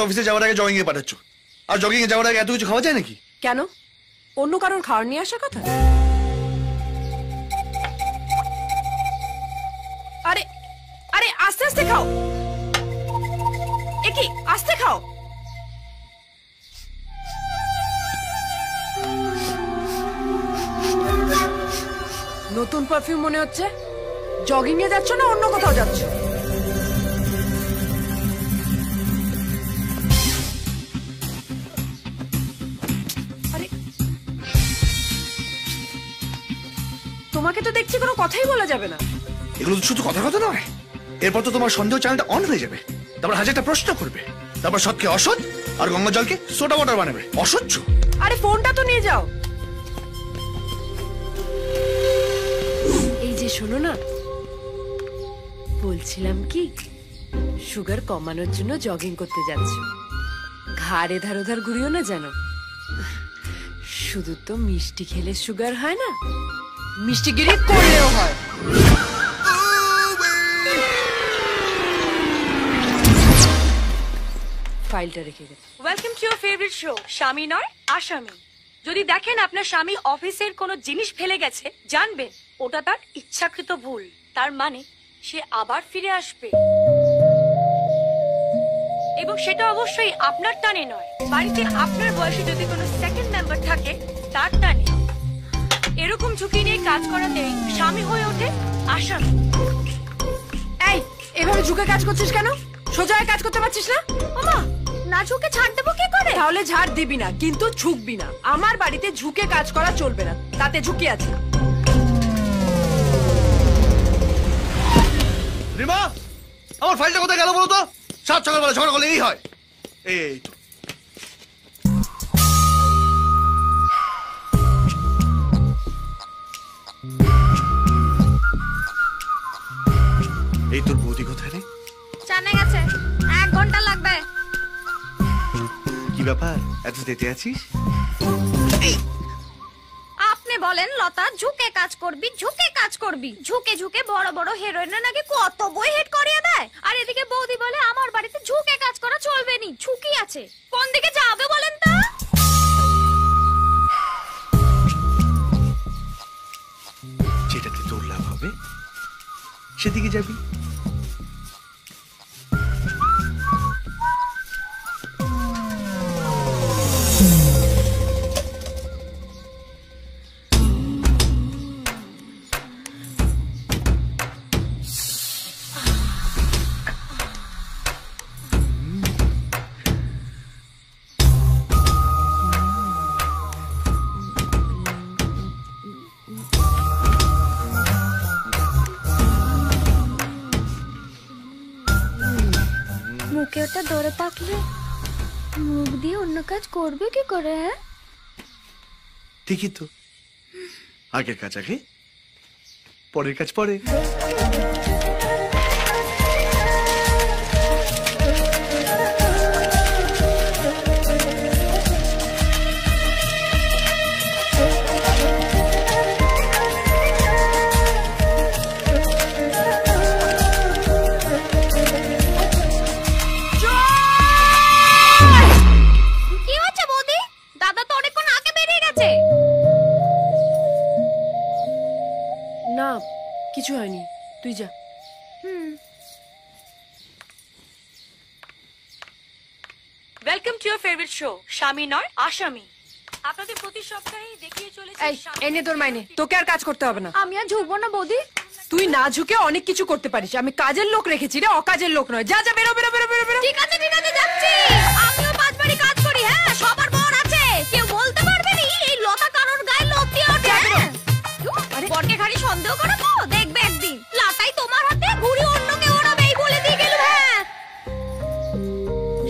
অফিসে যাওয়ার আগে জগিং এ পাঠাচ্ছ, আর জগিং এ যাওয়ার আগে এত কিছু খাওয়া যায় নাকি? কেন, অন্য কারোর খাওয়ার নিয়ে আসার কথা? আরে আরে আস্তে আস্তে খাও, একি আস্তে খাও। নতুন পারফিউম মনে হচ্ছে। জগিং এ যাচ্ছ না অন্য কোথাও যাচ্ছ? তোমাকে তো দেখছি কোনো কথাই বলা যাবে না। এগুলো তো শুধু কথার কথা নয়, এরপর তো তোমার সন্দেহ চ্যানেলটা অন হয়ে যাবে। তারপর হাজারটা প্রশ্ন করবে, তারপর সৎকে অসৎ আর গঙ্গা জলকে সোডা ওয়াটার বানাবে। অসহ্য। আরে ফোনটা তো নিয়ে যাও। এই যে শোনো না, বলছিলাম কি, সুগার কমানোর জন্য জগিং করতে যাচ্ছ, ঘাড় এধার ওধার ঘুরিও না জানো। শুধু তো মিষ্টি খেলে সুগার হয় না, মিষ্টিগিরি করলেও হয়। ফাইলটা রেখে দে। Welcome to your favourite show স্বামী নয় আসামি। যদি দেখেন আপনার স্বামী অফিসের কোনো জিনিস ফেলে গেছে, জানবেন ওটা তার ইচ্ছাকৃত ভুল, তার মানে সে আবার ফিরে আসবে, এবং সেটা অবশ্যই আপনার টানে নয়। বাড়িতে আপনার বয়সে যদি কোনো সেকেন্ড মেম্বার থাকে তার টানে। এরকম ঝুঁকি নিয়ে কাজ করাতেই স্বামী হয়ে ওঠে আসামি। এই এভাবে ঝুঁকে কাজ করছিস কেন? সোজা কাজ করতে পারছিস না? ওমা, না ঝুঁকে ছাড় দেবো কি করে? তাহলে ঝাড় দিবি না, কিন্তু ঝুঁকবি না। আমার বাড়িতে ঝুঁকে কাজ করা চলবে না, তাতে ঝুঁকি আছে। রিমা, আমার ফাইলটা কোথায় গেল বলো তো? সাত সকালবেলা ঝগড়া করলে এই হয়। এই তো এই তোর বৌদি কোথায় রে? জানা গেছে 1 ঘন্টা লাগবে। কি ব্যাপার, এত তেতে আছিস? আপনি বলেন লতা, ঝুঁকে কাজ করবি, ঝুঁকে কাজ করবি, ঝুঁকে ঝুঁকে বড় বড় হিরোইনরা নাকি কত বই হিট করিয়ে দেয়, আর এদিকে বৌদি বলে আমার বাড়িতে ঝুঁকে কাজ করা চলবে নি, ঝুঁকি আছে। কোন দিকে যাবে বলেন তো? যেটাতে তোর লাভ হবে সেদিকে যাবি। মুখে ওটা ধরে থাকলে মুখ দিয়ে অন্য কাজ করবে কি করে? হ্যাঁ ঠিকই তো, আগের কাজ আগে, পরের কাজ পরে। না কিছু হয়নি, তুই যা। Welcome to your favourite show স্বামী নয় আসামি। আপনাদের প্রতি সপ্তাহে দেখিয়ে চলেছি। এই এনে তোর মাইনে, তোকে আর কাজ করতে হবে না। আমি আর ঝুঁকবো না বৌদি। তুই না ঝুঁকে অনেক কিছু করতে পারিস। আমি কাজের লোক রেখেছি রে, অকাজের লোক নয়। যা যা, বেরো বেরো বেরো বেরো বেরো। ঠিক আছে যাচ্ছি। আমিও 5 বাড়ি কাজ করি, হ্যাঁ সবার বর আছে, কেউ বলতে পারবে না এই লতা কারোর গায়ে লোক দিয়ে ওঠে। বরকে খালি সন্দেহ করে তো, দেখবে একদিন লাটাই তোমার হাতে, ঘুড়ি অন্য কেউ ওড়াবে, এই বলে দিয়ে গেল। হ্যাঁ,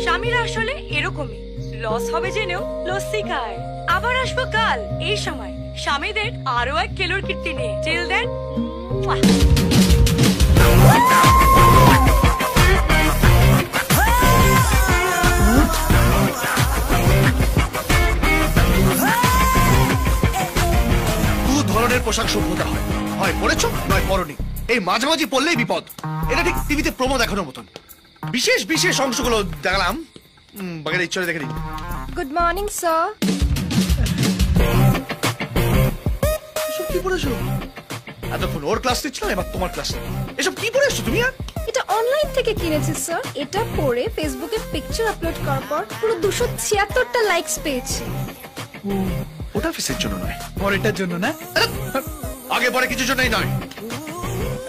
স্বামীরা আসলে এরকমই, লস হবে জেনেও লস্যি খায়। আবার আসবো কাল এই সময় স্বামীদের আরো এক কেলোর কীর্তি নিয়ে। টিল দেন, ধরনের পোশাক সভ্যতা হয়, হয় পরেছো নয় পরনি। এই মাঝামাঝি পড়লেই বিপদ। এটা ঠিক টিভিতে প্রোমো দেখানোর মতন। বিশেষ বিশেষ অংশগুলো দেখালাম, বাকিটা ইচ্ছে দেখে নিন। Good morning sir. এসব কি পড়েছো? এতক্ষণ ওর ক্লাস নিচ্ছিল, এবার তোমার ক্লাস। এসব কি পড়ে এসছো তুমি? আর এটা অনলাইন থেকে কিনেছি স্যার। এটা পরে ফেসবুকে পিকচার আপলোড করার পর পুরো 276টা লাইকস পেয়েছি। ওটা অফিসের জন্য নয়, পরেরটার জন্য না? আগে পরে কিছু জন্যই নয়।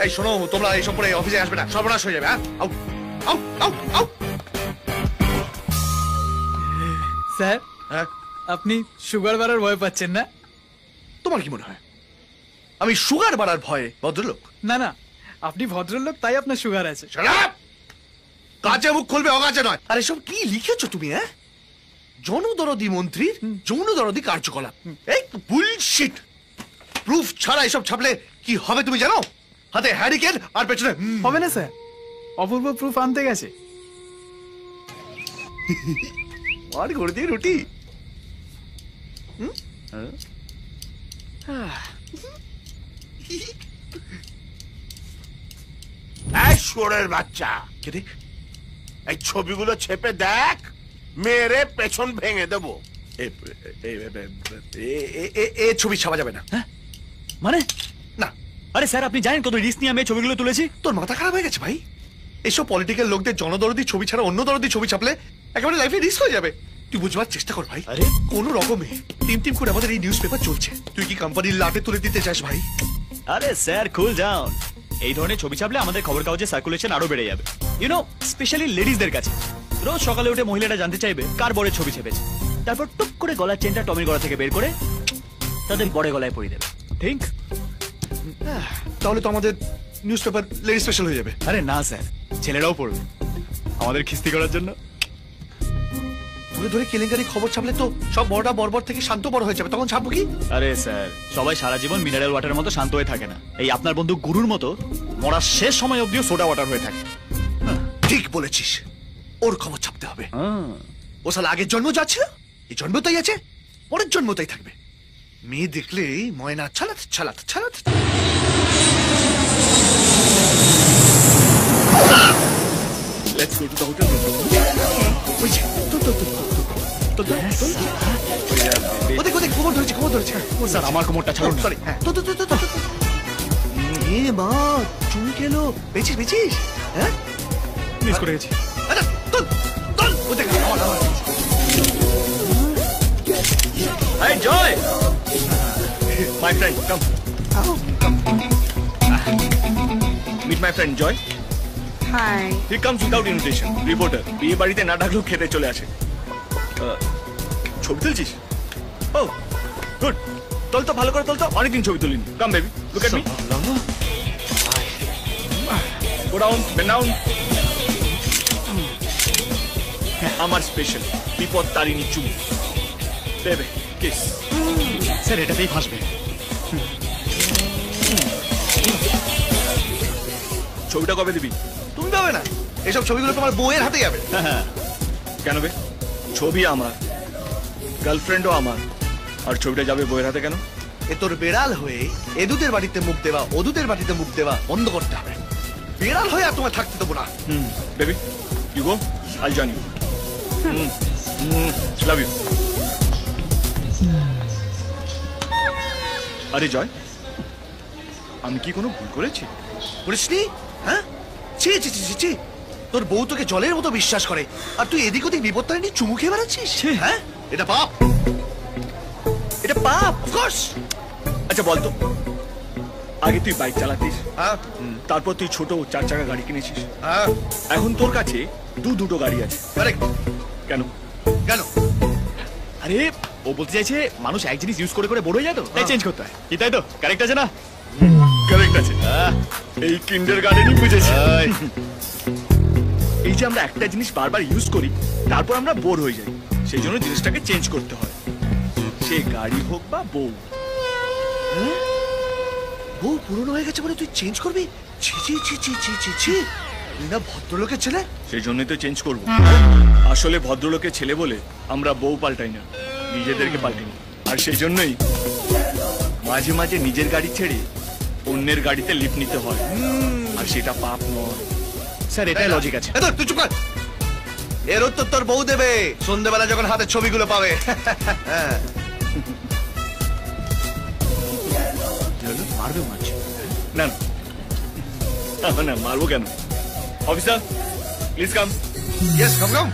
এই শোনো, তোমরা এইসব পরে অফিসে আসবে না, সর্বনাশ হয়ে যাবে। আউ আউ আউ আউ। স্যার, হ্যাঁ, আপনি সুগার বাড়ার ভয় পাচ্ছেন না? তোমার কি মনে হয় আমি সুগার বাড়ার ভয়ে ভদ্রলোক? না না, আপনি ভদ্রলোক তাই আপনার সুগার আছে। Shut up! কাজে মুখ খুলবে, অকাজে নয়। আর এসব কি লিখেছো তুমি? হ্যাঁ, জনদরদি মন্ত্রীর যৌনদরদি কার্যকলাপ। এই বুলশিট। প্রুফ ছাড়া এসব ছাপলে কি হবে তুমি জানো? হাতে হ্যারিকেন আর পেছনে হবে না স্যার, অপূর্ব প্রুফ আনতে গেছে। আর করে দিয়ে রুটি। এই শুয়োরের বাচ্চা, কে রে? এই ছবিগুলো ছেপে দেখ, মেরে পেছন ভেঙে দেবো। এ ছবি ছাপা যাবে না। মানে? না। আরে স্যার, আপনি জানেন কত রিস্ক নিয়ে আমি এই ছবিগুলো তুলেছি? তোর মাথা খারাপ হয়ে গেছে ভাই? এসব পলিটিক্যাল লোকদের জনদরদি ছবি ছাড়া অন্য দরদি ছবি ছাপলে একেবারে লাইফে রিস্ক হয়ে যাবে। তুই বুঝবার চেষ্টা কর ভাই। আরে কোন রকমে টিম টিম করে আমাদের এই নিউজ পেপার চলছে। তুই কি কোম্পানির লাটে তুলে দিতে চাস ভাই? আরে স্যার, কুল ডাউন। এই ধরনের ছবি ছাপলে আমাদের খবর কাগজে সার্কুলেশন আরো বেড়ে যাবে। ইউ নো, স্পেশালি লেডিজদের কাছে। রোজ সকালে উঠে মহিলাটা জানতে চাইবে কার বরের ছবি ছেপেছে। তারপর টুক করে গলার চেনটা টমির গলা থেকে বের করে তাদের বড় গলায় পরিয়ে দেবে। ঠিক? তাহলে তো আমাদের নিউজ পেপার লেডি স্পেশাল হয়ে যাবে। আরে না স্যার, ছেলেরাও পড়বে আমাদের খিস্তি করার জন্য। ধরে ধরে কেলেঙ্কারি খবর ছাপলে তো সব বড়টা বর্বর থেকে শান্ত বড় হয়ে যাবে, তখন ছাপবো কি? আরে স্যার, সবাই সারা জীবন মিনারেল ওয়াটারের মতো শান্ত হয়ে থাকে না। এই আপনার বন্ধু গুরুর মতো মরার শেষ সময় অবধিও সোডা ওয়াটার হয়ে থাকে। ঠিক বলেছিস, ওর খবর ছাপতে হবে। ও সাল আগের জন্ম যাচ্ছে, এই জন্ম তাই আছে, পরের জন্ম তাই থাকবে। মেয়ে দেখলেই ময়না ছালাত ছালাত ছালাত। Let's go to the hotel room. ওই যে, ওদের খবর ধরেছে। স্যার, আমার কোমরটা ছাড়ুন। সরি, হ্যাঁ। এ মা, চুল খেলো। বেচিস? হ্যাঁ, মিস করে গেছি। আচ্ছা, তোল। ও দেখ, আমার। Hey, Joy! My friend, come. Meet my friend, Joy. Hi. He comes without invitation. Reporter. বিয়ে বাড়িতে না ডাকলেও খেতে চলে আসে। ছবি তুলছিস? Oh, good. তোল তো, ভালো করে তোল তো। অনেকদিন ছবি তুলিনি। Come, baby. Look at me. Go down, bend down. আমার স্পেশাল বিপদ তারিণী চুমু। Baby, kiss. স্যার, এটাতেই ফাঁসবে। ছবিটা কবে দিবি? তুমি দেবে না, এসব ছবিগুলো তোমার বউয়ের হাতে যাবে। কেন বে? ছবি আমার, গার্লফ্রেন্ডও আমার, আর ছবিটা যাবে বউয়ের হাতে কেন? এ তোর বেড়াল হয়ে এদুদের বাড়িতে মুখ দেওয়া, ওদুদের বাড়িতে মুখ দেওয়া বন্ধ করতে হবে। বেড়াল হয়ে আর তোমায় থাকতে দেবো না। Baby, you go, I join you. Love you. আরে জয়, আমি কি কোনো ভুল করেছি? বলিসনি? হ্যাঁ, ছি। তোর বউ তোকে জলের মতো বিশ্বাস করে, আর তুই এদিক ওদিক বিপদ তারিণী চুমু খেয়ে বেড়াচ্ছিস। হ্যাঁ, এটা পাপ। এটা পাপ? অফকোর্স। আচ্ছা বলতো, আগে তুই বাইক চালাতিস, হ্যাঁ তারপর তুই ছোট 4 চাকা গাড়ি কিনেছিস, হ্যাঁ এখন তোর কাছে দুটো গাড়ি আছে। কারেক্ট। কেন? কেন? আরে ও বলতে চাইছে মানুষ এক জিনিস ইউজ করে করে বড় হয়ে যায় তো, তাই চেঞ্জ করতে হয়। কি তাই তো? কারেক্ট আছে না? কারেক্ট আছে। এই কিন্ডার গার্ডেনই বুঝেছি। এই যে আমরা একটা জিনিস বারবার ইউজ করি, তারপর আমরা বোর হয়ে যাই, সেই জন্য জিনিসটাকে চেঞ্জ করতে হয়, সে গাড়ি হোক বা বউ। বউ পুরনো হয়ে গেছে বলে তুই চেঞ্জ করবি? ছি ছি ছি ছি ছি ছি ছি, তুই না ভদ্রলোকের ছেলে? সেই জন্যই তো চেঞ্জ করবো। আসলে ভদ্রলোকের ছেলে বলে আমরা বউ পাল্টাই না, নিজেদেরকে পাল্টাই না। আর সেই জন্যই মাঝে মাঝে নিজের গাড়ি ছেড়ে অন্যের গাড়িতে লিফট নিতে হয়, আর সেটা পাপ নয়। স্যার এটাই লজিক আছে। এ ধর, তুই চুপ কর। এর উত্তর তোর বউ দেবে সন্ধ্যেবেলা যখন হাতের ছবিগুলো পাবে। মারবে মাছ? না না না, মারবো কেন? Officer please come. Yes, come come.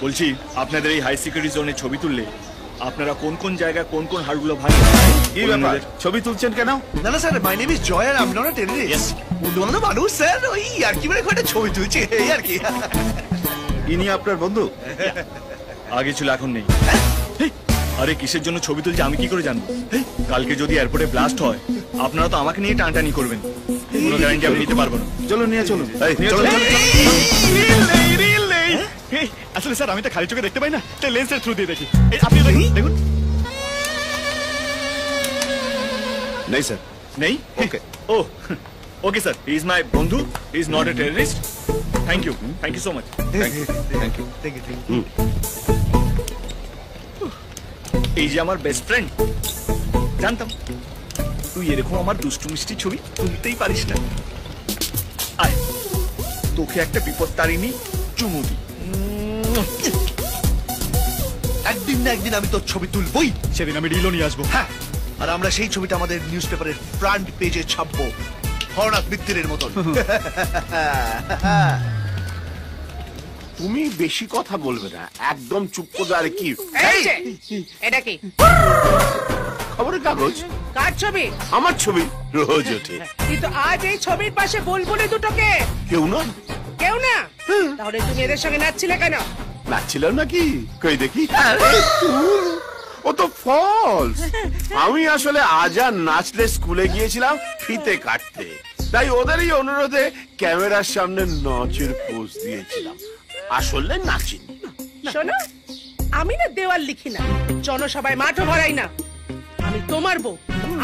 বলছি আপনাদের এই হাই সিকিউরিটি জোনে ছবি তুললে আপনারা কোন কোন জায়গায় কোন কোন হাড়গুলো ভাঙেন? কি ব্যাপার, ছবি তুলছেন কেন? না না sir, my name is Joy আর I am not a terrorist. বন্ধু মানুষ স্যার, ওই আর কি মানে একটা ছবি তুলছি এই আর কি। ইনি আপনার বন্ধু? আগে ছিল, এখন নেই। হেই, আরে কিসের জন্য ছবি তুলছে আমি কি করে জানবো? হেই, কালকে যদি এয়ারপোর্টে ব্লাস্ট হয় আপনারা তো আমাকে নিয়ে টানটানি করবেন, কোনো গ্যারান্টি আমি নিতে পারবো না। চলো নিয়ে চলুন। নিয়ে চলো, চলুন। হেই, আসলে স্যার আমি তো খালি চোখে দেখতে পাই না, তাই লেন্সের থ্রু দিয়ে দেখি। এই আপনি দেখুন, দেখুন। নেই স্যার। নেই? Okay. Oh okay sir, he is my বন্ধু, he is not a terrorist. Thank you so much. Thank you. Thank you thank you. এই যে আমার বেস্ট ফ্রেন্ড, জানতাম তুই এরকম আমার দুষ্টু মিষ্টি ছবি তুলতেই পারিস না। আয় তোকে একটা বিপদ তারিণী চুমু দি। একদিন না একদিন আমি তোর ছবি তুলবই। সেদিন আমি রিলও নিয়ে আসবো। হ্যাঁ, আর আমরা সেই ছবিটা আমাদের নিউজ পেপারের ফ্রন্ট পেজে ছাপবো, হরনাথ মিত্তিরের মতন। তুমি বেশি কথা বলবে না, একদম চুপ করে। আরে কি এই যে, এটা কি খবরের কাগজ? কার ছবি? আমার ছবি রোজ ওঠে। কিন্তু আজ এই ছবির পাশে বুলবুলি দুটোকে কেউ নয়? কেউ না? তাহলে তুমি এদের সঙ্গে নাচছিলে কেন? নাচছিল নাকি? কই দেখি। ও তো ফলস। আমি আসলে আজ আর নাচলে স্কুলে গিয়েছিলাম ফিতে কাটতে, তাই ওদেরই অনুরোধে ক্যামেরার সামনে নাচের পোজ দিয়েছিলাম, আসলে নাচিনি। শোনো, আমি না দেওয়াল লিখি না, জনসভায় মাঠও ভরাই না। আমি তোমার বউ,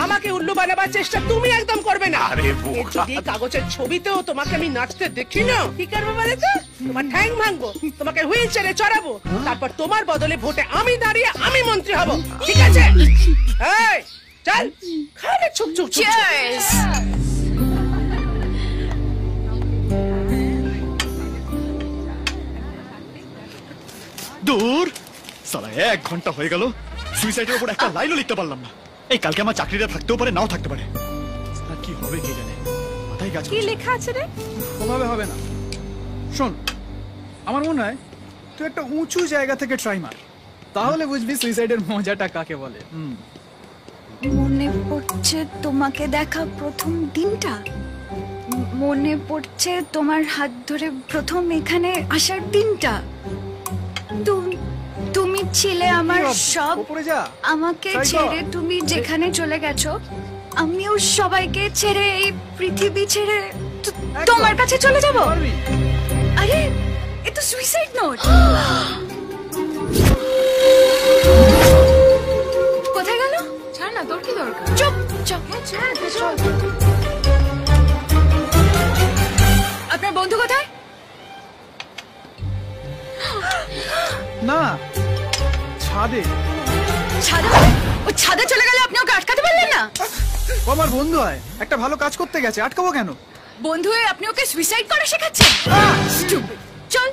আমাকে উল্লু বানাবার চেষ্টা তুমি একদম করবে না। আরে বোকা। এর যদি কাগজের ছবিতেও তোমাকে আমি নাচতে দেখি না, কি করবো বলে তো? তোমার ঠ্যাং ভাঙবো, তোমাকে হুইল চেয়ারে চড়াবো, তারপর তোমার বদলে ভোটে আমি দাঁড়িয়ে আমি মন্ত্রী হব, ঠিক আছে? এই চল, খাবে চুপ চুপ চুপ। চিয়ার্স। দূর সালা, 1 ঘন্টা হয়ে গেল, সুইসাইডের উপর একটা লাইনও লিখতে পারলাম না। এই কালকে আমার চাকরিটা থাকতেও পারে, নাও থাকতে পারে। সালা কি হবে কে জানে, মাথায় কাজ কি করছে না। লেখা আছে রে? ওভাবে হবে না। শোন, আমার মনে হয় তুই একটা উঁচু জায়গা থেকে ট্রাই মার, তাহলে বুঝবি সুইসাইডের মজাটা কাকে বলে। মনে পড়ছে তোমাকে দেখা প্রথম দিনটা, মনে পড়ছে তোমার হাত ধরে প্রথম এখানে আসার দিনটা। তুমি ছিলে আমার সব, উপরে যা। আমাকে Try কর। ছেড়ে তুমি যেখানে চলে গেছো, আমিও সবাইকে ছেড়ে এই পৃথিবী ছেড়ে তোমার কাছে চলে যাব। পারবি? আরে এ তো সুইসাইড নোট। কোথায় গেল? ছাড় না, তোর কি দরকার? চুপ চুপ। চল। আপনার বন্ধু কোথায়? না, ছাদে। ছাদে? ও ছাদে চলে গেলে আপনি ওকে আটকাতে পারলেন না? ও আমার বন্ধু হয়, একটা ভালো কাজ করতে গেছে, আটকাবো কেন? বন্ধু হয়ে আপনি ওকে সুইসাইড করা শেখাচ্ছেন? Stupid. চল।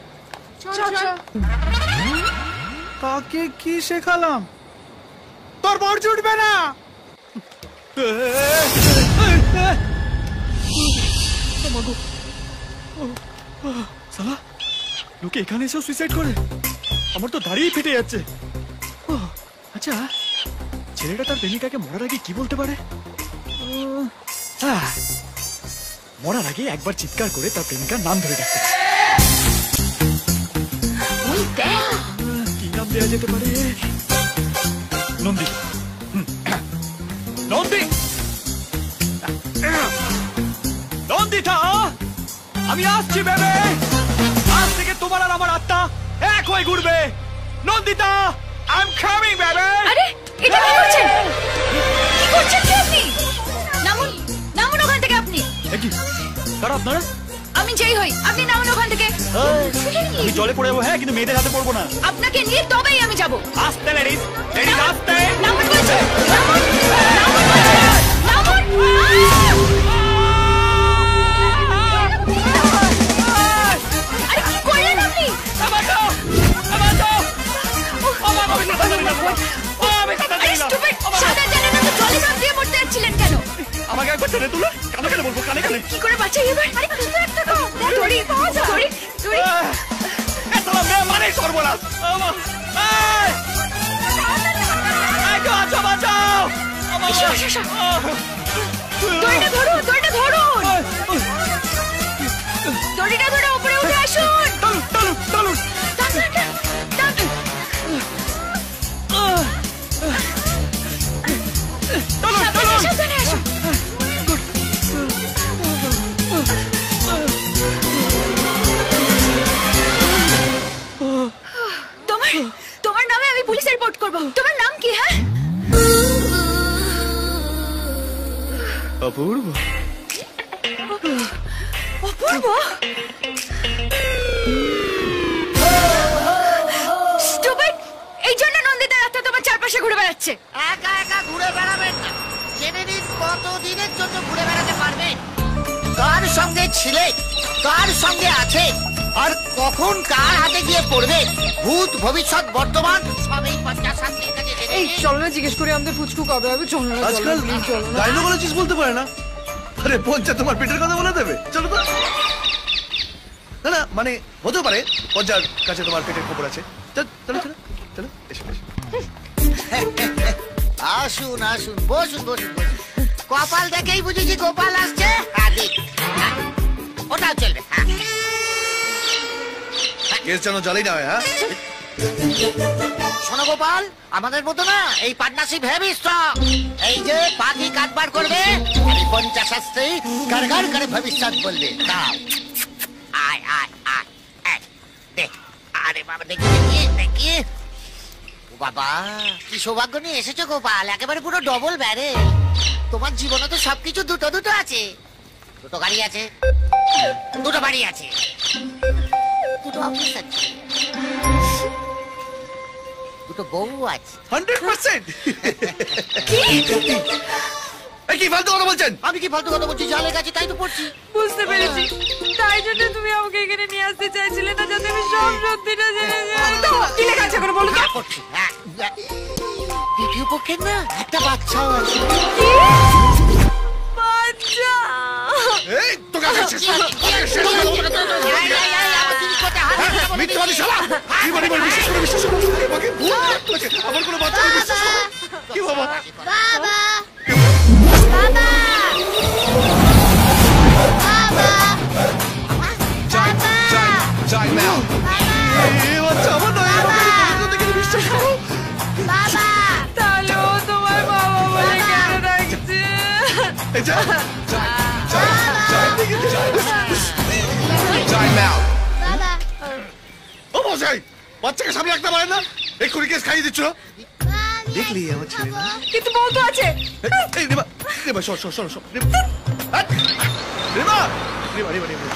কাকে কি শেখালাম? তোর বর জুটবে না। সালা লোকে এখানে এসেও সুইসাইড করে, আমার তো দাঁড়িয়ে ফেটে যাচ্ছে। আচ্ছা ছেলেটা তার প্রেমিকাকে মরার আগে কি বলতে পারে? মরার আগে একবার চিৎকার করে তার প্রেমিকার নাম ধরে ডাকতে পারে। কি নাম দেওয়া যেতে পারে? নন্দী। নন্দী, নন্দিতা, আমি আসছি বেবে। আজ থেকে তোমার আর আমার আত্মা এক হয়ে ঘুরবে। নন্দিতা, আই এম কামিং বেবে। আরে এটা কি করছেন? কি করছেন কি আপনি? নামুন, নামুন ওখান থেকে আপনি। কি কারা আপনারা? আমি যেই হই, আপনি নামুন ওখান থেকে। আমি জলে পড়ে যাবো, হ্যাঁ, কিন্তু মেয়েদের হাতে পড়বো না। আপনাকে নিয়ে তবেই আমি যাব। আস্তে লেডিস, লেডিস আস্তে। নামুন বলছি, নামুন, নামুন বলছি, নামুন। আরে কি করলেন আপনি? আরে stupid, সাঁতার জানেন না তো জলে ঝাঁপ দিয়ে মরতে যাচ্ছিলেন কেন? আমাকে একবার টেনে তুলো, কানে কানে বলবো, কানে কানে। কি করে বাঁচাই এবার? আরে কিছু একটা করো। দড়ি, দড়ি, দড়ি। এতলা মেয়ে মানে সর্বনাশ। বাঁচাও। এসো, এসো, এসো। দড়িটা ধরুন, দড়িটা ধরুন। দড়িটা ধরে উপরে উঠে আসুন। টানুন, টানুন। টান, টান, টান, টান। সাবধানে, সাবধানে আসুন। তোমার নামে আমি পুলিশে রিপোর্ট করব। তোমার নাম কি? হ্যাঁ, অপূর্ব। অপূর্ব? স্টুপিড! এই জন্য নন্দিতার আত্মা তোমার চারপাশে ঘুরে বেড়াচ্ছে। একা একা ঘুরে বেড়াবেন না। জেনে নিন কতদিনের জন্য ঘুরে বেড়াতে পারবেন, কার সঙ্গে ছিলে, কার সঙ্গে আছে, আর কখন কার হাতে গিয়ে পড়বে। ভূত, ভবিষ্যৎ, বর্তমান সবই পঞ্চাশাস্ত্রীর কাছে জেনে এই নিন। চলো না, জিজ্ঞেস করি আমাদের পুচকু কবে হবে। চলো না, আজকাল চলো না। গাইনোকোলজিস্ট বলতে পারে না। আরে পঞ্চা তোমার পেটের কথা বলে দেবে? চলো তো। না না, মানে হতেও পারে পঞ্চার কাছে তোমার পেটের খবর আছে। চলো চলো চলো চলো, এসো এসো। আসুন আসুন, বসুন বসুন বসুন। কপাল দেখেই বুঝেছি গোপাল আসছে। হ্যাঁ, দিন। হ্যাঁ, ওটাও চলবে। হ্যাঁ, কেস যেন জালি না হয়। হ্যাঁ, শোনো গোপাল, আমাদের মতো না, এই পার্টনারশিপ হেভি স্ট্রং। এই যে পাখি কাটবার করবে, আমি পঞ্চাশাস্ত্রী গার গার করে ভবিষ্যৎ বলবে। দাও, আয় আয় আয়, এই, দে। আরে বাবা, দেখি দেখি দেখি। ও বাবা, কি সৌভাগ্য নিয়ে এসেছো গোপাল, একেবারে পুরো ডবল ব্যারেল। তোমার জীবনে তো সবকিছু দুটো দুটো আছে। দুটো গাড়ি আছে, দুটো বাড়ি আছে, দুটো অফিস আছে, দুটো বউ আছে। 100%। এই কি ফালতু কথা বলছেন? আমি কি ফালতু কথা বলছি? জালে গেছি তাই তো পড়ছি। বুঝতে পেরেছি, তাই জন্য তুমি আমাকে এখানে নিয়ে আসতে চাইছিলে না, যাতে আমি সব সত্যিটা জেনে যাই। তো কি লেখা আছে করে বলো তো? পড়ছি, হ্যাঁ। দ্বিতীয় পক্ষের না একটা বাচ্চাও আছে। বাচ্চা? এই তোকে আগে শেষ করো। মিথ্যাবাদী শালা! কি বলি বলি, বিশ্বাস করো, বিশ্বাস করো। আমাকে ভুল লাগছে। আমার কোনো বাচ্চা নেই, বিশ্বাস করো। কি বাবা? বাবা, বাবা, বাবা, যাই নাও। এই বাচ্চা আমার নয়, আমাকে দেখে বিশ্বাস করো। বাবা। তাহলে ও তোমার বাবা বলে কেন ডাকছে? এই যা, যাই নাও। বাবা, ও মশাই, বাচ্চাকে সামনে রাখতে পারেন না? এক্ষুনি কেস খাইয়ে দিচ্ছ। দেখলি আমার ছেলে না? কিন্তু বউ তো আছে। এই রেবা, রেবা, সর সর সর সর। রেবা, রেবা, রেবা, রেবা, রেবা।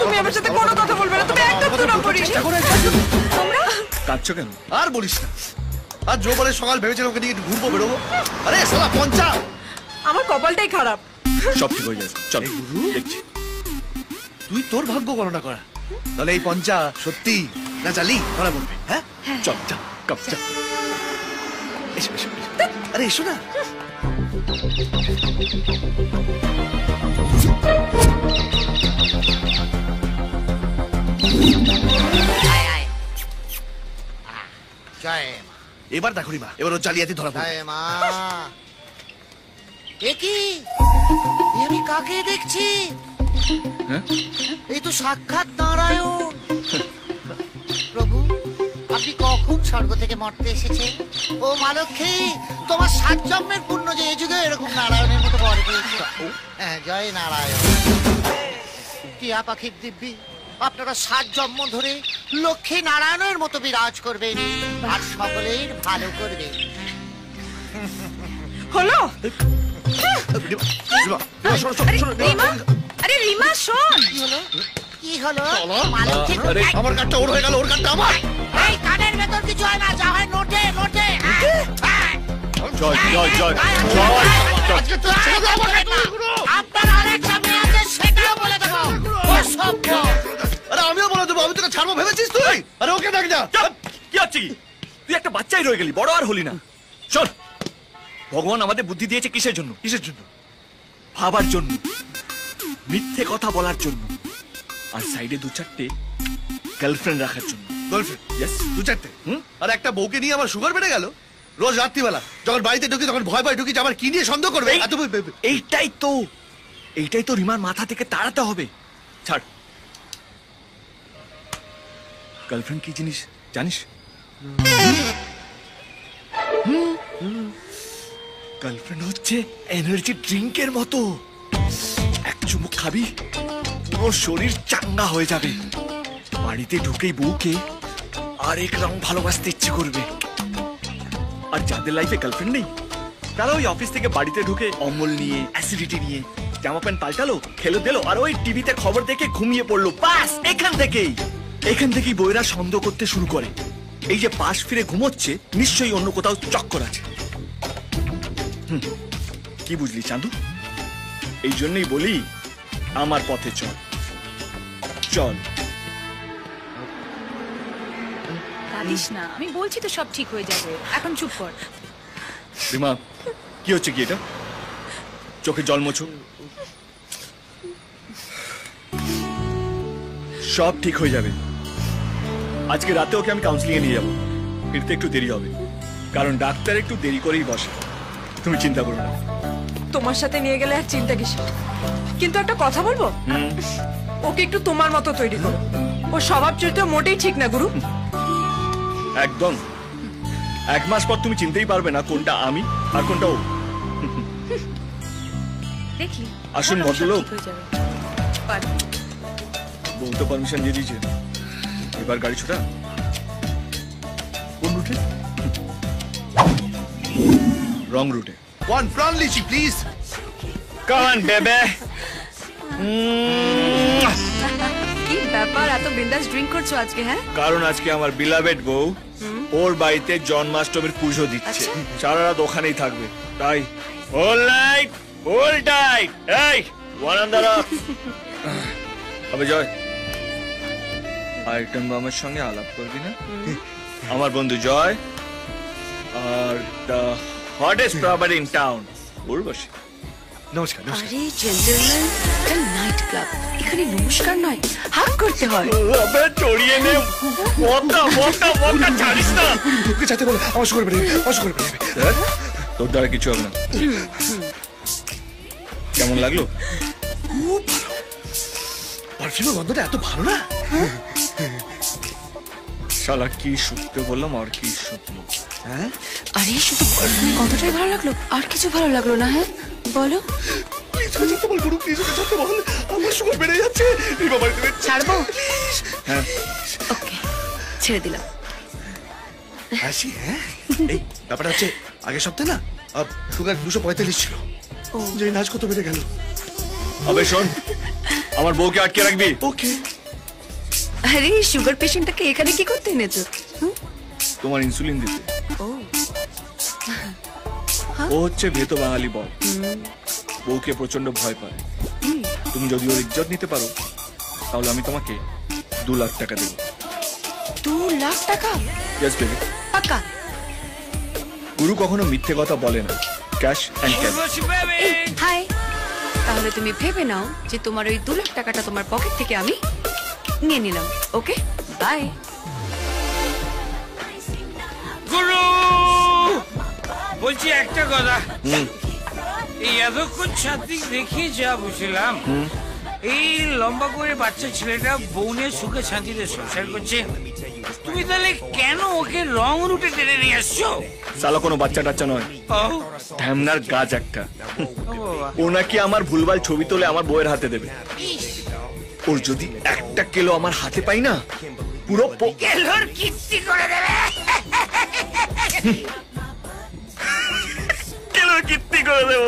তুমি আমার সাথে কোনো কথা বলবে না, তুমি একদম দূর করিস। তোমরা কাঁদছো কেন? আর বলিস না। আর জোবলে সকাল ভেবেছিলাম ওকে নিয়ে একটু ঘুরবো, বেরোবো। আরে শালা পঞ্চা! আমার কপালটাই খারাপ। সব ঠিক হয়ে যাবে, চল দেখছি। তুই তোর ভাগ্য গণনা করা। তাহলে এই পঞ্চা সত্যি না জালি ধরা বলবি। হ্যাঁ, চল চল, কাপ চল। এসো এসো এসো। আরে এসো না। জয় মা। এবার দেখো রিমা, এবার ও জালিয়াতি ধরা পড়বে। হায় মা, এ কি? এ আমি কাকে দেখছি? এই তো সাক্ষাৎ নারায়ণ। প্রভু, আপনি কখন স্বর্গ থেকে মর্তে এসেছেন? ও মা লক্ষ্মী, তোমার 7 জন্মের পুণ্য যে এই যুগে এরকম নারায়ণের মতো বর পেয়েছে। হ্যাঁ, জয় নারায়ণ। টিয়া পাখির দিব্যি, আপনারা 7 জন্ম ধরে লক্ষ্মী নারায়ণের মতো বিরাজ করবেন আর সকলের ভালো করবেন। হলো? রিমা, রিমা, শোনো, শোনো, শোনো, রিমা, আরে রিমা শোন। কি হলো? কি হলো? মা লক্ষ্মী, আরে আমার কার্ডটা ওর হয়ে গেল, ওর কার্ডটা আমার। এই কানের ভেতর কিছু হয় না, যা হয় নোটে নোটে। জয় জয় জয় জয়। আজকে তো ছেড়ে দাও আমাকে। আপনার আরেক সামনে আছে, সেটাও বলে দেবো। অসভ্য। আরে আমিও বলে দেবো, আমি তোকে ছাড়বো ভেবেছিস তুই? আরে ওকে ডাক যা। কি হচ্ছে কি? তুই একটা বাচ্চাই রয়ে গেলি, বড় আর হলি না। শোন, ভগবান আমাদের বুদ্ধি দিয়েছে কিসের জন্য? কিসের জন্য? ভাবার জন্য, মিথ্যে কথা বলার জন্য, আর সাইডে 2-4টে গার্লফ্রেন্ড রাখার জন্য। গার্লফ্রেন্ড? ইয়েস। 2-4টে? আর একটা বউকে নিয়ে আমার সুগার বেড়ে গেল। রোজ রাত্রিবেলা যখন বাড়িতে ঢুকি তখন ভয় ভয় ঢুকি যে আমার কি নিয়ে সন্দেহ করবে। এইটাই তো রিমার মাথা থেকে তাড়াতে হবে। ছাড়। গার্লফ্রেন্ড কি জিনিস জানিস? গার্লফ্রেন্ড হচ্ছে এনার্জি ড্রিঙ্কের মতো। এক চুমুক খাবি, পুরো শরীর চাঙ্গা হয়ে যাবে। বাড়িতে ঢুকেই বউকে আরেক রং ভালোবাসতে ইচ্ছে করবে। আর যাদের লাইফে গার্লফ্রেন্ড নেই, তারা ওই অফিস থেকে বাড়িতে ঢুকে অম্বল নিয়ে, অ্যাসিডিটি নিয়ে জামা প্যান্ট পাল্টালো, খেলো দিলো, আর ওই টিভিতে খবর দেখে ঘুমিয়ে পড়লো। বাস এখান থেকেই বইরা সন্দেহ করতে শুরু করে। এই যে পাশ ফিরে ঘুমোচ্ছে, নিশ্চয়ই অন্য কোথাও চক্কর আছে। কি বুঝলি চান্দু? এই জন্যই বলি, আমার পথে চল চল। কাঁদিস না, আমি বলছি তো সব ঠিক হয়ে যাবে, এখন চুপ কর। রিমা, কি হচ্ছে কি এটা? চোখে জল মোছো। সব ঠিক হয়ে যাবে। আজকে রাতে ওকে আমি কাউন্সিলিং এ নিয়ে যাবো। ফিরতে একটু দেরি হবে, কারণ ডাক্তার একটু দেরি করেই বসে। তুমি চিন্তা করো না। তোমার সাথে নিয়ে গেলে আর চিন্তা কিসের? কিন্তু একটা কথা বলবো, ওকে একটু তোমার মতো তৈরি করো। ও স্বভাব চরিত্র মোটেই ঠিক না গুরু। একদম। 1 মাস পর তুমি চিনতেই পারবে না কোনটা আমি আর কোনটা ও। দেখলি? আসুন সব ভদ্রলোক। ঠিক হয়ে যাবে। পারবি। বউ তো পারমিশন দিয়ে দিয়েছে, এবার গাড়ি ছোটা। কোন রুটে? রং রুটে। 1 prawn lychee, please. Come on, baby. কি ব্যাপার, এত বিন্দাস ড্রিঙ্ক করছো আজকে? হ্যাঁ, কারণ আজকে আমার বিলাভেড বউ ওর বাড়িতে জন্মাষ্টমীর পুজো দিচ্ছে। সারা রাত ওখানেই থাকবে, তাই হোল নাইট হোল টাইট। এই ওয়ান অন দ্য রক। আবে জয়, আইটেম বামের সঙ্গে আলাপ করবি না? আমার বন্ধু জয় আর the hottest property in town, Urvashi. নমস্কার, নমস্কার। আরে জেন্টলম্যান, এটা নাইট ক্লাব, এখানে নমস্কার নয়, হাত করতে হয়। আবে চড়িয়ে নে, মক্কা ছাড়িস না। ওকে যেতে বলো, আমার সুগার বেড়ে যাবে, আমার সুগার বেড়ে যাবে। তোর দ্বারা কিছু হবে না। কেমন লাগলো? খুব ভালো। পারফিউমের গন্ধটা এত ভালো না? শালা কি শুনতে বললাম আর কি শুনলো। হ্যাঁ, আরে শুধু পারফিউমের গন্ধটাই ভালো লাগলো, আর কিছু ভালো লাগলো না? হ্যাঁ বলো। প্লিজ ওকে যেতে বল গুরু, প্লিজ ওকে যেতে বল, আমার সুগার বেড়ে যাচ্ছে। রিমা বাড়িতে ছাড়বো? হ্যাঁ, ওকে, ছেড়ে দিলাম। আসি। হ্যাঁ, এই ব্যাপারটা হচ্ছে আগের সপ্তাহে না সুগার 245 ছিল, যে নাচ কত বেড়ে গেল। আবে শোন, আমার বউকে আটকে রাখবি। ওকে। আরে সুগার পেশেন্টটাকে এখানে কি করতে এনেছো? তোমার ইনসুলিন দিতে। ও হচ্ছে ভেতো বাঙালি বল, বউকে প্রচন্ড ভয় পায়। তুমি যদি ওর ইজ্জত নিতে পারো, তাহলে আমি তোমাকে 2 লাখ টাকা দেব। 2 লাখ টাকা? Yes baby. পাক্কা? গুরু কখনো মিথ্যে কথা বলে না। Cash and cash. হাই, তাহলে তুমি ভেবে নাও যে তোমার ওই 2 লাখ টাকাটা তোমার পকেট থেকে আমি নিয়ে নিলাম। ওকে, বাই। গুরু বলছি একটা কথা, এই এতক্ষণ ছাত্রী দেখিয়ে যা বুঝলাম, এই লম্বা করে বাচ্চা ছেলেটা বউনের সুখে শান্তিতে সংসার করছে, তুমি তাহলে কেন ওকে রং রুটে টেনে নিয়ে আসছো? সালা কোনো বাচ্চা টাচ্চা নয়, ঢ্যামনার গাছ একটা। ও নাকি আমার ভুলভাল ছবি তোলে আমার বউয়ের হাতে দেবে। ওর যদি একটা কিলো আমার হাতে পাই না, পুরো কেলোর কিস্তি করে দেবে। কেলোর কিস্তি করে দেবো।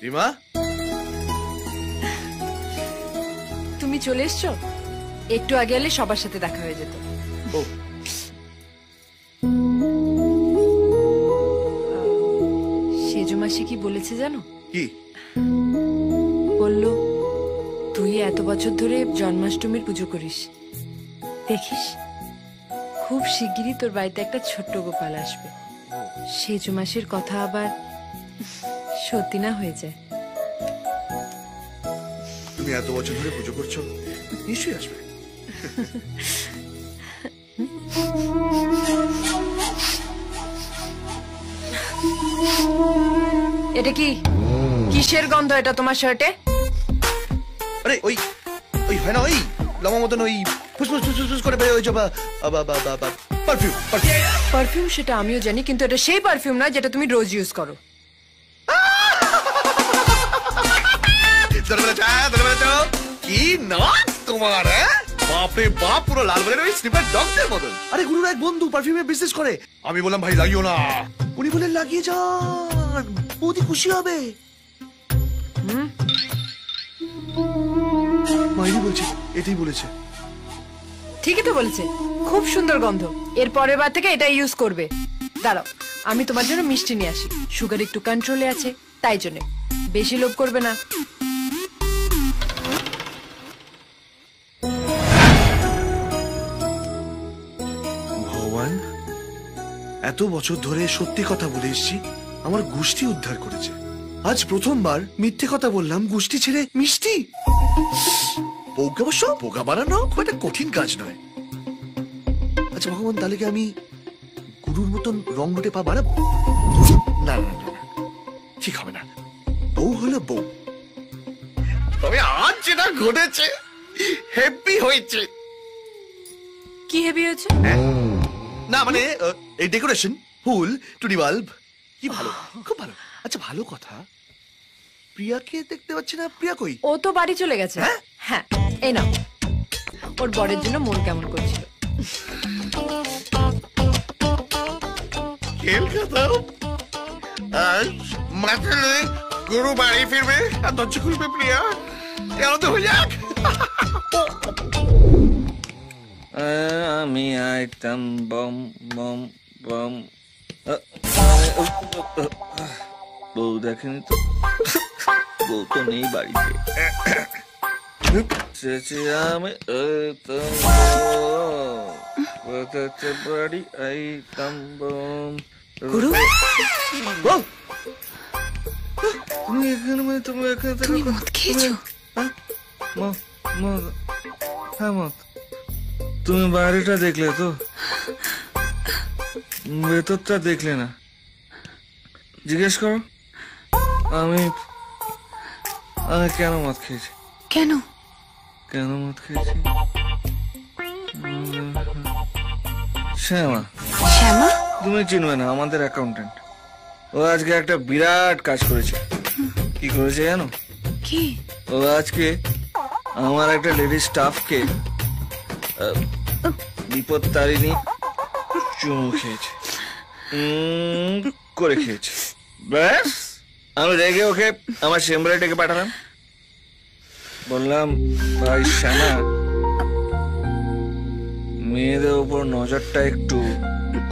রিমা, তুমি চলে এসছো? একটু আগে এলে সবার সাথে দেখা হয়ে যেত। সেজু মাসি কি বলেছে জানো? কি বললো তুই এত বছর ধরে জন্মাষ্টমীর পুজো করিস, দেখিস খুব শিগগিরই তোর বাড়িতে একটা ছোট্ট গোপাল আসবে। সেজু মাসির কথা আবার সত্যি না হয়ে যায়। তুমি এত বছর ধরে পুজো করছো, নিশ্চয়ই আসবে। এটা কি কিসের গন্ধ এটা তোমার শার্টে? আরে ওই ওই হয় না, ওই লম্বা মতন ওই ফুসফুস ফুসফুস করে বের হয়েছে, পারফিউম। পারফিউম সেটা আমিও জানি, কিন্তু এটা সেই পারফিউম না যেটা তুমি রোজ ইউজ করো। কি নাচ তোমার! বাপরে বাপ, পুরো লালবাড়ির ওই স্লিপার ডগদের মতন। আরে গুরুর এক বন্ধু পারফিউমের বিজনেস করে, আমি বললাম ভাই লাগিও না, উনি বলেন লাগিয়ে যান, বৌদি খুশি হবে। মাইরি বলছে, এটাই বলেছে। ঠিকই তো বলেছে, খুব সুন্দর গন্ধ। এর পরের বার থেকে এটা ইউজ করবে। দাঁড়াও, আমি তোমার জন্য মিষ্টি নিয়ে আসি। সুগার একটু কন্ট্রোলে আছে, তাই জন্য বেশি লোভ করবে না। ভগবান, এত বছর ধরে সত্যি কথা বলে এসছি, আমার গোষ্ঠী উদ্ধার করেছে। আজ প্রথমবার মিথ্যে কথা বললাম, গোষ্ঠী ছেড়ে মিষ্টি। বউকে অবশ্য বোকা বানানো খুব একটা কঠিন কাজ নয়। আচ্ছা ভগবান, তাহলে কি আমি গুরুর মতন রং রুটে পা বাড়াবো? না না না, ঠিক হবে না। বউ হলো বউ। তবে আজ যেটা ঘটেছে হেভি হয়েছে। কি হেভি হয়েছে? না মানে এই ডেকোরেশন, ফুল, টুনি বাল্ব, কি ভালো, খুব ভালো। আচ্ছা ভালো কথা, প্রিয়াকে দেখতে পাচ্ছি না, প্রিয়া কই? ও তো বাড়ি চলে গেছে। হ্যাঁ, এই নাও, ওর বরের জন্য মন কেমন করছিল। খেল খতম। আজ মাথালে গুরু বাড়ি ফিরবে আর দরজা খুলবে প্রিয়া। কেন তো হয়ে যাক। আমি আইতাম বম বম বম। বউ দেখেনি তো, বউ তো নেই বাড়িতে। আমি বাড়ি আইতাম বম। গুরু, তুমি এখানে, মানে তুমি এখানে তুমি মদ খেয়েছো? হ্যাঁ মদ। তুমি বাইরেটা দেখলে তো, ভেতরটা দেখলে না। জিজ্ঞেস করো আমি কেন মদ খেয়েছি। কেন মদ খেয়েছি? শ্যামা। শ্যামা? তুমি চিনবে না, আমাদের অ্যাকাউন্টেন্ট। ও আজকে একটা বিরাট কাজ করেছে। কি করেছে জানো? কি? ও আজকে আমার একটা লেডি স্টাফকে বিপদ তারিণী চুমু খেয়েছে, করে খেয়েছে। ব্যাস, আমি রেগে ওকে আমার চেম্বারে ডেকে পাঠালাম। বললাম, ভাই শ্যামা, মেয়েদের উপর নজরটা একটু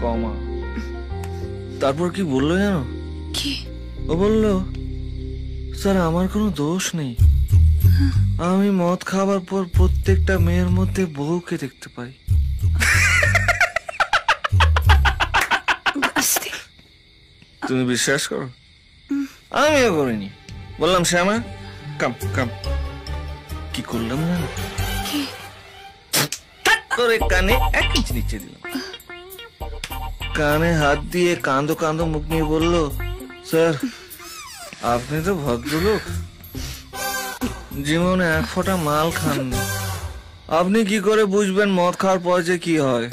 কমা। তারপর কি বললো জানো? কি? ও বললো, স্যার আমার কোনো দোষ নেই, আমি মদ খাবার পর প্রত্যেকটা মেয়ের মধ্যে বউকে দেখতে পাই। তুমি বিশ্বাস করো? আমিও করিনি। বললাম শ্যামা কাম কাম, কি করলাম জানো? কি? করে কানে 1 ইঞ্চি নিচে দিলাম। কানে হাত দিয়ে কাঁদো কাঁদো মুখ নিয়ে বললো, স্যার আপনি তো ভদ্রলোক, জীবনে 1 ফোঁটা মাল খাননি, আপনি কি করে বুঝবেন মদ খাওয়ার পর যে কি হয়?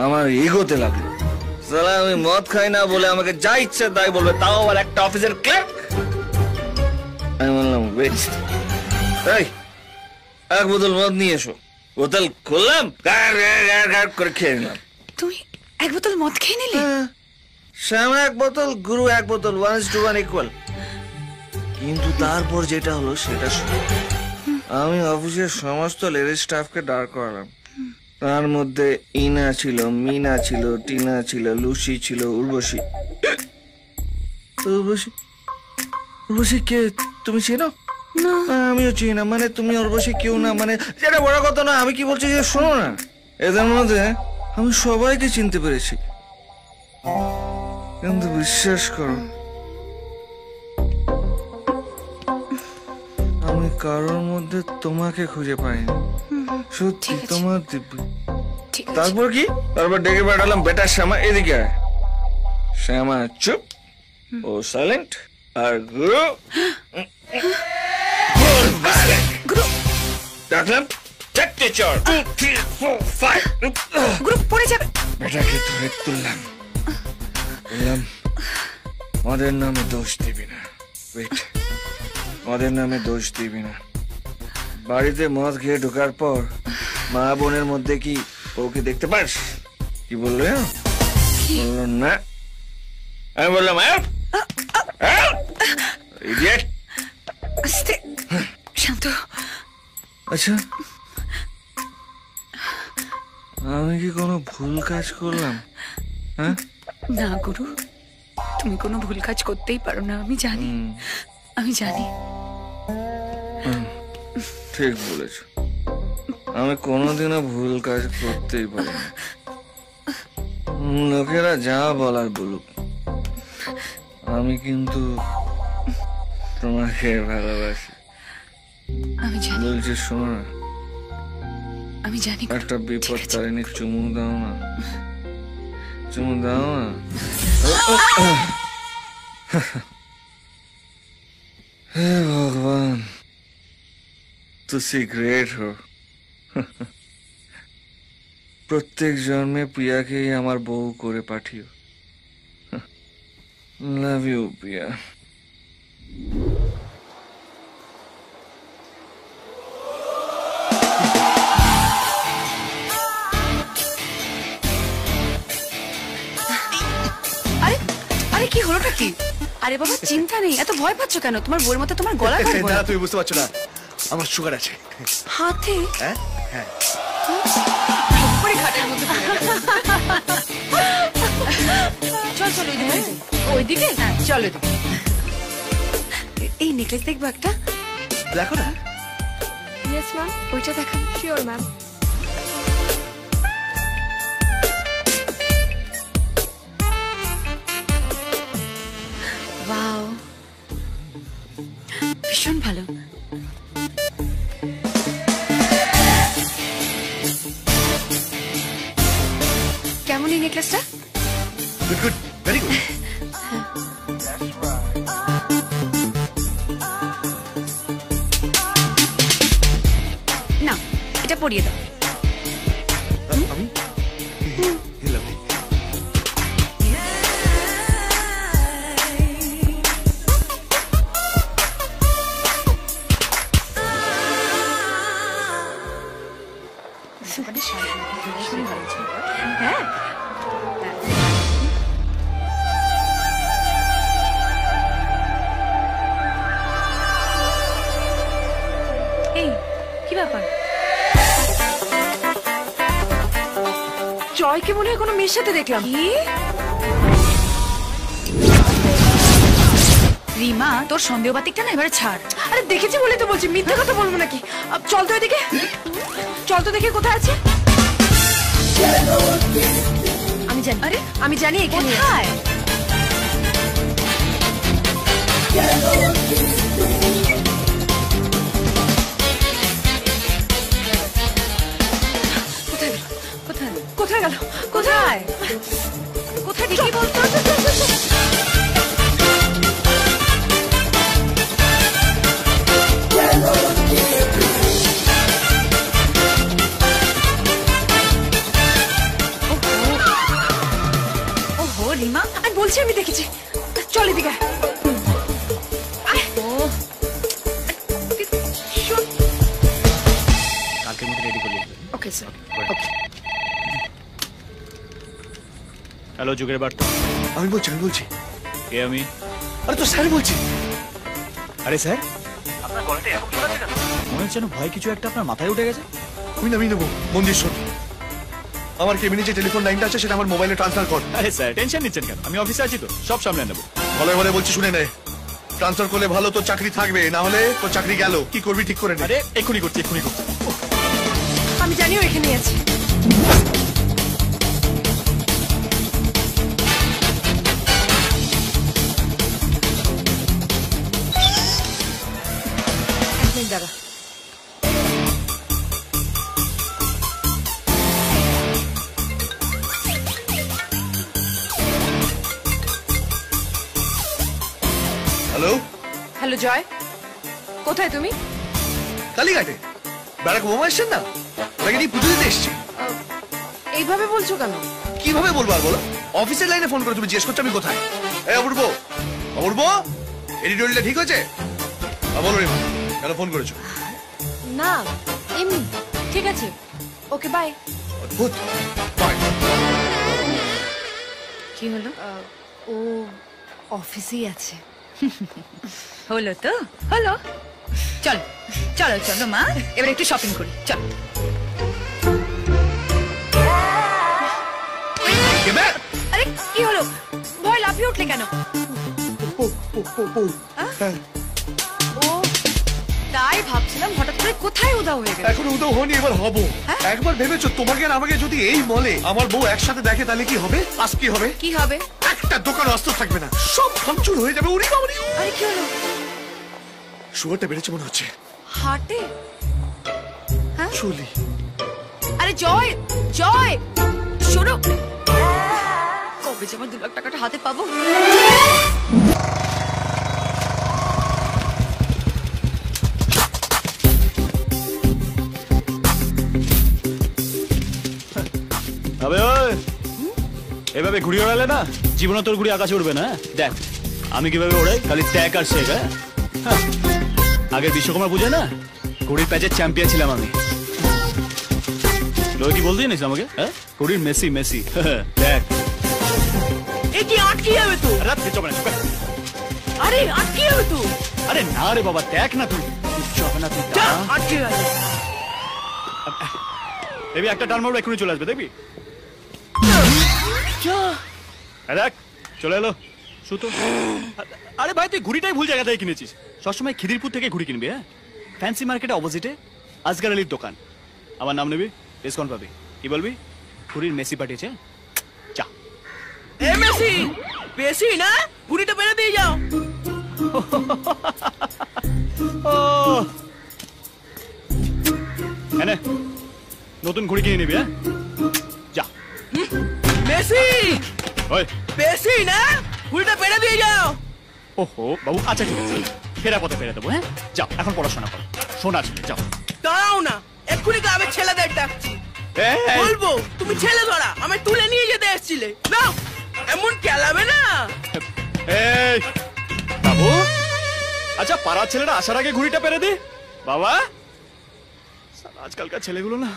আমার ইগোতে লাগলো, সালা আমি মদ খাই না বলে আমাকে যা ইচ্ছে তাই বলবে, তাও আবার একটা অফিসের ক্লার্ক। আমি বললাম ওয়েট, এই 1 বোতল মদ নিয়ে এসো। বোতল খুললাম, করে খেয়ে নিলাম। তুই 1 বোতল মদ খেয়ে নিলি? শ্যাম 1 বোতল, গুরু 1 বোতল, 1:1 ইকুয়াল। কিন্তু তারপর যেটা হলো সেটা শুনো। আমি অফিসের সমস্ত লেডিস স্টাফকে দাঁড় করালাম। তার মধ্যে ইনা ছিল, মিনা ছিল, টিনা ছিল, লুসি ছিল, উর্বশী। উর্বশী কে তুমি চেনো? না আমিও চিনি না। মানে তুমি উর্বশী কেউ না, মানে যেটা বড় কথা না। আমি কি বলছি যে শোনো না, এদের মধ্যে আমি সবাইকে চিনতে পেরেছি, কিন্তু বিশ্বাস করো আমি কারোর মধ্যে তোমাকে খুঁজে পাইনি। সত্যি তোমার দিব্যি। তারপর কি? তারপর ডেকে পাঠালাম, বেটা শ্যামা এদিকে আয়। শ্যামা চুপ, ও সাইলেন্ট, আর গুরু ডাকলাম 4টে চড়, 2, 3, 4, 5। গুরু পড়ে যাবে। বেটাকে ধরে তুললাম, বললাম মদের নামে দোষ দিবি না। ওয়েট, মদের নামে দোষ দিবি না। বাড়িতে মদ খেয়ে ঢোকার পর মা বোনের মধ্যে কি ওকে দেখতে পাস? কি বললো? বললো না। আমি বললাম ইডিয়েট। আস্তে, শান্ত। আচ্ছা, আমি কি কোনো ভুল কাজ করলাম? হ্যাঁ না গুরু, তুমি কোনো ভুল কাজ করতেই পারো না, আমি জানি, আমি জানি। ঠিক বলেছ, আমি কোনোদিনও ভুল কাজ করতেই পারি না। লোকেরা যা বলার বলুক, আমি কিন্তু তোমাকে ভালোবাসি। আমি জানি। বলছি শোনো না, আমি জানি। একটা বিপদ তারিণী চুমু দাও না, চুমু দাও না। হে ভগবান, তুমি গ্রেট হো। প্রত্যেক জন্মে প্রিয়াকেই আমার বউ করে পাঠিও। লাভ ইউ প্রিয়া। আরে আরে কি হলোটা কি? আরে বাবা চিন্তা নেই, এত ভয় পাচ্ছ কেন? তোমার বউয়ের মতো তোমার গলা কাটবো না। তুমি বুঝতে পারছো না, আমার সুগার আছে। হাতে? হ্যাঁ হ্যাঁ। চল চল ওইদিকে, চল ওইদিকে। এই নেকলেস দেখবো একটা? দেখো না। Yes ma'am. ওইটা দেখো। Sure ma'am. ওয়াও, ভীষণ ভালো। কেমন এই নেকলেসটা? Good good, very good. না, এটা পরিয়ে দাও। আমি হ্যাঁ, এই কি ব্যাপার? জয়কে মনে হয় কোনো মেয়ের সাথে দেখলাম। রিমা, তোর সন্দেহ বাতিকটা না এবারে ছাড়। আরে দেখেছি বলে তো বলছি, মিথ্যে কথা বলবো নাকি? চল তো এদিকে, চল তো দেখে কোথায় আছে। আমি জানি। আরে আমি জানি এখানে। কোথায় গেল? কোথায় কোথায় দেখি বলতো? ওহো রিমা, আমি বলছি আমি দেখেছি। চল এদিকে। কালকের মধ্যে রেডি করলি। Okay sir. হ্যালো যুগের বার্তা। আমি বলছি কে আমি? আরে তো স্যার বলছি। আরে স্যার, আপনার গলাটা এরকম শোনাচ্ছে কেন? মনে হচ্ছে যেন ভয় কিছু একটা আপনার মাথায় উঠে গেছে। আমি নেবো মন্দির শোন, আমার কেবিনে যে টেলিফোন লাইনটা আছে সেটা আমার মোবাইলে ট্রান্সফার কর। আরে স্যার টেনশন নিচ্ছেন কেন? আমি অফিসে আছি তো, সব সামলে নেবো। বলে বলছি, শুনে নে। ট্রান্সফার করলে ভালো, তোর চাকরি থাকবে, না হলে তোর চাকরি গেল। কি করবি ঠিক করে নে। আরে এক্ষুনি করছি। আমি জানিও এখানেই আছি। দাঁড়া। হ্যালো হ্যালো জয়, কোথায় তুমি? কালীঘাটে ব্যারাক বোমা এসছেন না, ওটাকে নিয়ে পুজো দিতে এসছি। এইভাবে বলছো কেন? কিভাবে বলবো আর বলো? অফিসের লাইনে ফোন করে তুমি জিজ্ঞেস করছো আমি কোথায়। এই অপূর্ব, এডিটোরিয়ালটা ঠিক হয়েছে? বলো রিমা, কেন ফোন করেছো? না এমনি। ঠিক আছে, ওকে বাই। অদ্ভুত। বাই। কি হলো? ও অফিসেই আছে। হলো তো হলো। চলো চলো চলো মা, এবার একটু শপিং করি। চলো। আরে কি হলো? ভয় লাফিয়ে উঠলে কেন? ও তাই ভাবছিলাম হঠাৎ করে কোথায় উধাও হয়ে গেল। এখন উধাও হয়নি, এবার হবো। একবার ভেবেছো তোমাকে আর আমাকে যদি এই মলে আমার বউ একসাথে দেখে তাহলে কি হবে? আজ কি হবে? কি হবে? একটা দোকান অস্ত থাকবে না, সব ভাঙচুর হয়ে যাবে। উড়ি বাবরি। আরে কি হলো? শুয়ারটা বেড়েছে মনে হচ্ছে। হাটে? হ্যাঁ চলি। আরে জয় জয় শোনো, কবে যে আমার 2 লাখ টাকাটা হাতে পাবো। এভাবে ঘুড়ি ওড়ালে না জীবনে তোর ঘুড়ি আকাশে উঠবে না। দেখ আমি কিভাবে ওড়াই, খালি ত্যাগ আর শেখ। হ্যাঁ, আগের বিশ্বকর্মা পুজো না ঘুড়ির প্যাচের চ্যাম্পিয়ন ছিলাম আমি। লোক কি বলতে জানিস আমাকে? হ্যাঁ, ঘুড়ির মেসি। দেখ এ কি আটকে যাবে তো? রাত চবে না। আরে আটকে যাবে তো। আরে না রে বাবা, দেখ না তুই চবে না। তুই আটকে গেল। দেখবি একটা টার্ন মারবো এক্ষুনি চলে আসবে, দেখবি? দেখ চলে এলো সুতো। আরে ভাই তুই ঘুড়িটাই ভুল জায়গা থেকে কিনেছিস। সবসময় খিদিরপুর থেকে ঘুড়ি কিনবি। হ্যাঁ, ফ্যান্সি মার্কেটে অপোজিটে আজগার আলীর দোকান। আমার নাম নেবি, ডিসকাউন্ট পাবি। কি বলবি? ঘুড়ির মেসি পাঠিয়েছে। চা। এ মেসি, বেশি না, ঘুড়িটা বেড়ে দিয়ে যাও। এনে নতুন ঘুড়ি কিনে নিবি। হ্যাঁ যা। মেসি ওই বেশি না, ঘুড়িটা বেড়ে দিয়ে যাও। ওহো বাবু, আচ্ছা ঠিক আছে, ফেরা পথে ফেরে দেবো। হ্যাঁ যাও, এখন পড়াশোনা করো। শোনা ছেলে যাও। দাঁড়াও না, এক্ষুনি গ্রামের ছেলেদের ডাকছি। বলবো তুমি ছেলে ধরা আমায় তুলে নিয়ে যেতে এসেছিলে। না এমন কেলাবে না। এই বাবু, আচ্ছা পাড়ার ছেলেরা আসার আগে ঘুড়িটা পেরে দে বাবা। আজকালকার ছেলেগুলো না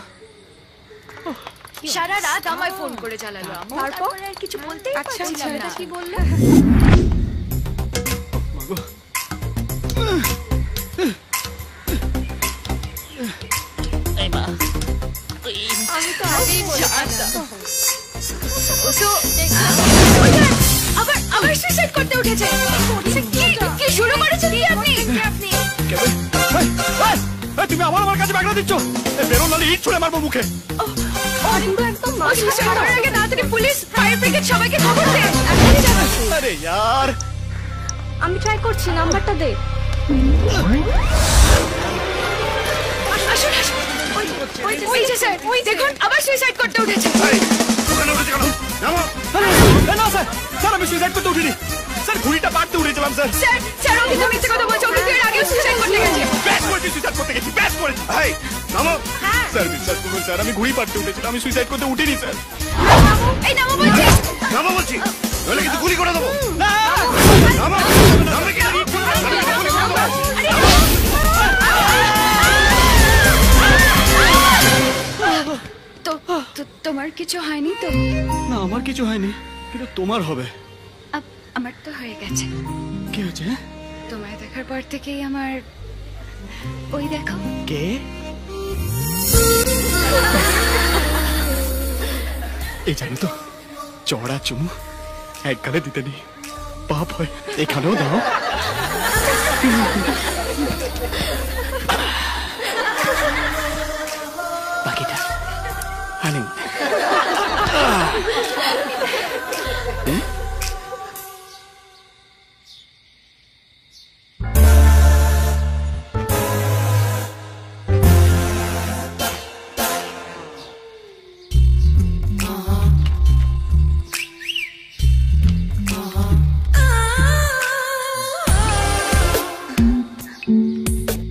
সারা রাত আমায় ফোন করে চালালো, তারপর আর কিছু বলতেই পারছিলাম না। কি বললো? আমি তো আগেই বলছিলাম। আবার সুইসাইড করতে উঠেছে। কি শুরু করেছেন আপনি? তুমি আমার কাছে বাগড়া দিচ্ছ। বেরোন নালে ইট ছুঁড়ে মারবো মুখে। তাড়াতাড়ি পুলিশ, ফায়ার ব্রিগেড সবাইকে খবর দে। আরে यार, আমি ট্রাই করছি, নাম্বারটা দে। আসুন, ওই যে স্যার, ওই দেখুন আবার সুইসাইড করতে উঠেছে। না স্যার, স্যার আমি সুইসাইড করতে উঠিনি স্যার, ঘুড়িটা পাড়তে উঠেছিলাম স্যার। স্যার স্যার ও কিন্তু মিথ্যে কথা বলছে, ও কিন্তু এর আগেও সুইসাইড করতে গেছে। ব্যাস করেছি, সুইসাইড করতে গেছি, ব্যাস করেছি। এই নামো। স্যার বিশ্বাস করুন স্যার, আমি ঘুড়ি পাড়তে উঠেছিলাম, আমি সুইসাইড করতে উঠিনি স্যার। এই নামো বলছি। নামো বলছি, নইলে কিন্তু গুলি করে দেবো। নামো, নামলে কিন্তু গুলি করে দেবো। তোমার কিছু হয়নি তো? না আমার কিছু হয়নি, কিন্তু তোমার হবে। আমার তো হয়ে গেছে। কি হয়েছে? তোমায় দেখার পর থেকেই আমার ওই দেখো। কে? এই জানো তো, চড়া চুমু একগালে দিতে নেই, পাপ হয়। এখানেও দাও। বাকিটা হানি।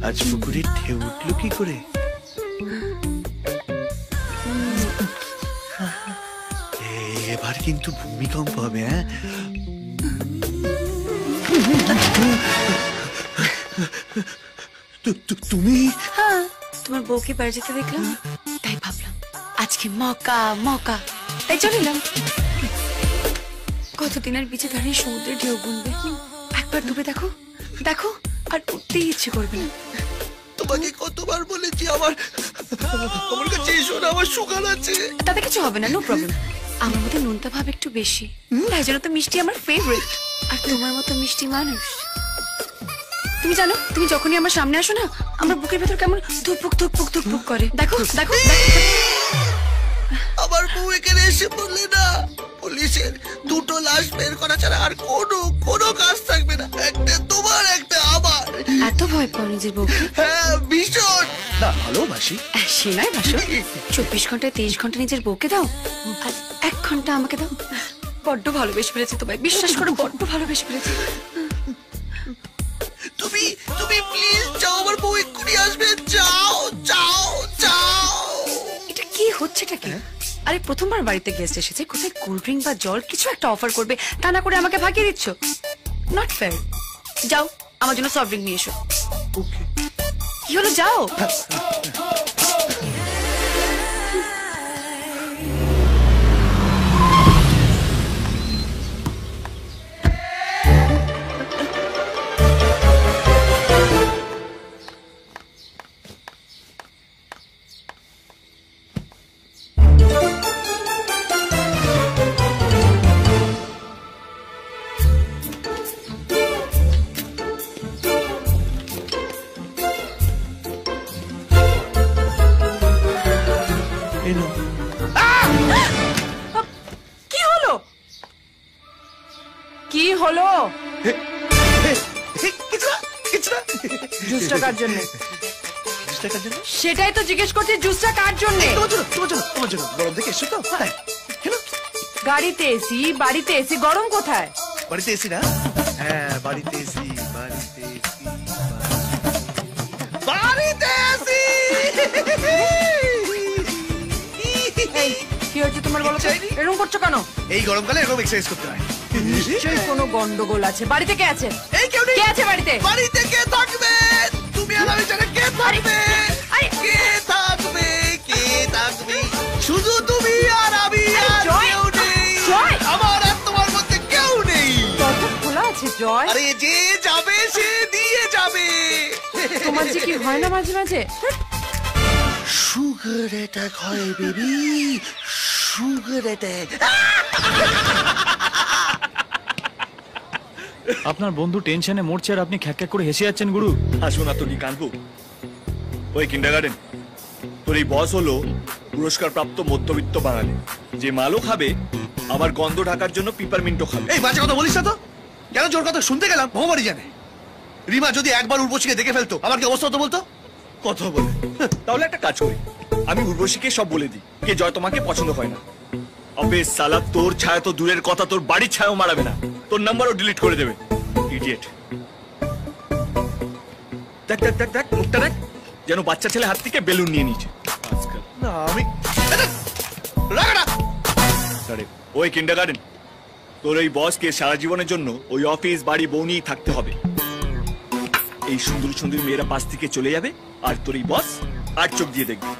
আজ পুকুরে ঢেউ উঠলো কি করে? এবার কিন্তু ভূমিকম্প হবে। হ্যাঁ, তুমি? হ্যাঁ, তোমার বউকে বাড়ি যেতে দেখলাম, তাই ভাবলাম আজকে মকা মকা, তাই চলে এলাম। কতদিন আর বিচে দাঁড়িয়ে সমুদ্রের ঢেউ গুনবে? একবার ডুবে দেখো, দেখো, আর উঠতেই ইচ্ছে করবে না। তোমাকে কতবার বলেছি আমার কাছে এসো না, আমার সুগার আছে। তাতে কিছু হবে না, নো প্রবলেম। আমার মধ্যে নুনতা ভাব একটু বেশি, তাই জন্য তো মিষ্টি আমার ফেভারিট। আর তোমার মতো মিষ্টি মানুষ। তুমি জানো, তুমি যখনই আমার সামনে আসো না, আমার বুকের ভেতর কেমন ধুকপুক ধুকপুক ধুকপুক করে। দেখো দেখো, আমার বউ এখানে এসে বললে না, পুলিশের 2টো লাশ বের করা ছাড়া আর কোনো কাজ থাকবে না। একটা তোমার, একটা আমার। এত ভয় পাও নিজের বউকে? হ্যাঁ, ভীষণ। না, ভালোবাসি। সে নয় বাসো, 24 ঘন্টায় 23 ঘন্টা নিজের বউকে দাও, আর 1 ঘন্টা আমাকে দাও। বড্ড ভালোবেসে ফেলেছি তোমায়, বিশ্বাস করো, বড্ড ভালোবেসে ফেলেছি। তুমি প্লিজ যাও, আমার বউ এক্ষুনি আসবে। যাও যাও যাও। এটা কি হচ্ছেটা কি? আরে প্রথমবার বাড়িতে গেস্ট এসেছে, কোথায় কোল্ড ড্রিঙ্ক বা জল কিছু একটা অফার করবে, তা না করে আমাকে ভাগিয়ে দিচ্ছ। Not fair. যাও আমার জন্য সফট ড্রিঙ্ক নিয়ে এসো। কি হলো, যাও। কি হলো? জুসটা কার জন্য? সেটাই তো জিজ্ঞেস করছি, জুসটা কার জন্য? তোমার জন্য। গরম থেকে এসো তো। গাড়িতে এসি, বাড়িতে এসি, গরম কোথায়? বাড়িতে এসি না? হ্যাঁ, বাড়িতে এসি, বাড়িতে এসি, বাড়িতে এসি। কি হয়েছে তোমার, বলো? এরকম করছো কেন? এই গরমকালে এরকম এক্সারসাইজ করতে হয়। নিশ্চয়ই কোনো গন্ডগোল আছে। বাড়িতে কে আছে? এই কেউ নেই। কে আছে বাড়িতে? বাড়িতে কে থাকবে? তুমি আর আমি জানি কে থাকবে। কে থাকবে? কে থাকবে? শুধু তুমি আর আমি, আর কেউ নেই। আমার আর তোমার মধ্যে কেউ নেই। দরজা খোলা আছে জয়। আরে যে যাবে সে দিয়ে যাবে। তোমার যে কি হয় না মাঝে মাঝে? সুগার অ্যাটাক হয় বেবি, সুগার অ্যাটাক। আপনার বন্ধু টেনশনে মরছে আর আপনি খ্যাক খ্যাক করে হেসে যাচ্ছেন গুরু। হাসবো না তো কি কানবো? ওই কিন্ডারগার্টেন, তোর এই বস হলো পুরস্কার প্রাপ্ত মধ্যবিত্ত বাঙালি, যে মালও খাবে আবার গন্ধ ঢাকার জন্য পিপারমিন্টও খাবে। এই বাজে কথা বলিস না তো। কেন জোর কথা শুনতে গেলাম? ভগবানই জানে। রিমা যদি একবার উর্বশীকে দেখে ফেলতো, আমার কি অবস্থা হতো বলতো? কথা বলে। তাহলে একটা কাজ করি, আমি উর্বশীকে সব বলে দিই কে জয় তোমাকে পছন্দ হয় না। अबे साला তোর ছায়া তো দূরের কথা তোর বাড়ির ছায়াও মারাবে না তোর নাম্বারও ডিলিট করে দেবে ইডিয়েট দেখ দেখ দেখ দেখ মুখটা দেখ যেন বাচ্চা ছেলে হাত থেকে বেলুন নিয়ে নিয়েছে আজকাল না আমি রাগা আরে ওই কিন্ডারগার্টেন তোর এই বসকে সারা জীবনের জন্য ওই অফিস বাড়ি বউ নিয়েই থাকতে হবে এই সুন্দর সুন্দর মেয়েরা পাশ থেকে চলে যাবে আর তোর এই বস আর চোখ দিয়ে দেখবে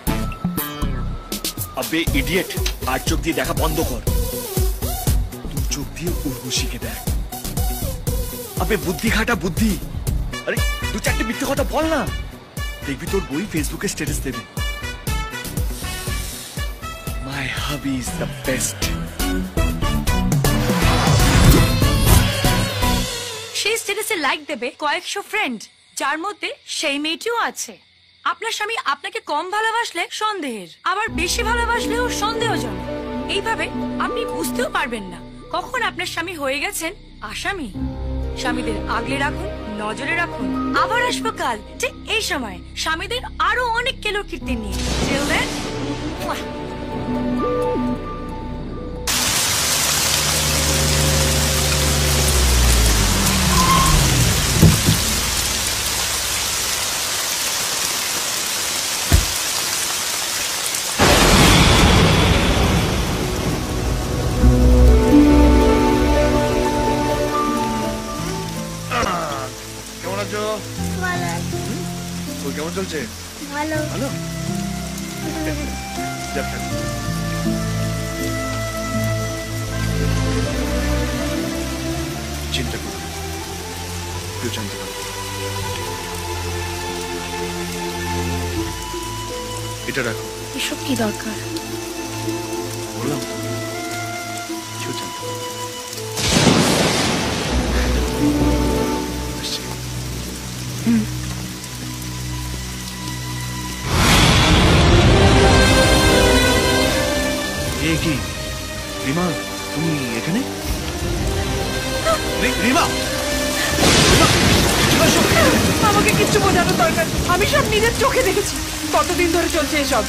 अबे इडियट আর চোখ দিয়ে দেখা বন্ধ কর তুই চোখ দিয়ে উর্বশীকে দেখ अबे বুদ্ধি খাটা বুদ্ধি আরে দু চারটে মিথ্যে কথা বল না দেখবি তোর বই ফেসবুকে স্ট্যাটাস দেবে মাই হাবি ইজ দ্য বেস্ট সেই স্ট্যাটাসে লাইক দেবে কয়েকশো ফ্রেন্ড যার মধ্যে সেই মেয়েটিও আছে আপনার স্বামী আপনাকে কম ভালোবাসলে সন্দেহের আবার বেশি ভালোবাসলেও সন্দেহজনক এইভাবে আপনি বুঝতেও পারবেন না কখন আপনার স্বামী হয়ে গেছেন আসামি স্বামীদের আগলে রাখুন নজরে রাখুন আবার আসবো কাল ঠিক এই সময় স্বামীদের আরো অনেক কেলোর কীর্তি নিয়ে Till then, mwah. তোর কেমন চলছে ভালো ভালো চিন্তা করো কেউ জানতে পারবে এটা রাখো এসব কি দরকার বললাম কেউ জানতে পারবে কি রিমা তুমি এখানে রিমা আমাকে কিচ্ছু বোঝানোর দরকার আমি সব নিজের চোখে দেখেছি কতদিন ধরে চলছে এসব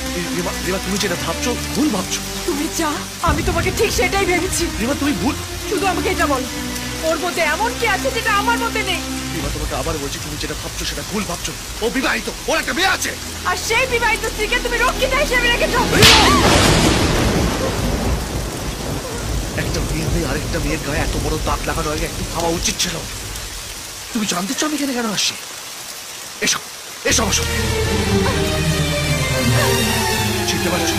রিমা তুমি যেটা ভাবছো ভুল ভাবছো তুমি যা আমি তোমাকে ঠিক সেটাই ভেবেছি রিমা তুমি ভুল শুধু আমাকে এটা বল ওর মধ্যে এমন কি আছে যেটা আমার মধ্যে নেই রিমা তোমাকে আবার বলছি তুমি যেটা ভাবছো সেটা ভুল ভাবছো ও বিবাহিত ওর একটা মেয়ে আছে আর সেই বিবাহিত স্ত্রীকে তুমি রক্ষিতা হিসেবে রেখেছো একটা মেয়ে হয়ে আরেকটা মেয়ের গায়ে এত বড় দাগ লাগানো আগে একটু ভাবা উচিত ছিল তুমি জানতে চাও আমি এখানে কেন আসছি এসো এসো বসো চিনতে পারছো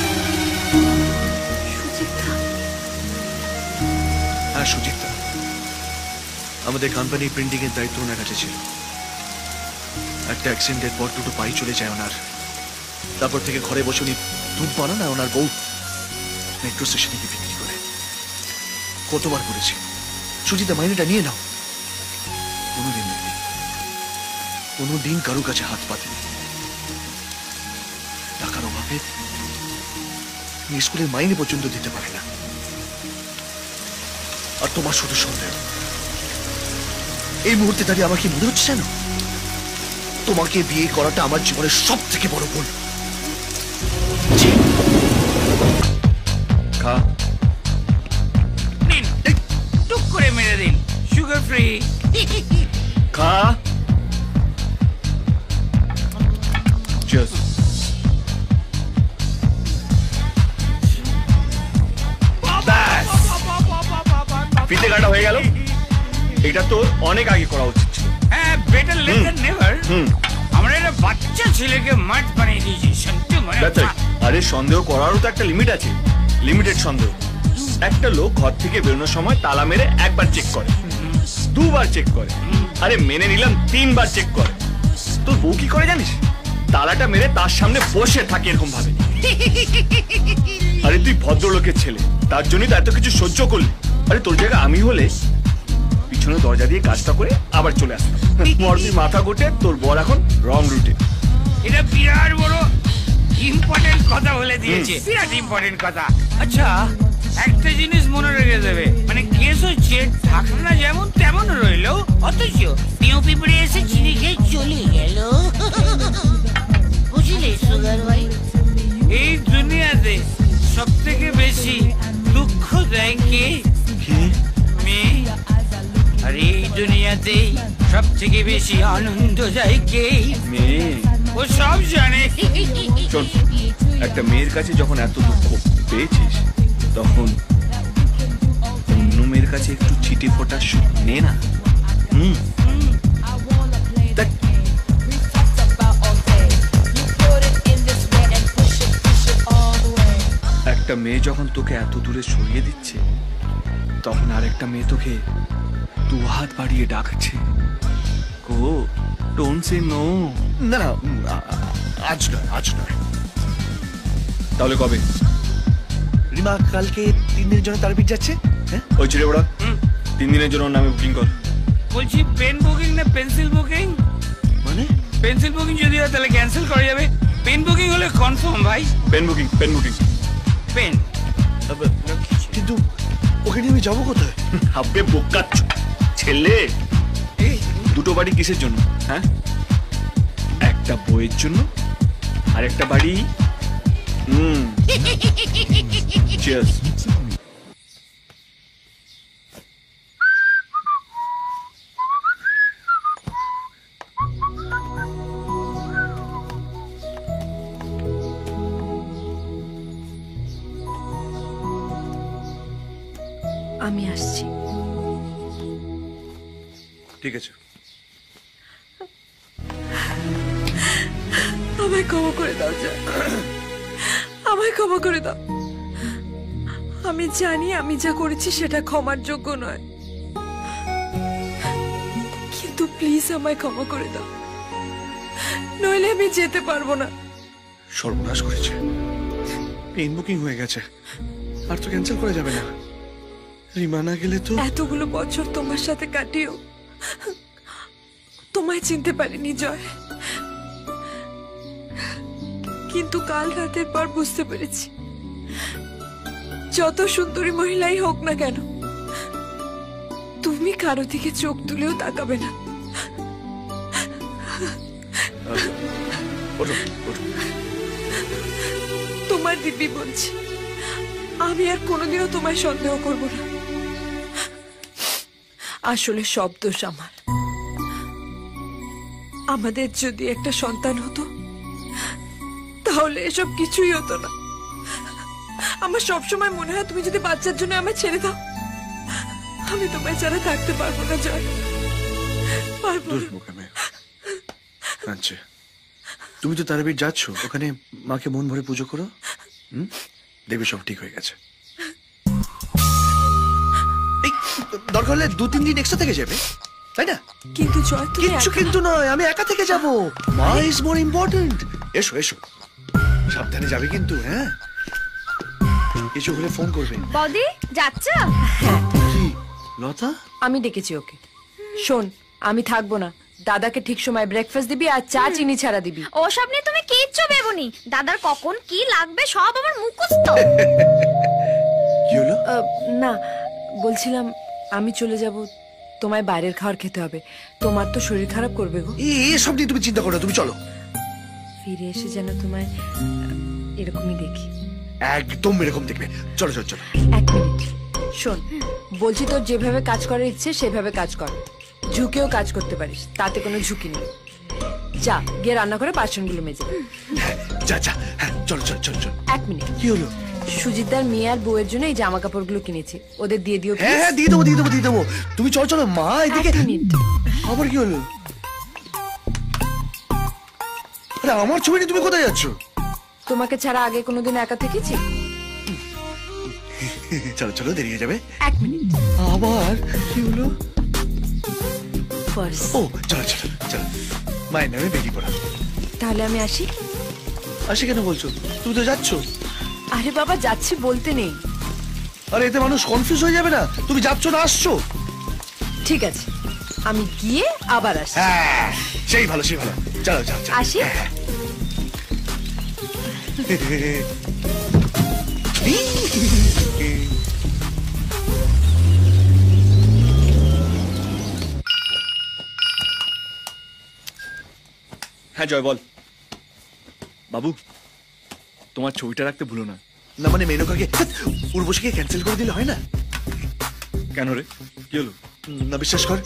হ্যাঁ সুচিত্রা আমাদের কোম্পানি প্রিন্টিং এর দায়িত্ব ওনার কাছে ছিল একটা অ্যাক্সিডেন্টের পর দুটো পাই চলে যায় ওনার তারপর থেকে ঘরে বসে উনি দুধ বানান আর ওনার বউ মেট্রো স্টেশনে বিক্রি করে কতবার করেছে সুচিতা মাইনেটা নিয়ে নাও কোনোদিন নেই কোনোদিন কারো কাছে হাত পাতেনি টাকার অভাবে স্কুলের মাইনে পর্যন্ত দিতে পারে না আর তোমার শুধু সন্দেহ এই মুহূর্তে দাঁড়িয়ে আমার কি মনে হচ্ছে জানো তোমাকে বিয়ে করাটা আমার জীবনের সব থেকে বড় ভুল খা নিন টুক করে মেরে দিন সুগার ফ্রি খা Cheers. ফিতে কাটা হয়ে গেল এটা তো অনেক আগে করা উচিত ছিল হ্যাঁ বেটার লেট দ্যান নেভার আমরা একটা বাচ্চা ছেলেকে মাঠ বানিয়ে দিয়েছি সত্যি মানে আরে সন্দেহ করারও তো একটা লিমিট আছে লিমিটেড সন্দেহ একটা লোক ঘর থেকে বেরোনোর সময় তালা মেরে একবার চেক করে দুবার চেক করে আরে মেনে নিলাম তিনবার চেক করে তোর বউ কি করে জানিস তালাটা মেরে তার সামনে বসে থাকে এরকম ভাবে আরে তুই ভদ্রলোকের ছেলে তার জন্যই তো এত কিছু সহ্য করলি আরে তোর জায়গা আমি হলে পিছনে দরজা দিয়ে কাজটা করে আবার চলে আসতাম মর্দি মাথা গোটে তোর বর এখন রং রুটে এটা বিরাট বড় ইম্পর্টেন্ট কথা বলে দিয়েছে বিরাট ইম্পর্টেন্ট কথা আচ্ছা একটা জিনিস মনে রেখে দেবে মানে কেস হচ্ছে ঢাকনা যেমন তেমন রইলো অথচ পিও পিঁপড়ে এসে চিনি খেয়ে চলে গেল বুঝলে সুগার ভাই এই দুনিয়াতে সব থেকে বেশি দুঃখ দেয় কে? মেয়ে। আর এই দুনিয়াতে সব থেকে বেশি আনন্দ দেয় কে? মেয়ে। ও সব জানে। শোন, একটা মেয়ের কাছে যখন এত দুঃখ পেয়েছিস তখন অন্য মেয়ের কাছে একটু ছিটে ফোটা সুখ নে না। দেখ, একটা মেয়ে যখন তোকে এত দূরে সরিয়ে দিচ্ছে তখন আরেকটা মেয়ে তোকে দু হাত বাড়িয়ে ডাকছে। Go don't say no. না না, আজ নয়, আজ নয়। তাহলে কবে? রিমা কালকে 3 দিনের জন্য তারাপীঠ যাচ্ছে। হ্যাঁ, ওই ছেড়ে ওরা 3 দিনের জন্য ওর নামে বুকিং কর। বলছি পেন বুকিং না পেন্সিল বুকিং? মানে পেন্সিল বুকিং যদি হয় তাহলে ক্যান্সেল করা যাবে, পেন বুকিং হলে কনফার্ম ভাই। Pen booking, pen booking. Pen. কিন্তু ওকে নিয়ে আমি যাবো কোথায়? আবে বোকা ছেলে, দুটো বাড়ি কিসের জন্য? হ্যাঁ, একটা বইয়ের জন্য আর একটা বাড়ি। চিয়ার্স। আমি আসছি। ঠিক আছে। আমায় ক্ষমা করে দাও জয়, আমায় ক্ষমা করে দাও। আমি জানি আমি যা করেছি সেটা ক্ষমার যোগ্য নয়, কিন্তু প্লিজ আমায় ক্ষমা করে দাও, নইলে আমি যেতে পারবো না। সর্বনাশ করেছে, পেন বুকিং হয়ে গেছে, আর তো ক্যান্সেল করা যাবে না। রিমা না গেলে তো। এতগুলো বছর তোমার সাথে কাটিয়েও তোমায় চিনতে পারিনি জয়, কিন্তু কাল রাতের পর বুঝতে পেরেছি যত সুন্দরী মহিলাই হোক না কেন তুমি কারো দিকে চোখ তুলেও তাকাবে না। তোমার দিব্যি বলছি, আমি আর কোনোদিনও তোমায় সন্দেহ করব না। আসলে সব দোষ আমার। আমাদের যদি একটা সন্তান হতো তাহলে এসব কিছুই হতো না। আমার সবসময় মনে হয় তুমি যদি বাচ্চার জন্য আমায় ছেড়ে দাও, আমি তোমায় ছাড়া থাকতে পারবো না জয়, পারবো না। আচ্ছা, তুমি তো তারাপীঠ যাচ্ছ, ওখানে মাকে মন ভরে পুজো করো, দেখবে সব ঠিক হয়ে গেছে। দরকার হলে 2-3 দিন এক্সট্রা থেকে যাবে, তাই না? কিন্তু জয়, কিচ্ছু কিন্তু নয়, আমি একা থেকে যাব। মা ইজ মোর ইম্পর্টেন্ট। এসো এসো, সাবধানে যাবে কিন্তু। হ্যাঁ, কিছু হলে ফোন করবে। বৌদি যাচ্ছ? কি লতা? আমি ডেকেছি ওকে। শোন, আমি থাকবো না, দাদাকে ঠিক সময় ব্রেকফাস্ট দিবি আর চা চিনি ছাড়া দিবি। ওসব নিয়ে তুমি কিচ্ছু ভেবোনি, দাদার কখন কি লাগবে সব আমার মুখস্থ। কি হলো? না, বলছিলাম আমি চলে যাব, তোমায় বাইরের খাবার খেতে হবে, তোমার তো শরীর খারাপ করবে গো। এসব নিয়ে তুমি চিন্তা করো না, তুমি চলো। ফিরে এসে যেন তোমায় এরকমই দেখি। একদম এরকম দেখবে। চলো চলো চলো। 1 মিনিট শোন, বলছি তোর যেভাবে কাজ করার ইচ্ছে সেভাবে কাজ কর, ঝুঁকেও কাজ করতে পারিস, তাতে কোনো ঝুঁকি নেই। যা গিয়ে রান্না করে বাসনগুলো মেজে দে। যা যা, হ্যাঁ চলো চলো চলো চলো। 1 মিনিট। কি হলো? সুজিতদার মেয়ে আর বউয়ের জন্য এই জামা কাপড়গুলো কিনেছি, ওদের দিয়ে দিও। হ্যাঁ হ্যাঁ, দিয়ে দেবো দিয়ে দেবো দিয়ে দেবো। তুমি চলো চলো, মা এদিকে। 1 মিনিট। আবার কি হলো? আরে আমার ছবি নিয়ে তুমি কোথায় যাচ্ছ? তোমাকে ছাড়া আগে কোনোদিন একা থেকেছি? চলো চলো, দেরি হয়ে যাবে। 1 মিনিট। আবার কি হলো? পার্স। ও চলো চলো চলো, মায়ের নামে বেরিয়ে পড়া। তাহলে আমি আসি? আসি কেন বলছো? তুমি তো যাচ্ছ। আরে বাবা, যাচ্ছি বলতে নেই। আরে এতে মানুষ কনফিউজ হয়ে যাবে না? তুমি যাচ্ছ না আসছো? ঠিক আছে, আমি গিয়ে আবার আসি। হ্যাঁ, সেই ভালো সেই ভালো। চলো চলো চলো। আসি? হ্যাঁ জয় বল। বাবু, তোমার ছবিটা রাখতে ভুলো না। না মানে মেনকাকে উর্বশীকে ক্যান্সেল করে দিলে হয় না? কেন রে, কি হলো? না বিশ্বাস কর,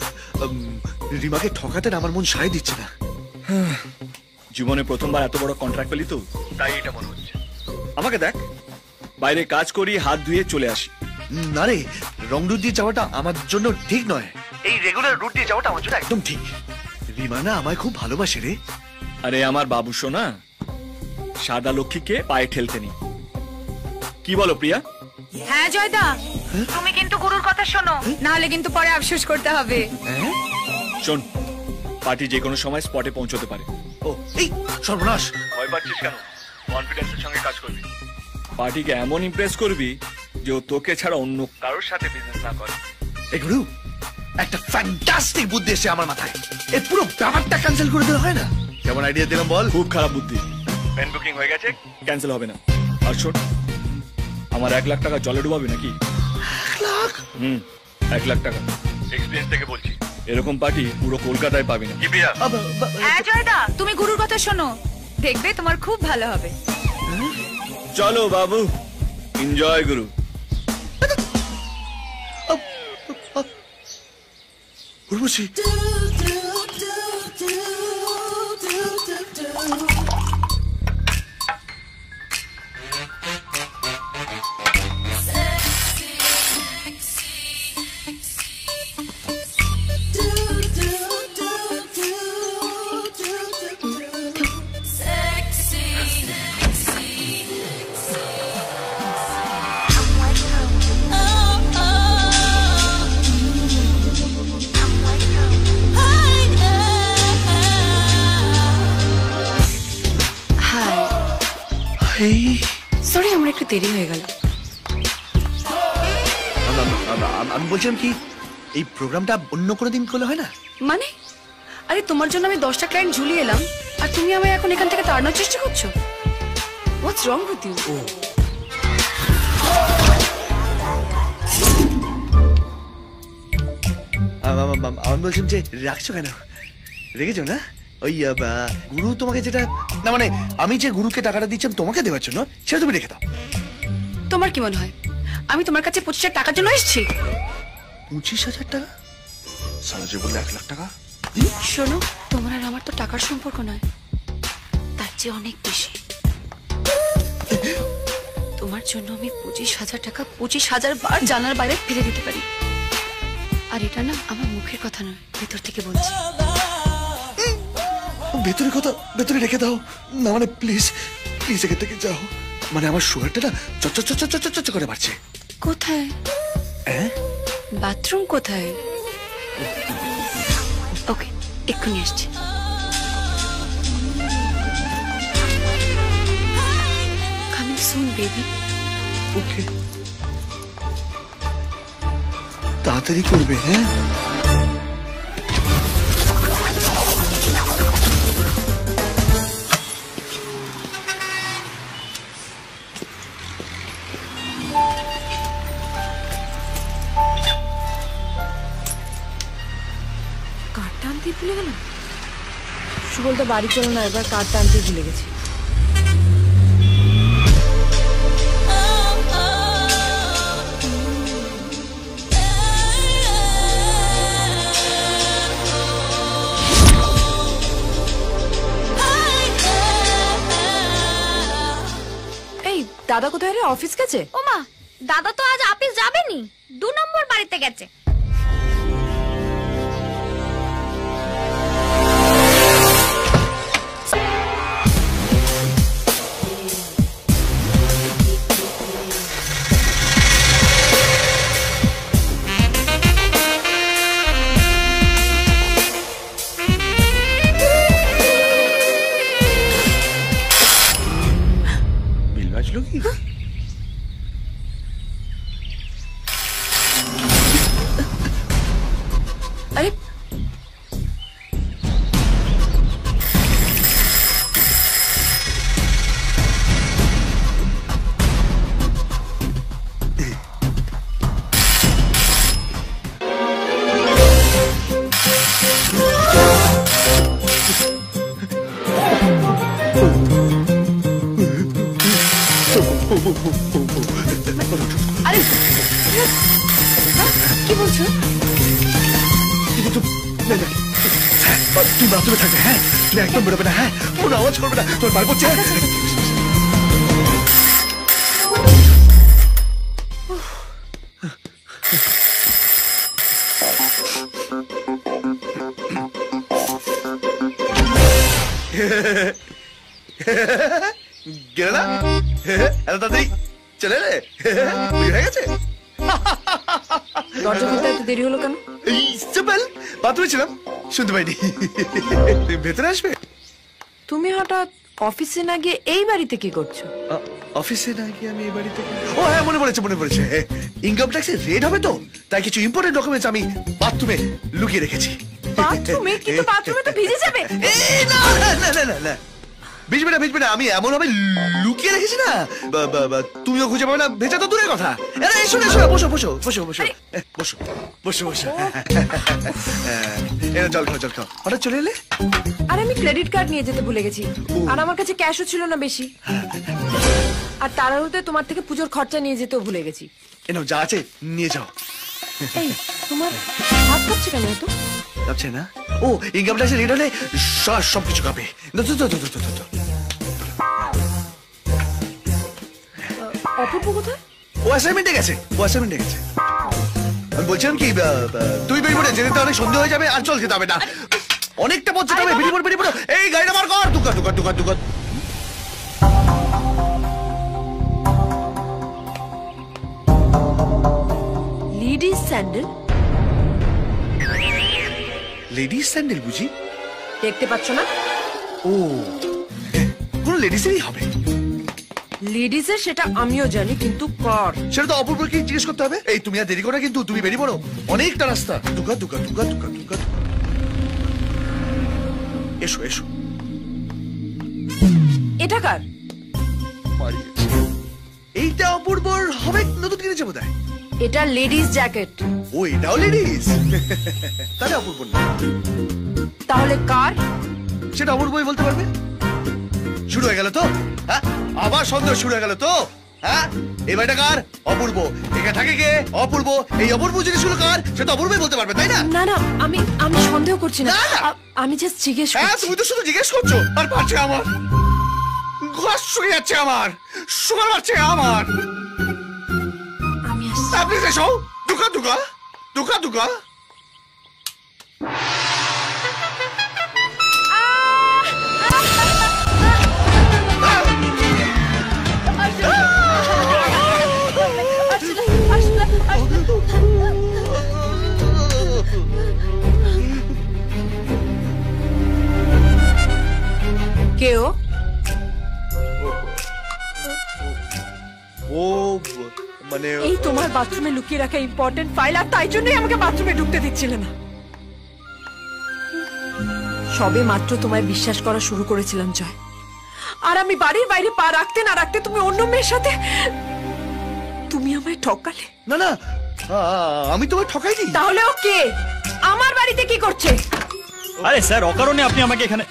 রিমাকে ঠকাতে আমার মন সায় দিচ্ছে না। জীবনে প্রথমবার এত বড় কন্ট্রাক্ট পেলি তো, তাই এটা মনে হচ্ছে। আমাকে দেখ, বাইরে কাজ করি, হাত ধুয়ে চলে আসি। না রে, রং রুট দিয়ে যাওয়াটা আমার জন্য ঠিক নয়। এই রেগুলার রুট দিয়ে যাওয়াটা আমার জন্য একদম ঠিক। রিমা না আমায় খুব ভালোবাসে রে। আরে আমার বাবু সোনা, সাদা লক্ষ্মীকে পায়ে ঠেলতে নি। কি বলো প্রিয়া? হ্যাঁ জয়দা, তুমি কিন্তু গুরুর কথা শোনো, না হলে কিন্তু পরে আফসোস করতে হবে। শোন, পার্টি যে কোনো সময় স্পটে পৌঁছতে পারে। ও এই সর্বনাশ! ভয় পাচ্ছিস কেন? কনফিডেন্সের সঙ্গে কাজ করবি। পার্টিকে এমন ইমপ্রেস করবি যে ও তোকে ছাড়া অন্য কারোর সাথে বিজনেস না করে। এই গুরু, একটা ফ্যান্টাস্টিক বুদ্ধি এসে আমার মাথায়। এই পুরো ব্যাপারটা ক্যান্সেল করে দিলে হয় না? কেমন আইডিয়া দিলাম বল? খুব খারাপ বুদ্ধি। পেন বুকিং হয়ে গেছে, ক্যান্সেল হবে না। আর শোন, আমার 1 লাখ টাকা জলে ডুবাবে নাকি? 1 লাখ? 1 লাখ টাকা। এক্সপেরিয়েন্স থেকে বলছি, এরকম পার্টি পুরো কলকাতায় পাবি না। কি প্রিয়া? হ্যাঁ জয়দা, তুমি গুরুর কথা শোনো, দেখবে তোমার খুব ভালো হবে। চলো বাবু, এনজয় গুরু। উর্বশী, সরি আমার একটু দেরি হয়ে গেল। আমি বলছিলাম কি, এই প্রোগ্রামটা অন্য কোনো দিন করলে হয় না? মানে আরে তোমার জন্য আমি 10টা ক্লায়েন্ট ঝুলিয়ে এলাম, আর তুমি আমায় এখন এখান থেকে তাড়ানোর চেষ্টা করছো? হোয়াটস রং উইথ ইউ? আমি বলছিলাম যে রাখছো কেন? রেখেছো না? ওই গুরু তোমাকে যেটা, না মানে আমি যে গুরুকে টাকাটা দিচ্ছিলাম তোমাকে দেওয়ার জন্য, সেটা তুমি রেখে দাও। তোমার কি মনে হয় আমি তোমার কাছে 25,000 টাকার জন্য এসেছি? 25,000 টাকা? সারা যে বললে 1 লাখ টাকা। শোনো, তোমার আর আমার তো টাকার সম্পর্ক নয়, তার চেয়ে অনেক বেশি। তোমার জন্য আমি 25,000 টাকা 25,000 বার জানার বাইরে ফিরে দিতে পারি। আর এটা না আমার মুখের কথা নয়, ভেতর থেকে বলছি। ভেতরের কথা ভেতরে রেখে দাও না, মানে প্লিজ প্লিজ এখান থেকে যাও। মানে আমার সুগারটা না চচ করে বাড়ছে। কোথায়? বাথরুম কোথায়? ওকে, এক্ষুনি আসছি। Coming soon baby. ওকে, তাড়াতাড়ি করবে। হ্যাঁ, ভুলে গেলাম। সুবলদা বাড়ি চলো না, এবার কার্ড টানতে ভুলে গেছি। এই দাদা কোথায় রে? অফিস গেছে? ওমা, দাদা তো আজ অফিস যাবেনি, 2 নম্বর বাড়িতে গেছে। আরে আরে কি বলছো? তুই বাথরুমে থাকবে, হ্যাঁ? তুমি একদম বেরোবে না, হ্যাঁ? কোনো আওয়াজ করবে না, তোর পায়ে পড়ছে। গেলে না এত তাড়াতাড়ি চলে এলে? হয়ে গেছে। দরজা খুলতে এত দেরি হলো কেন? সিম্পল, বাথরুমে ছিলাম, শুনতে পাইনি। তুমি ভেতরে আসবে? তুমি হঠাৎ অফিসে না গিয়ে এই বাড়িতে কি করছো? অফিসে না গিয়ে আমি এই বাড়িতে? ও হ্যাঁ, মনে পড়েছে। ইনকাম ট্যাক্সের রেড হবে তো, তাই কিছু ইম্পর্টেন্ট ডকুমেন্টস আমি বাথরুমে লুকিয়ে রেখেছি। বাথরুমে? কিন্তু বাথরুমে তো ভিজে যাবে। না, ভিজবে না, আমি এমন ভাবে লুকিয়ে রেখেছি না, তুমিও খুঁজে পাবে না, ভেজা তো দূরের কথা। এসো, বসো। জল খাও। হঠাৎ চলে এলে? আর আমি ক্রেডিট কার্ড নিয়ে যেতে ভুলে গেছি, আর আমার কাছে ক্যাশও ছিল না বেশি, আর তাড়াহুড়োতে তোমার থেকে পুজোর খরচা নিয়ে যেতেও ভুলে গেছি। এনো, যা আছে নিয়ে যাও। এই তোমার হাত কাঁপছে কেন এত? কাঁপছে না? ও, ইনকাম ট্যাক্সের রেড হলে সবকিছু কাঁপে। অপূর্ব কোথায়? ও অ্যাসাইনমেন্টে গেছে। আমি বলছিলাম কি, তুই বেরিয়ে পড়ে, যেতে অনেক সন্দেহ হয়ে যাবে, আর চল যেতে হবে না, অনেকটা পথ যেতে হবে। বেরিয়ে পড়ো। এই গাড়িটা বার কর। দুকা। Ladies sandal? লেডিস স্যান্ডেল বুঝি? দেখতে পাচ্ছ না? ও, কোন লেডিসেরই হবে। লেডিসের সেটা আমিও জানি, কিন্তু কার সেটা তো অপূর্বকে জিজ্ঞেস করতে হবে। এই তুমি আর দেরি করো, কিন্তু তুমি বেরিয়ে পড়ো, অনেকটা রাস্তা। দুকা। এসো। এটা কার? এইটা অপূর্বর হবে, নতুন কিনেছে বোধহয়। এটা লেডিস জ্যাকেট। ও, এটাও লেডিস? তাহলে অপূর্ব না। তাহলে কার? সেটা অপূর্বই বলতে পারবে। শুরু হয়ে গেল তো, হ্যাঁ? আবার সন্দেহ শুরু হয়ে গেল তো, হ্যাঁ? এই বাড়িটা কার? অপূর্ব। এখানে থাকে কে? অপূর্ব। এই অপূর্ব জিনিসগুলো কার? সেটা অপূর্বই বলতে পারবে, তাই না? না, আমি সন্দেহ করছি না, আমি জাস্ট জিজ্ঞেস করছি। হ্যাঁ, তুমি তো শুধু জিজ্ঞেস করছো, আর পারছে আমার ঘাস শুকিয়ে যাচ্ছে, আমার সুগার বাড়ছে আমার। আমি আসছি। আপনি এসো। দুকা। কেউ? ও, মানে এই তোমার বাথরুমে লুকিয়ে রাখা ইম্পর্টেন্ট ফাইল, আর তাই জন্যই আমাকে বাথরুমে ঢুকতে দিচ্ছিল না। সবে মাত্র তোমায় বিশ্বাস করা শুরু করেছিলাম জয়, আর আমি বাড়ির বাইরে পা রাখতে না রাখতে তুমি অন্য মেয়ের সাথে, তুমি আমায় ঠকালে। না, আমি তোমায় ঠকাইনি। তাহলে ও কে? আমার বাড়িতে কি করছে? আরে স্যার, অকারণে আপনি আমাকে এখানে।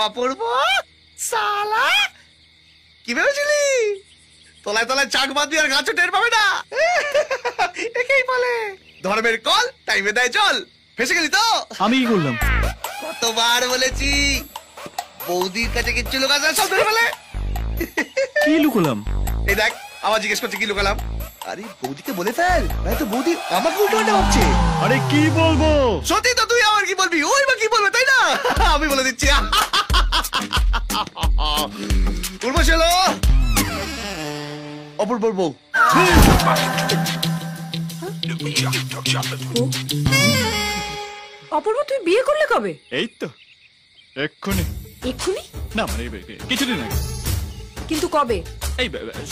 অপূর্ব সালা, কি ভেবেছিলি তলায় চাক বাঁধবি আর গাছও টের পাবে না? একেই বলে ধর্মের কল টাইমে দেয় জল। ফেসে গেলি তো? আমি কি করলাম? কতবার বলেছি বৌদির কাছে কিচ্ছু লুকাস না, সব ধরে ফেলে। কি লুকোলাম? এই দেখ, আবার জিজ্ঞেস করছে কি লুকালাম। আরে বৌদিকে বলে ফেল, তো বৌদি আমাকে উল্টো ভাবছে। আরে কি বলবো? সত্যি তো, তুই আমার কি বলবি, ওই বা কি বলবে, তাই না? আমি বলে দিচ্ছি। উর্বশীল অপূর্বর বউ। অপূর্ব, তুই বিয়ে করলে কবে? এই তো এক্ষুনি। এক্ষুনি? না, মানে কিছুদিন আগে। কিন্তু কবে? এই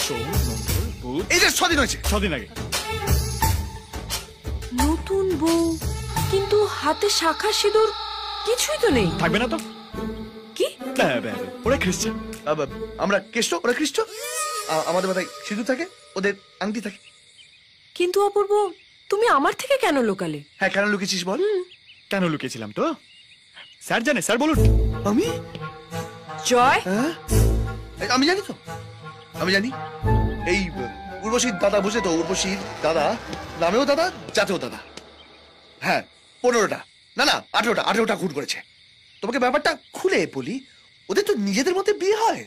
সোম, মঙ্গল, বুধ। এই যে 6 দিন হয়েছে। 6 দিন আগে। নতুন বউ, কিন্তু হাতে শাখা সিঁদুর কিছুই তো নেই। থাকবে না তো কি? ওরা খ্রিস্টান, আমরা খ্রিস্ট, ওরা খ্রিস্ট। আমাদের মাথায় সিঁদুর থাকে, ওদের আংটি থাকে। কিন্তু অপূর্ব, তুমি আমার থেকে কেন লোকালে? হ্যাঁ, কেন লুকিয়েছিস বল? কেন লুকিয়েছিলাম তো স্যার জানে, স্যার বলুন। আমি জয়, আমি জানি তো, আমি জানি। এই উর্বশীর দাদা, বুঝলে তো, উর্বশীর দাদা নামেও দাদা, জাতেও দাদা। হ্যাঁ, 15টা না না 18টা খুন করেছে। তোমাকে ব্যাপারটা খুলে বলি, ওদের তো নিজেদের মধ্যে বিয়ে হয়।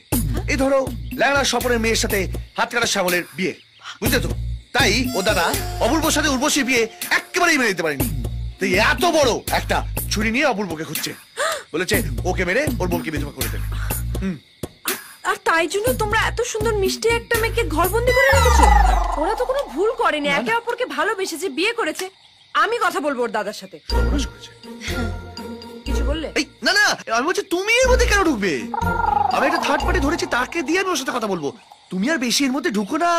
এই ধরো ল্যাংড়া স্বপনের মেয়ের সাথে হাতকাটা শ্যামলের বিয়ে, বুঝলে তো। তাই ও দাদা অপূর্বর সাথে উর্বশীর বিয়ে একেবারেই মেনে নিতে পারেনি। তাই এত বড় একটা ছুরি নিয়ে অপূর্বকে খুঁজছে, বলেছে ওকে মেরে ওর বোনকে বিধবা করে দেবে। আর তাই জন্য তোমরা এত সুন্দর মিষ্টি একটা মেয়েকে ঘরবন্দি করে রেখেছো? ওরা তো কোনো ভুল করেনি, একে অপরকে ভালোবেসেছে, বিয়ে করেছে। আমি কথা বলবো ওর দাদার সাথে। কিছু বললে? না না, আমি বলছি তুমি এর মধ্যে কেন ঢুকবে? আমি একটা থার্ড পার্টি ধরেছি, তাকে দিয়ে আমি ওর সাথে কথা বলবো। তুমি আর বেশি এর মধ্যে ঢুকো না,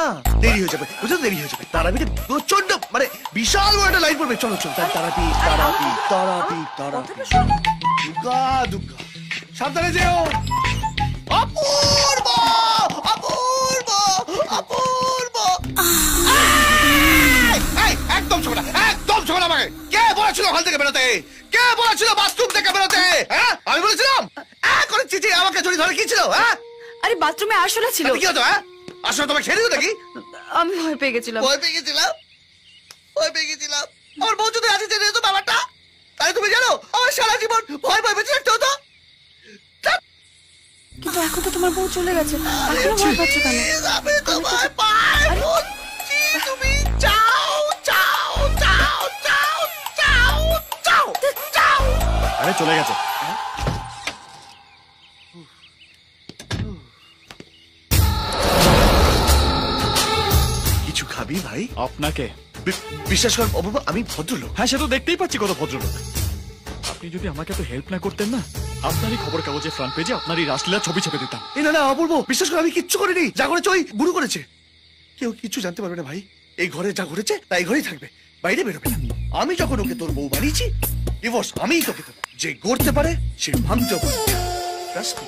দেরি হয়ে যাবে, বুঝলো? দেরি হয়ে যাবে। তারাপীঠে প্রচন্ড মানে বিশাল বড় একটা লাইন পড়বে। চলো চলো, তারাপীঠ তারাপীঠ তারাপীঠ তারাপীঠ। দুর্গা দুর্গা, সাবধানে যেও। অপূর্ব অপূর্ব অপূর্ব, একদম ছোটা, একদম ছোটা। আমাকে কে বলেছিল হল থেকে বেরোতে? কে বলেছিল বাথরুম থেকে বেরোতে? হ্যাঁ, আমি বলেছিলাম? করে চিঠি আমাকে জড়ি ধরে কি ছিল? হ্যাঁ, আরে বাথরুমে আসলে ছিল। কি হতো? হ্যাঁ, আসলে তোমাকে ছেড়ে দিত নাকি? আমি ভয় পেয়ে গেছিলাম। ভয় পেয়ে গেছিলাম, ভয় পেয়ে গেছিলাম। আমার বউ যদি আজকে জেনে যেত ব্যাপারটা, তাহলে তুমি জানো আমার সারা জীবন ভয় ভয় বেঁচে থাকতে হতো। কিন্তু এখন তো তোমার বউ চলে গেছে, এখনো ভয় পাচ্ছ কেন? আমি তোমার পায়ে পড়ছি, তুমি যাও যাও যাও যাও যাও যাও যাও। আরে চলে গেছে। কিছু খাবি ভাই? আপনাকে বিশ্বাস কর অপূর্ব, আমি ভদ্রলোক। হ্যাঁ, সে তো দেখতেই পাচ্ছি কত ভদ্রলোক। আপনি যদি আমাকে তো হেল্প না করতেন না, আপনারই খবর কাগজে ফ্রন্ট পেজে আপনারই রাসলীলা ছবি ছেপে দিতাম। না না অপূর্ব, বিশ্বাস করে আমি কিচ্ছু করিনি। যা করেছে ওই বুড়ো করেছে। কেউ কিছু জানতে পারবে না ভাই। এই ঘরে যা ঘটেছে তাই ঘরেই থাকবে, বাইরে বেরোবে না। আমি যখন ওকে তোর বউ বানিয়েছি, ডিভোর্স আমিই তোকে দেবো। যে গড়তে পারে সে ভাঙতেও পারে। Trust me.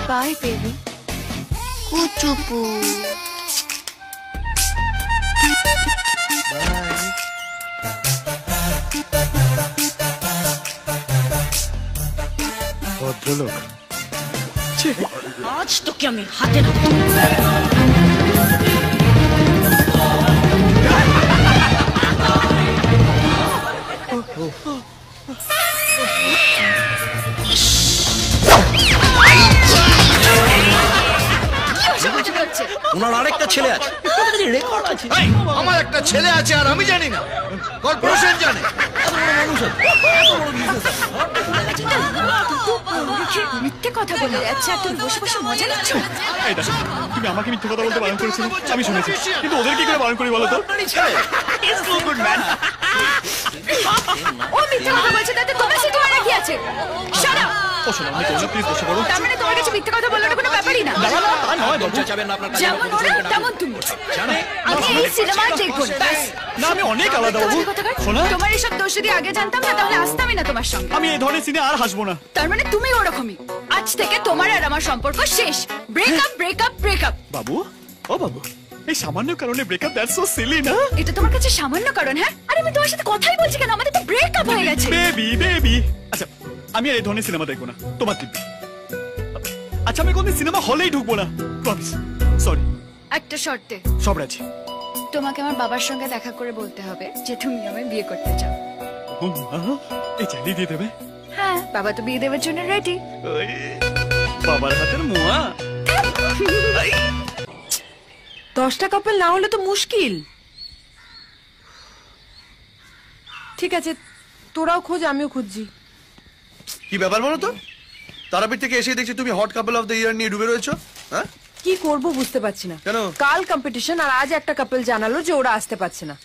Bye, baby. Kuchupu. ভদ্রলোক, আজ তোকে আমি হাতে না। ওনার আরেকটা ছেলে আছে, রেকর্ড আছে। আমার একটা ছেলে আছে আর আমি জানি না, কর্পোরেশন জানে। মিথ্যে কথা বলে যাচ্ছে আর তুমি বসে বসে মজা নিচ্ছ। তুমি আমাকে মিথ্যে কথা বলতে বারণ করেছিলে, আমি শুনেছি, কিন্তু ওদের কি করে বারণ করি বলো তো? ও মিথ্যে কথা বলছে, তাতে তোমার সে তোমার কি আছে? Shut up. ও শোনো, আমি তোমরা প্লিজ বসে পড়ো। তার মানে তোমার কাছে মিথ্যে কথা বলার কোনো ব্যাপারই না। না না, তা নয় বাবু। যেমন ওরা তেমন তুমি। আমি এই সিনেমা দেখবো না। না, আমি অনেক আলাদা বাবু। শোনো, তোমার এসব দোষ যদি আগে জানতাম না, তাহলে আসতামই না তোমার সঙ্গে। আমি এই ধরনের সিনে আর হাসবো না। তার মানে তুমি ওরকমই। আজ থেকে তোমার আর আমার সম্পর্ক শেষ। Breakup breakup breakup. বাবু, ও বাবু, এই সামান্য কারণে ব্রেকআপ, দ্যাটস সো সিলি না? এটা তোমার কাছে সামান্য কারণ? হ্যাঁ, আরে আমি তোমার সাথে কথাই বলছি কেন, আমাদের তো ব্রেকআপ হয়ে গেছে। বেবি বেবি, আচ্ছা আমি আর এই ধরনের সিনেমা দেখবো না, তোমার দিব্যি। আচ্ছা, আমি কোনদিন সিনেমা হলেই ঢুকবো না, প্রমিস। সরি। একটা শর্তে। সব রাজি। তোমাকে আমার বাবার সঙ্গে দেখা করে বলতে হবে যে তুমি আমায় বিয়ে করতে চাও। এই চালিয়ে দিয়ে দেবে? হ্যাঁ, বাবা তো বিয়ে দেওয়ার জন্য রেডি। বাবার হাতের মোয়া। 10টা কাপল না হলে তো মুশকিল। ঠিক আছে, তোরাও খোঁজ, আমিও খুঁজছি। কি ব্যাপার বলো তো? তারাপীঠ থেকে এসে দেখছি তুমি hot couple of the year নিয়ে ডুবে রয়েছো। হ্যাঁ, কি করব বুঝতে পারছি না। কেন? কাল কম্পিটিশন আর আজ একটা কাপল জানালো যে ওরা আসতে পারছে না।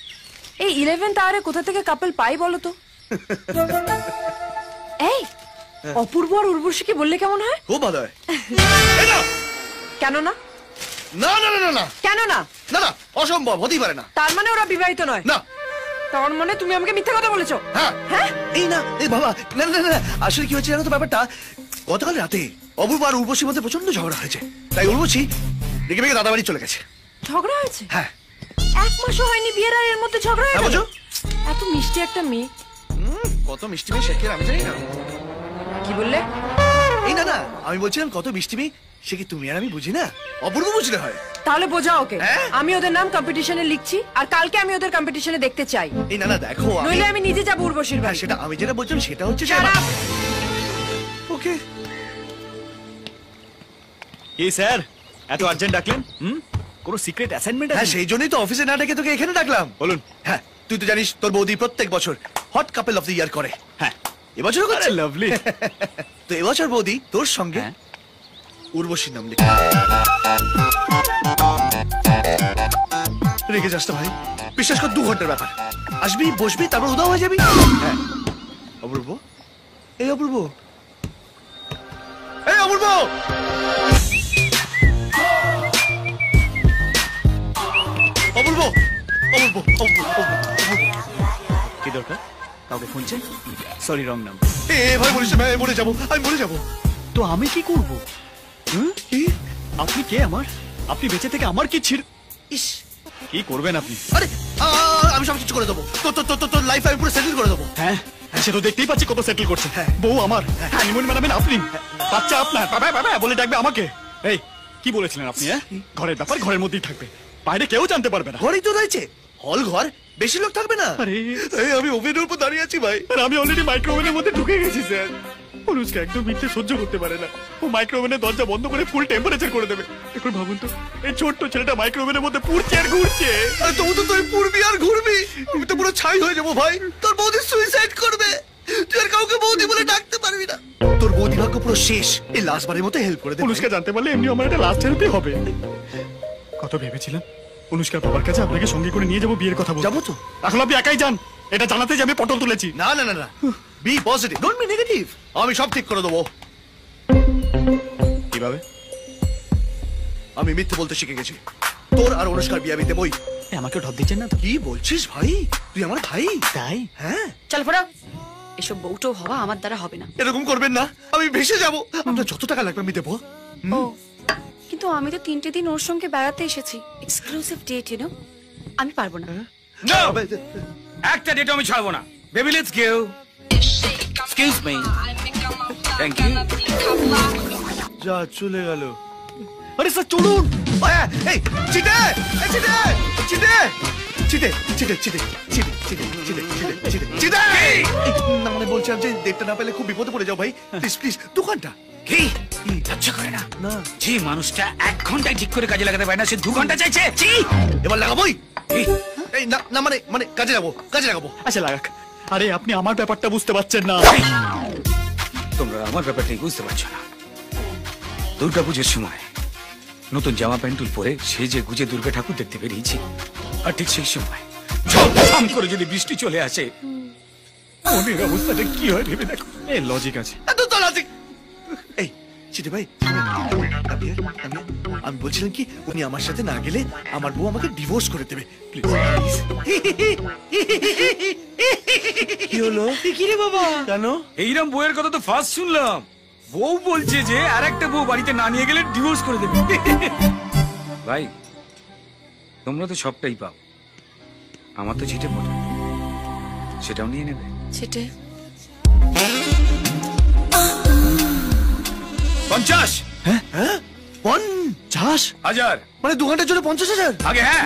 এই 11th আওয়ারে কোথা থেকে কাপল পাই বলো তো? এই অপূর্ব আর উর্বশীকে বললে কেমন হয়? খুব ভালো হয়। কেন না? না না না না না কেন না? না না অসম্ভব, হতেই পারে না। তার মানে ওরা বিবাহিত নয়? না। তার মানে তুমি আমাকে মিথ্যা কথা বলেছো? হ্যাঁ হ্যাঁ? এই না এই বাবা, না না না, আসলে কি হচ্ছে জানো তো ব্যাপারটা, গতকাল রাতে অপূর্ব আর উর্বশীর মধ্যে প্রচন্ড ঝগড়া হয়েছে, তাই উর্বশী রেগে মেগে দাদা বাড়ি চলে গেছে। ঝগড়া হয়েছে? হ্যাঁ। 1 মাসও হয়নি বিয়ের আর এর মধ্যে ঝগড়া হয়ে হ্যাঁ, গেল? বুঝো? এত মিষ্টি একটা মেয়ে। কত মিষ্টি মেয়ে সে কি আমি জানি না। কি বললে? এই না না, আমি বলছিলাম কত মিষ্টি মেয়ে সে কি তুমি আর আমি বুঝি না, অপূর্ব বুঝলে হয়। তাহলে বোঝাও ওকে। হ্যাঁ? আমি ওদের নাম কম্পিটিশনে লিখছি আর কালকে আমি ওদের কম্পিটিশনে দেখতে চাই। এই না না দেখো, নইলে আমি নিজে যাবো উর্বশীর বাড়ি। সেটা আমি যেটা বলছিলাম সেটা হচ্ছে ওকে। এই স্যার এত আর্জেন্ট ডাকলেন? কোনো সিক্রেট অ্যাসাইনমেন্ট আছে? হ্যাঁ সেই জন্যই তো অফিসে না ডেকে তোকে এখানে ডাকলাম। বলুন। হ্যাঁ তুই তো জানিস তোর বৌদি প্রত্যেক বছর hot couple of the year করে। হ্যাঁ এবছরও করছে। লাভলি। তো এবছর বৌদি তোর সঙ্গে উর্বশীর নাম লিখে। রেখে যাস তো ভাই, বিশ্বাস কর 2 ঘন্টার ব্যাপার, আসবি বসবি তারপর উদাও হয়ে যাবি। হ্যাঁ অপূর্ব, এই অপূর্ব, এই অপূর্ব, অপূর্ব, অপূর্ব, কি দরকার? কাউকে ফোনছে? সরি রং নাম। এ ভাই বলিস না, আমি মরে যাবো, আমি মরে যাবো। তো আমি কি করব? আপনি কে আমার? আপনি বেঁচে থেকে আমার কি ছিল? ইস কি করবেন আপনি? আরে আমি সব কিছু করে দেবো, তোর লাইফ আমি পুরো সেটেল করে দেবো। হ্যাঁ সে তো দেখতেই পাচ্ছি কত সেটেল করছে। বউ আমার, হানিমুন মানাবেন আপনি, বাচ্চা আপনার, বাবা বাবা বলে ডাকবে আমাকে। এই কি বলেছিলেন আপনি? ঘরের ব্যাপার ঘরের মধ্যেই থাকবে, বাইরে কেউ জানতে পারবে না। ঘরেই তো রয়েছে, হল ঘর, বেশি লোক থাকবে না। আরে আমি ওভেনের উপর দাঁড়িয়ে আছি ভাই, আর আমি অলরেডি মাইক্রোওভেনের মধ্যে ঢুকে গেছি স্যার। অনুষ্কা একদম মিথ্যে সহ্য করতে পারে না, ও মাইক্রোওভেনের দরজা বন্ধ করে ফুল টেম্পারেচার করে দেবে। এখন ভাবুন তো এই ছোট্ট ছেলেটা মাইক্রোওভেনের মধ্যে পুড়ছে আর ঘুরছে। তবু তো তুই পুড়বি আর ঘুরবি, আমি তো পুরো ছাই হয়ে যাবো ভাই। তোর বৌদি সুইসাইড করবে, তুই আর কাউকে বৌদি বলে ডাকতে পারবি না। তোর বৌদি ভাগ্য পুরো শেষ, এই লাস্ট বারের মতো হেল্প করে দে। অনুষ্কা জানতে পারলে এমনি আমার একটা লাস্ট হেল্পই হবে। কত ভেবেছিলাম অনুষ্কার বাবার কাছে আপনাকে সঙ্গে করে নিয়ে যাবো, বিয়ের কথা বলবো। যাবো তো, এখন আপনি একাই যান, এটা জানাতে যে আমি পটল তুলেছি। না না না না, be positive, don't be negative, আমি সব ঠিক করে দেবো। কিভাবে? আমি মিথ্যে বলতে শিখে গেছি, তোর আর অনুষ্কার বিয়ে আমি দেবই। আমাকে ঢপ দিচ্ছেন না তো? কি বলছিস ভাই, তুই আমার ভাই। তাই? হ্যাঁ চল ফোড়া, এসব বউটো হওয়া আমার দ্বারা হবে না। এরকম করবেন না, আমি ভেসে যাবো। আপনার যত টাকা লাগবে আমি দেবো। ও কিন্তু আমি তো 3টে দিন ওর সঙ্গে বেড়াতে এসেছি, এক্সক্লুসিভ ডেট, ইউ নো, আমি পারবো না। নো, একটা ডেট আমি ছাড়বো না। Baby let's go. Excuse me, thank you. যা চলে গেল। আরে স্যার চলুন। এই চিটে, এই চিটে, চিটে, চিটে, চিটে, চিটে, চিটে, চিটে, চিটে, চিটে, চিটে, চিটে। না মানে বলছিলাম যে ডেটটা না পেলে খুব বিপদে পড়ে যাও ভাই, প্লিজ প্লিজ 2 ঘন্টা। কি লজ্জা করে না? না যে মানুষটা 1 ঘন্টায় ঠিক করে কাজে লাগাতে পারে না, সে 2 ঘন্টা চাইছে। জি এবার লাগাবোই। এই না না মানে মানে কাজে লাগাবো, কাজে লাগাবো। আচ্ছা লাগাক। আরে আপনি আমার ব্যাপারটা বুঝতে পারছেন না। তোমরা আমার ব্যাপারটাই বুঝতে পারছো না। দুর্গাপুজোর সময় নতুন জামা প্যান্টুল পরে সেজে গুজে দুর্গা ঠাকুর দেখতে বেরিয়েছি, আর ঠিক সেই সময় ঝমঝম করে যদি বৃষ্টি চলে আসে, মনের অবস্থাটা কি হয় ভেবে দেখো। এই লজিক আছে। এত তো লজিক। এই চিটে ভাই, আমি বলছিলাম কি, উনি আমার সাথে না গেলে আমার বউ আমাকে ডিভোর্স করে দেবে। প্লিজ। কি হলো? কি রে বাবা? কেন? এইরকম বউয়ের কথা তো ফার্স্ট শুনলাম। বউ বলছে যে আরেকটা বউ বাড়িতে না নিয়ে গেলে ডিভোর্স করে দেবে। ভাই তোমরা তো সবটাই পাও, আমার তো ছিটে পড়ে, সেটাও নিয়ে নেবে। ছিটে 50। হ্যাঁ 50,000 মানে 2 ঘন্টার জন্য 50,000? আগে হ্যাঁ,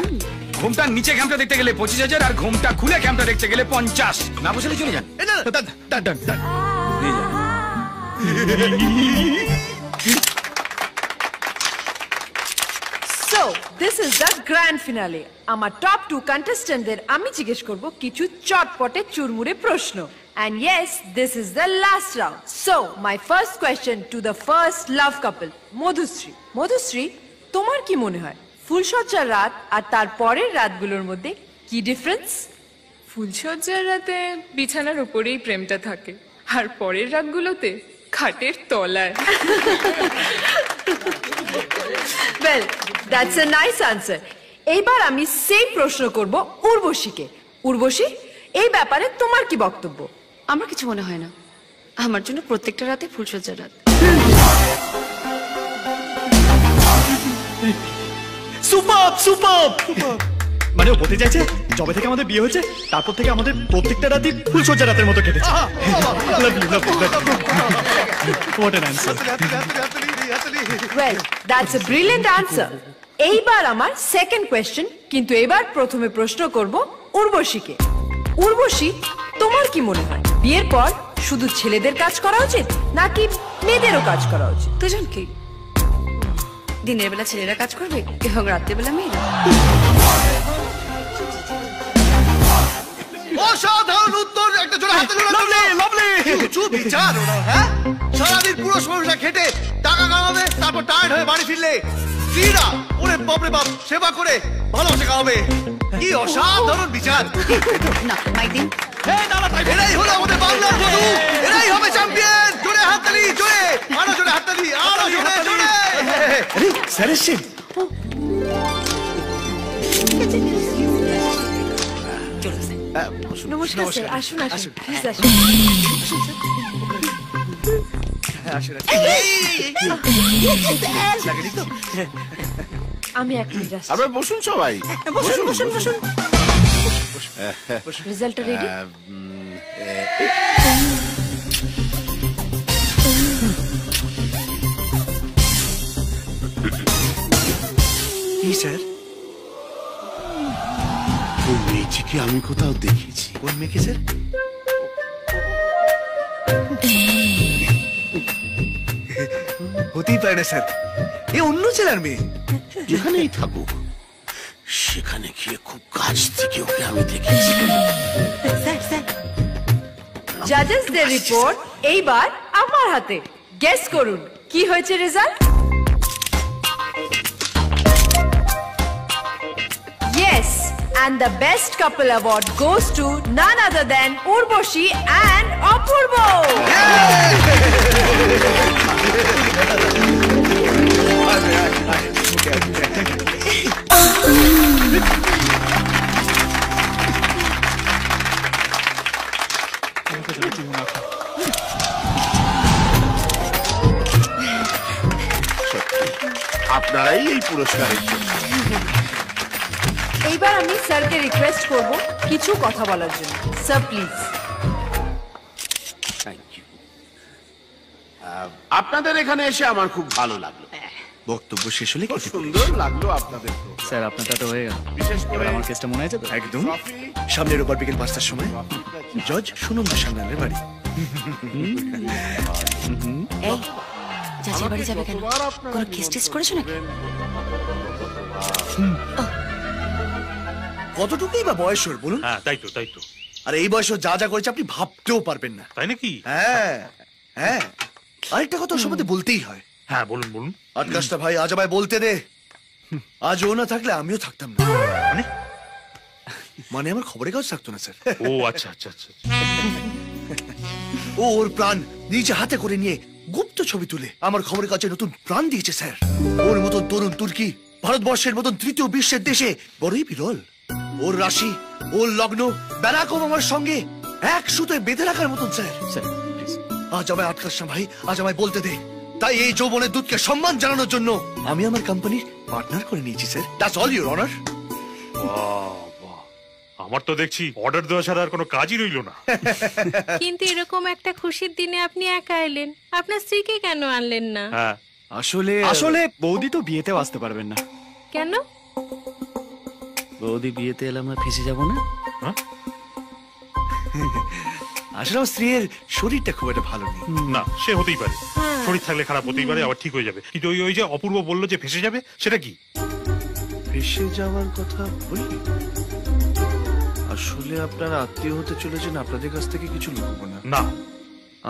ঘুমটার নিচে ক্যাম্পটা দেখতে গেলে 25,000, আর ঘুমটা খুলে ক্যাম্পটা দেখতে গেলে 50। না বসলে চলে যান। এই না ডান ডান ডান নিয়ে যান। So, this is the grand finale. আমার টপ 2 কন্টেস্ট্যান্টদের আমি জিজ্ঞেস করব কিছু চটপটে চুরমুরে প্রশ্ন। And yes, this is the last round. So, my first question to the first love couple, Madhushree. Madhushree, তোমার কি মনে হয় ফুলসজ্জার রাত আর তার পরের রাতগুলোর মধ্যে কি ডিফারেন্স? ফুলসজ্জার রাতে বিছানার উপরেই প্রেমটা থাকে, আর পরের রাতগুলোতে খাটের তলায়। Well that's a nice answer. এইবার আমি সেই প্রশ্ন করব উর্বশীকে। উর্বশী, এই ব্যাপারে তোমার কি বক্তব্য? আমার কিছু মনে হয় না, আমার জন্য প্রত্যেকটা রাতে ফুলসজ্জার রাত। সুপার সুপার মানে ও বলতে চাইছে যবে থেকে আমাদের বিয়ে হয়েছে তারপর থেকে আমাদের প্রত্যেকটা রাতই ফুলসজ্জা রাতের মতো কেটেছে। What an answer. Well that's a brilliant answer. এইবার আমার সেকেন্ড কোয়েশ্চেন, কিন্তু এবার প্রথমে প্রশ্ন করব উর্বশীকে। উর্বশী, তোমার কি মনে হয় বিয়ের পর শুধু ছেলেদের কাজ করা উচিত নাকি মেয়েদেরও কাজ করা উচিত? দুজনকে। দিনের বেলা ছেলেরা কাজ করবে এবং রাতের বেলা মেয়েরা। অসাধারণ উত্তর, একটা জোড়া হাতে উঁচু বিচার ওরা, হ্যাঁ? সারাদিন পুরো সময়টা খেটে টাকা কামাবে, তারপর টায়ার্ড হয়ে বাড়ি ফিরলে স্ত্রীরা ওরে বাপরে বাপ সেবা করে ভালোবাসা খাওয়াবে। কি অসাধারণ বিচার! না মাইদিন, এরাই হলো আমাদের বাংলার বধূ, এরাই হবে চ্যাম্পিয়ন। জোরে হাততালি, জোরে আরো জোরে হাততালি, আরো জোরে জোরে। আরে স্যার এসছে। নমস্কার স্যার, আসুন আসুন প্লিজ আসুন। আমি এখন যাচ্ছি। আবার বসুন সবাই, বসুন বসুন বসুন। রেজাল্টটা রেডি? কি স্যার? ওই মেয়েটিকে আমি কোথাও দেখেছি। কোন মেয়েকে স্যার? হতেই পারে না স্যার, এ অন্য জেলার মেয়ে। যেখানেই থাকুক সেখানে গিয়ে খুব কাছ থেকে ওকে আমি দেখেছি। জাজেসদের রিপোর্ট এইবার আমার হাতে। গেস করুন কি হয়েছে result? Yes, and the best couple award goes to none other than Urvashi and Apurva. আপনারাই এই পুরস্কারের জন্য। এইবার আমি স্যারকে রিকোয়েস্ট করব কিছু কথা বলার জন্য। Sir please. Thank you. আপনাদের এখানে এসে আমার খুব ভালো লাগলো। বক্তব্য শেষ হলে খুব সুন্দর লাগলো আপনাদের। স্যার আপনারটা তো হয়ে গেল, বিশেষ করে এবার আমার কেসটা মনে আছে তো? একদম। সামনের রোববার বিকেল 5টার সময় জজ সুনন্দা সান্যালের বাড়ি। এই চাচির বাড়ি যাবে কেন? কোনো কেস টেস্ট করেছো নাকি? কতটুকুই বা বয়স ওর বলুন? হ্যাঁ তাই তো, তাই তো। আর এই বয়স ও যা যা করেছে আপনি ভাবতেও পারবেন না। তাই নাকি? হ্যাঁ হ্যাঁ, আরেকটা কথা ওর সম্বন্ধে বলতেই হয়। হ্যাঁ বলুন বলুন। আটকাশটা ভাই আজ আমায় বলতে দে। আজ ও না থাকলে আমিও থাকতাম না। মানে আমার খবরের কাগজ থাকতো না স্যার। ও আচ্ছা আচ্ছা আচ্ছা। ও ওর প্রাণ নিজে হাতে করে নিয়ে গুপ্ত ছবি তুলে আমার খবরের কাছে নতুন প্রাণ দিয়েছে স্যার। ওর মতন তরুণ তুর্কি ভারতবর্ষের মতন তৃতীয় বিশ্বের দেশে বড়ই বিরল। ওর রাশি, ওর লগ্ন ব্যারাক ওবামার সঙ্গে এক সুতোয় বেঁধে রাখার মতন স্যার। আজ আমায় আটকাস না ভাই, আজ আমায় বলতে দে। তাই এই যৌবনের দূতকে সম্মান জানানোর জন্য আমি আমার কোম্পানির পার্টনার করে নিয়েছি sir. That's all your honour. আমার তো দেখছি অর্ডার দেওয়া ছাড়া আর কোনো কাজই রইলো না। কিন্তু এরকম একটা খুশির দিনে আপনি একা এলেন, আপনার স্ত্রীকে কেন আনলেন না? হ্যাঁ আসলে বৌদি তো বিয়েতেও আসতে পারবেন না। কেন? বৌদি বিয়েতে এলে আমরা ফেঁসে যাবো না। আসলে আমার স্ত্রীর শরীরটা খুব একটা ভালো নেই। না সে হতেই পারে, শরীর থাকলে খারাপ হতেই পারে, আবার ঠিক হয়ে যাবে। কিন্তু ওই ওই যে অপূর্ব বললো যে ফেসে যাবে, সেটা কি? ফেসে যাওয়ার কথা বলি? আসলে আপনারা আত্মীয় হতে চলেছেন, আপনাদের কাছ থেকে কিছু লুকবো না। না,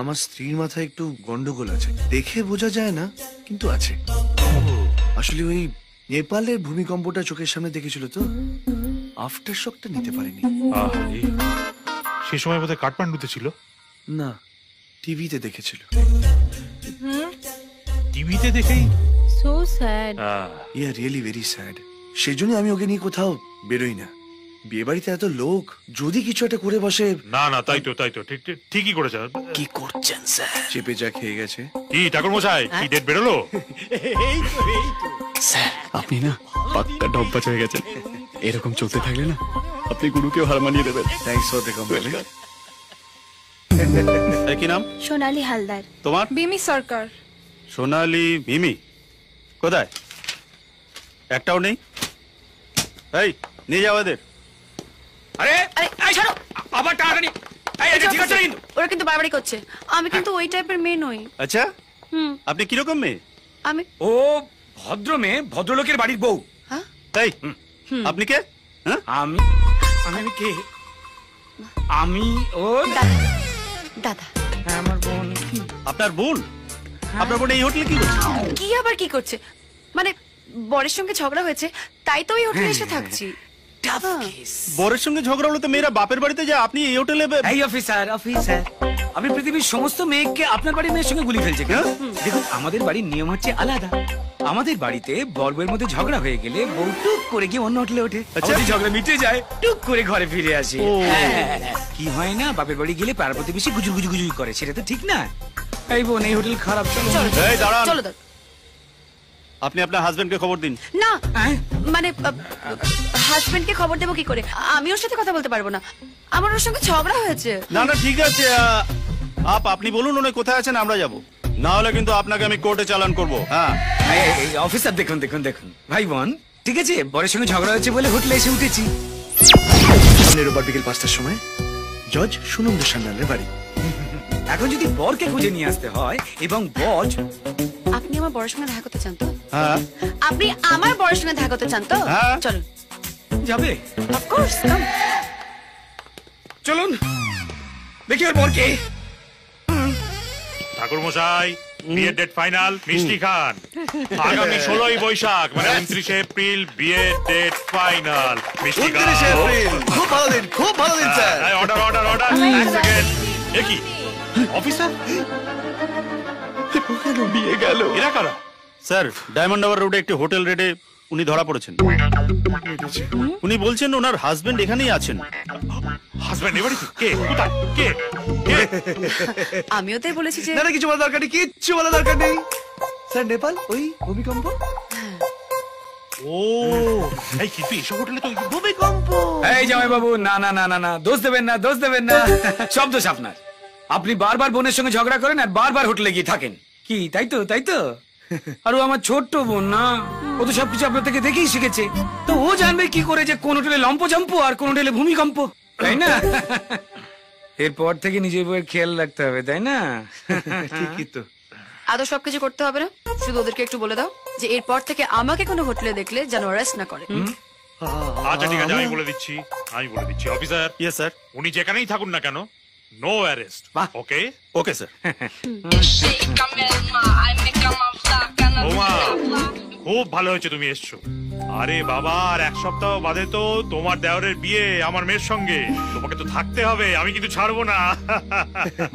আমার স্ত্রীর মাথায় একটু গন্ডগোল আছে, দেখে বোঝা যায় না কিন্তু আছে। আসলে ওই নেপালের ভূমিকম্পটা চোখের সামনে দেখেছিল তো, আফটার শকটা নিতে পারেনি। সে সময় বোধহয় কাঠমান্ডুতে ছিল। না, টিভিতে দেখেছিল। টিভিতে দেখেই সো স্যাড ইয়া রিয়েলি ভেরি স্যাড। সেই জন্য আমি ওকে নিয়ে কোথাও বেরোই না। বিয়ে বাড়িতে এত লোক, যদি কিছু একটা করে বসে। না না, তাই তো ঠিকই করেছে। কি করছেন স্যার? চেপে যা খেয়ে গেছে। কি ঠাকুর মশাই, কি ডেট বেরোলো? স্যার আপনি না পাক্কা ডব্বাচ হয়ে গেছেন। এরকম চলতে থাকলে না আপনি গুরুকেও হার মানিয়ে দেবেন। Thanks for the compliment. কি নাম? সোনালী হালদার। তোমার? বিমি সরকার। সোনালি মিমি কোথায়? একটাও নেই। এই নিয়ে যাও এদের। আরে এই ছাড়ো, আবার টানাটানি। এই এটা ঠিক আছে কিন্তু। ওরা কিন্তু বাড়াবাড়ি করছে। আমি কিন্তু ওই টাইপের মেয়ে নই। আচ্ছা, হুম। আপনি কিরকম মেয়ে? আমি ও ভদ্র মেয়ে, ভদ্রলোকের বাড়ির বউ। তাই আপনি কে? আমি আমি কে? আমি ও দাদা। আমার বোন। আপনার বোন? আপনার বোন এই হোটেলে কি করছে? কি আবার কি করছে? মানে বরের সঙ্গে ঝগড়া হয়েছে, তাই তো ওই হোটেলে এসে থাকছি। বরের সঙ্গে ঝগড়া হলো তো মেয়েরা বাপের বাড়িতে যায়, আপনি এই হোটেলে? এই অফিসার আপনি পৃথিবীর সমস্ত মেয়েকে আপনার বাড়ির মেয়ের সঙ্গে গুলি ফেলছে কেন? দেখুন, আমাদের বাড়ির নিয়ম হচ্ছে আলাদা। আমাদের বাড়িতে বর বউয়ের মধ্যে ঝগড়া হয়ে গেলে বউ টুক করে গিয়ে অন্য হোটেলে ওঠে। যদি ঝগড়া মিটে যায় টুক করে ঘরে ফিরে আসে। কি হয় না, বাপের বাড়ি গেলে পাড়ার প্রতিবেশী গুজু গুজু গুজুই করে, সেটা তো ঠিক না। এই বোন, এই হোটেল খারাপ। এই দাঁড়ান, চলো আপনি আপনার হাজবেন্ডকে খবর দিন। না মানে হাজবেন্ডকে খবর দেবো কি করে? আমি ওর সাথে কথা বলতে পারবো না, আমার ওর সঙ্গে ঝগড়া হয়েছে। না না ঠিক আছে, আপনি বলুন উনি কোথায় আছেন, আমরা যাব। না হলে কিন্তু আপনাকে আমি কোর্টে চালান করব। হ্যাঁ অফিসার, দেখুন দেখুন দেখুন ভাই বোন, ঠিক আছে, বরের সঙ্গে ঝগড়া হয়েছে বলে হোটেলে এসে উঠেছি। রোববার বিকেল 5টার সময় জজ সুনন্দ সান্যালের বাড়ি। এখন যদি বরকে খুঁজে নিয়ে আসতে হয় এবং বর। আপনি আমার বরের সঙ্গে দেখা করতে চান তো? হ্যাঁ। আপনি আমার বরের সঙ্গে দেখা করতে চান তো? হ্যাঁ। চলুন। যাবে? অফ কোর্স, কাম। চলুন দেখি ওর বরকে। ঠাকুর মশাই, বিয়ের ডেট ফাইনাল। মিষ্টি খান। আগামী 16ই বৈশাখ মানে 29শে এপ্রিল বিয়ের ডেট ফাইনাল। মিষ্টি খান। 29শে এপ্রিল। খুব ভালো দিন, খুব ভালো দিন স্যার। Order order order. এক সেকেন্ড। এ কি অফিসার? বিয়ে গেল। এরা কারা? স্যার, ডায়মন্ড টাওয়ার রোডে একটি হোটেল রেডে উনি ধরা পড়েছেন। উনি বলছেন ওনার হাজবেন্ড এখানেই আছেন। হাজবেন্ড এ বাড়িতে? কে? কোথায়? কে? আমিও তাই বলেছি যে। না কিছু বলার দরকার নেই, কিচ্ছু বলার দরকার নেই স্যার। নেপাল ওই ভূমিকম্প। ও এই কিন্তু এসব হোটেলে তো ভূমিকম্প। এই জামাই বাবু, না না না না না, দোষ দেবেন না, দোষ দেবেন না। সব দোষ আপনার। আপনি বারবার বোনের সঙ্গে ঝগড়া করেন আর বারবার হোটেলে গিয়ে থাকেন। কি তাই তো? তাই তো। আর ও আমার ছোট্ট বোন না, ও তো সবকিছু আপনার থেকে দেখেই শিখেছে। তো ও জানবে কি করে যে কোন হোটেলে লম্পজম্প আর কোন হোটেলে ভূমিকম্প, তাই না? এরপর থেকে নিজের বউয়ের খেয়াল রাখতে হবে, তাই না? ঠিকই তো। আদৌ সবকিছু করতে হবে না, শুধু ওদেরকে একটু বলে দাও যে এরপর থেকে আমাকে কোনো হোটেলে দেখলে যেন অ্যারেস্ট না করে। আচ্ছা ঠিক আছে, আমি বলে দিচ্ছি। অফিসার। Yes sir. উনি যেখানেই থাকুন না কেন, no arrest. Okay? Okay sir. বৌমা, খুব ভালো হয়েছে তুমি এসছো। আরে বাবা, আর এক সপ্তাহ বাদে তো তোমার দেওরের বিয়ে আমার মেয়ের সঙ্গে। তোমাকে তো থাকতে হবে, আমি কিন্তু ছাড়বো না।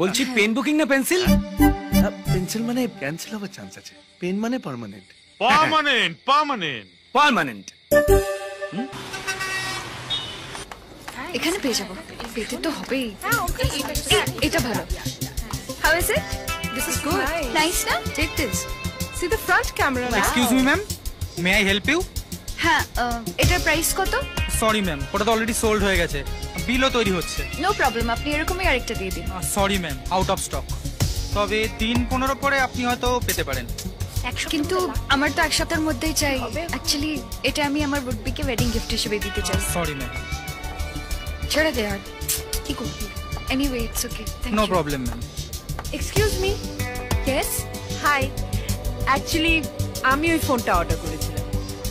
বলছি পেন বুকিং না পেন্সিল? পেন্সিল মানে ক্যান্সেল হওয়ার চান্স আছে, পেন মানে পার্মানেন্ট। Permanent permanent permanent. এখানে পেয়ে যাবো, পেতে তো হবেই। এটা ভালো। How is it? This is good. Nice না? Take this. See the front camera. Excuse me ma'am, may I help you? হ্যাঁ, এটার প্রাইস কত? সরি ম্যাম, ওটা তো অলরেডি সোল্ড হয়ে গেছে, বিলও তৈরি হচ্ছে। নো প্রবলেম, আপনি এরকমই আরেকটা দিয়ে দিন। Sorry ma'am, out of stock. তবে 3-15 পরে আপনি হয়তো পেতে পারেন। কিন্তু আমার তো এক সপ্তাহের মধ্যেই চাই। অ্যাকচুয়ালি এটা আমি আমার বুটবিকে ওয়েডিং গিফট হিসেবে দিতে চাই। Sorry ma'am. ছেড়ে দে আর কি করবি। Anyway it's okay. No problem ma'am. Excuse me. Yes. Hi, actually আমি ওই ফোনটা অর্ডার করেছিলাম,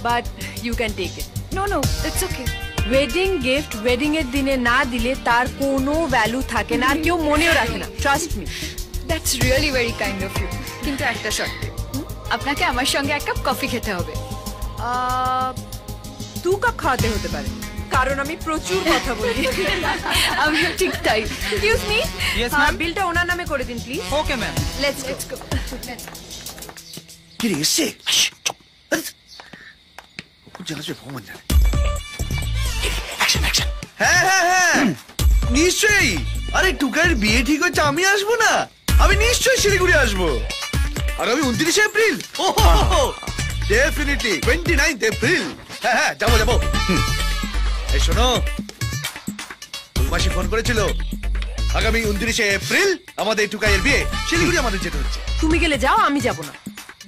but you can take it. No no, it's okay. Wedding gift wedding এর দিনে না দিলে তার কোনো ভ্যালু থাকে না, আর কেউ মনেও রাখে না, trust me. That's really very kind of you. কিন্তু একটা শর্তে, আপনাকে আমার সঙ্গে এক কাপ কফি খেতে হবে। 2 কাপ খাওয়াতে হতে পারে, কারণ আমি প্রচুর কথা বলি। আমিও ঠিক তাই। Excuse me, yes ma'am. বিলটা ওনার নামে করে দিন please. Okay ma'am. Let's go. কি রে এসে? লোকজন আসবে ভগবান জানে। হ্যাঁ হ্যাঁ হ্যাঁ নিশ্চয়ই। আরে টুকাইয়ের বিয়ে ঠিক হচ্ছে, আমি আসবো না? আমি নিশ্চয়ই শিলিগুড়ি আসবো আগামী 29 এপ্রিল। Definitely 29 April. হ্যাঁ হ্যাঁ যাবো যাবো। এই শোনো, মাসি ফোন করেছিল আগামী 29 এপ্রিল আমাদের টুকাইয়ের বিয়ে, শিলিগুড়ি আমাদের যেতে হচ্ছে। তুমি গেলে যাও, আমি যাব না।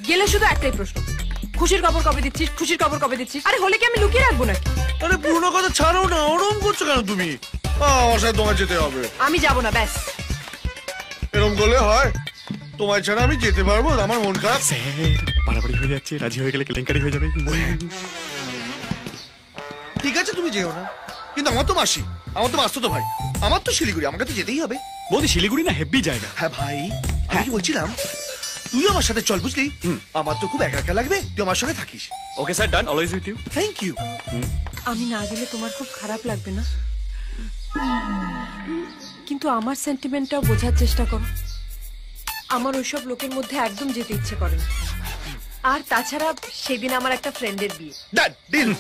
গেলে শুধু একটাই প্রশ্ন, খুশির খবর কবে দিচ্ছিস, খুশির খবর কবে দিচ্ছিস? আরে হলে কি আমি লুকিয়ে রাখবো নাকি? আরে পুরনো কথা ছাড়ো না, ওরম করছো কেন তুমি? আমার সাথে তোমার যেতে হবে। আমি যাব না, ব্যাস। এরম করলে হয়? তোমার ছাড়া আমি যেতে পারবো? আমার মন খারাপ। বাড়াবাড়ি হয়ে যাচ্ছে, রাজি হয়ে গেলে কেলেঙ্কারি হয়ে যাবে। ঠিক আছে তুমি যেও না, কিন্তু আমার তো মাসি, আমার তো মাসতো ভাই, আমার তো শিলিগুড়ি, আমাকে তো যেতেই হবে। বৌদি শিলিগুড়ি না হেব্বি জায়গা। হ্যাঁ ভাই, আমি কি বলছিলাম, তুই আমার সাথে চল, বুঝলি? আমার তো খুব একা একা লাগবে, তুই আমার সঙ্গে থাকিস। Okay sir, done, always with you. Thank you. আমি না গেলে তোমার খুব খারাপ লাগবে না? কিন্তু আমার সেন্টিমেন্টটাও বোঝার চেষ্টা করো। আমার ওইসব লোকের মধ্যে একদম যেতে ইচ্ছে করে না। আর তাছাড়া সেদিন আমার একটা ফ্রেন্ডের বিয়ে। Done, deal.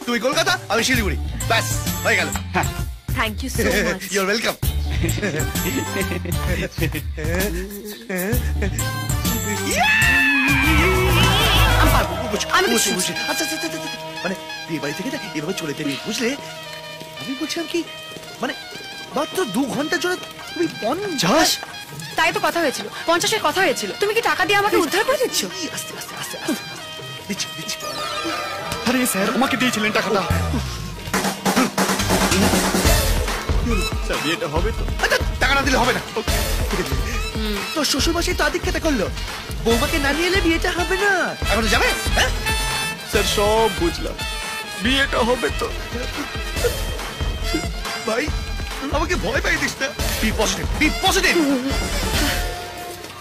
তুই কলকাতা, আমি শিলিগুড়ি, ব্যাস হয়ে গেল। Thank you so much. You are welcome. মানে বিয়ে বাড়ি থেকে এভাবে চলে যাবি, বুঝলে? আমি বলছিলাম কি, মানে মাত্র 2 ঘন্টার জন্য তুমি 50? তাই তো কথা হয়েছিল, 50-এর কথা হয়েছিল। তুমি কি টাকা দিয়ে আমাকে উদ্ধার করে দিচ্ছ? আস্তে আস্তে আস্তে আস্তে দিচ্ছি দিচ্ছি। আরে স্যার আমাকে দিয়েছিলেন টাকাটা। স্যার বিয়েটা হবে তো? টাকা না দিলে হবে না। তোর শ্বশুর মাসি তো আদিক্ষেতা করলো, বৌমাকে না নিয়ে এলে বিয়েটা হবে না। এখন যাবে? হ্যাঁ স্যার সব বুঝলাম, বিয়েটা হবে তো। ভাই আমাকে ভয় পাই দিস না। Be positive, be positive.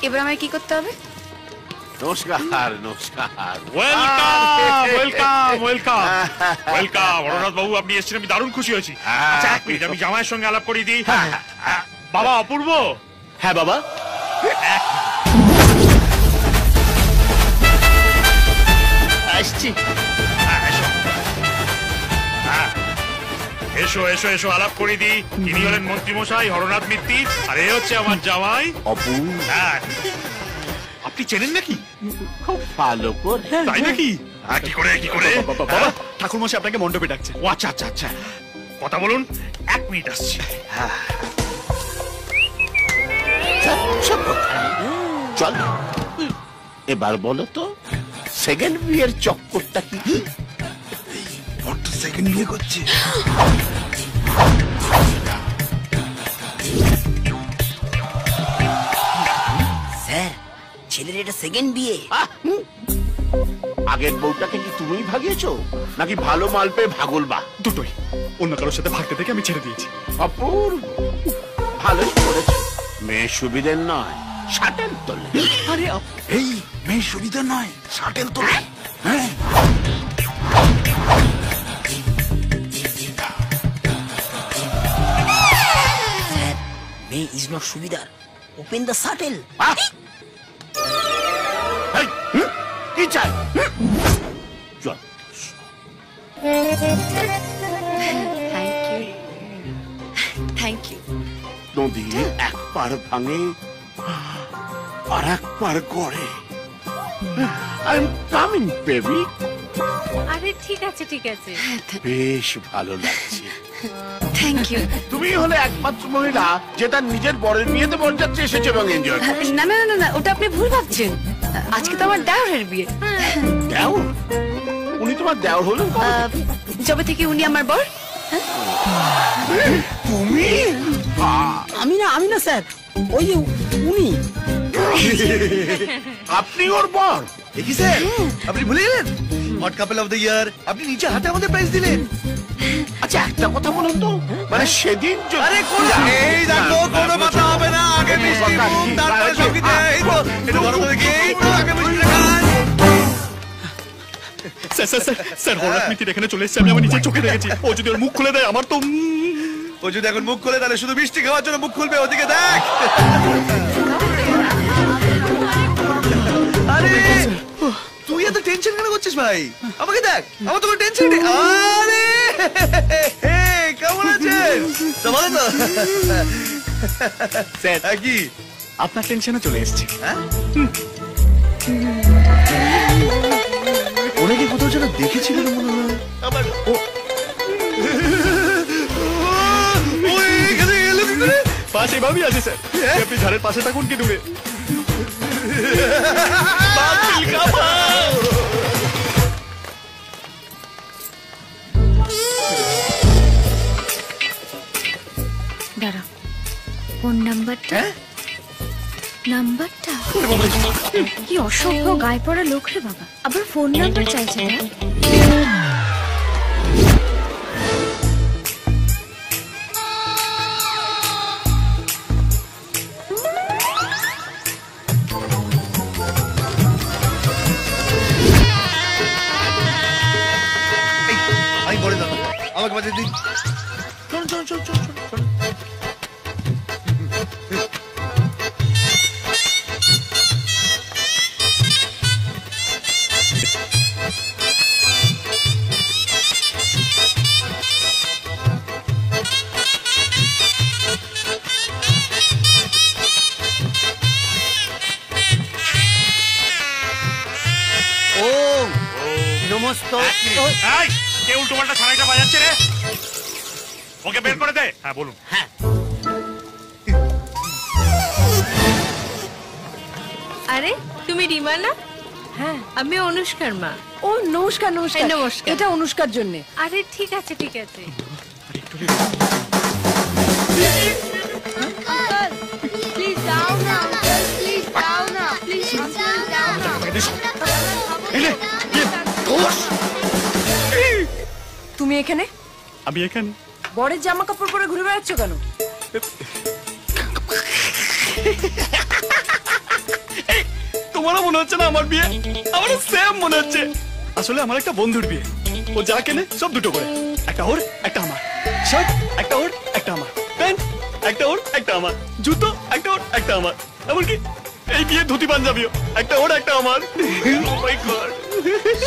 এবার আমায় কি করতে হবে? নমস্কার নমস্কার। Welcome welcome welcome welcome. Harnath বাবু আপনি এসেছেন, আমি দারুণ খুশি হয়েছি। আচ্ছা এক মিনিট, আমি জামাইয়ের সঙ্গে আলাপ করিয়ে দিই। বাবা অপূর্ব। হ্যাঁ বাবা। আসছি। এসো এসো এসো, আলাপ করে দিই। ইনি হলেন মন্ত্রীমশাই হরনাথ মিত্তি, আর এ হচ্ছে আমার জামাই অপু। হ্যাঁ, আপনি চেনেন নাকি? খুব ভালো করে। তাই নাকি? কি করে কি করে? বাবা ঠাকুর মশাই আপনাকে মণ্ডপে ডাকছে। ও আচ্ছা আচ্ছা আচ্ছা, কথা বলুন, 1 মিনিট আসছি। চল এবার বলো তো, সেকেন্ড বিয়ের চক্করটা কি? বড্ড সেকেন্ড বিয়ে করছে। স্যার ছেলের এটা সেকেন্ড বিয়ে। আগের বউটাকে কি তুমিই ভাগিয়েছো, নাকি ভালো মাল পেয়ে ভাগলবা? দুটোই। অন্য কারোর সাথে ভাগতে থেকে আমি ছেড়ে দিয়েছি। অপূর্ব, ভালোই করেছো। মেয়ে সুবিধের নয়, শাটেল তোলে। আরে এই মেয়ে সুবিধা নয়, শাটেল তোলে। হ্যাঁ স্যার মেয়ে ইজ নট সুবিধার, ওপেন দ্য শাটেল। কি চাই? চল। Thank you. নদী এক পার ভাঙে আর এক পার গড়ে। I am coming baby. আরে ঠিক আছে ঠিক আছে। বেশ ভালো লাগছে। Thank you. তুমি হলে একমাত্র মহিলা যে তার নিজের বরের বিয়েতে বরযাত্রী এসেছে এবং এনজয় করছে। না না না না, ওটা আপনি ভুল ভাবছেন। আজকে তো আমার দেওরের বিয়ে। দেওর? উনি তোমার দেওর হলেন যবে থেকে উনি আমার বর। তুমি? আমি না স্যার, ওই যে উনি। আপনি ওর বর? দেখি স্যার, আপনি ভুলে গেলেন hot couple of the year আপনি নিজে হাতে আমাদের প্রাইজ দিলেন। আচ্ছা একটা কথা বলুন তো, মানে সেদিন আরে কোন এই দেখো কোনো কথা হবে না, আগে মিষ্টি মুখ তারপরে সব কিছু। এই তো এটা বড় করে কি, এই তো আগে মিষ্টি খান। Sir sir sir sir Haranath Mittir এখানে চলে এসেছে, আমি আমার নিজের চোখে দেখেছি। ও যদি ওর মুখ খুলে দেয় আমার তো। ও যদি এখন মুখ খুলে তাহলে শুধু মিষ্টি খাওয়ার জন্য মুখ খুলবে, ওদিকে দেখ। আরে তুই এত টেনশন কেন করছিস ভাই? আমাকে দেখ, আমার তো কোনো টেনশন নেই। আরে কেমন আছেন? ভালো তো? স্যার কি আপনার টেনশনে চলে এসেছে। ওনাকে কোথাও যেন দেখেছিল মনে হয়। আমার এখানে এলো কি করে? পাশে ভাবি আছে স্যার, আপনি ঝাড়ের পাশে থাকুন কি দূরে। দাঁড়া, ফোন নাম্বারটা নাম্বারটা কি অসভ্য গায়ে পড়া লোক রে বাবা, আবার ফোন নাম্বার চাইছে না। আমি বলে দাও, আমাকে বাজে দিন। চল চল চল চল চল। কে উল্টো পাল্টা ছাড়াইটা বাজাচ্ছে রে? ওকে বের করে দে। হ্যাঁ বলুন। হ্যাঁ, আরে তুমি রিমা না? হ্যাঁ, আমি অনুষ্কার মা। ও নমস্কার নমস্কার। নমস্কার। এটা অনুষ্কার জন্য। আরে ঠিক আছে ঠিক আছে। প্লিজ যাও না, প্লিজ যাও না, প্লিজ যাও না। তুমি এখানে? আমি এখানে। বরের জামা কাপড় পরে ঘুরে বেড়াচ্ছ কেন? তোমারও মনে হচ্ছে না আমার বিয়ে? আমারও সেম মনে হচ্ছে। আসলে আমার একটা বন্ধুর বিয়ে, ও যা কেনে সব দুটো করে, একটা ওর একটা আমার। শার্ট একটা ওর একটা আমার, প্যান্ট একটা ওর একটা আমার, জুতো একটা ওর একটা আমার, এমনকি এই বিয়ে ধুতি পাঞ্জাবিও একটা ওর একটা আমার। ও মাই গড,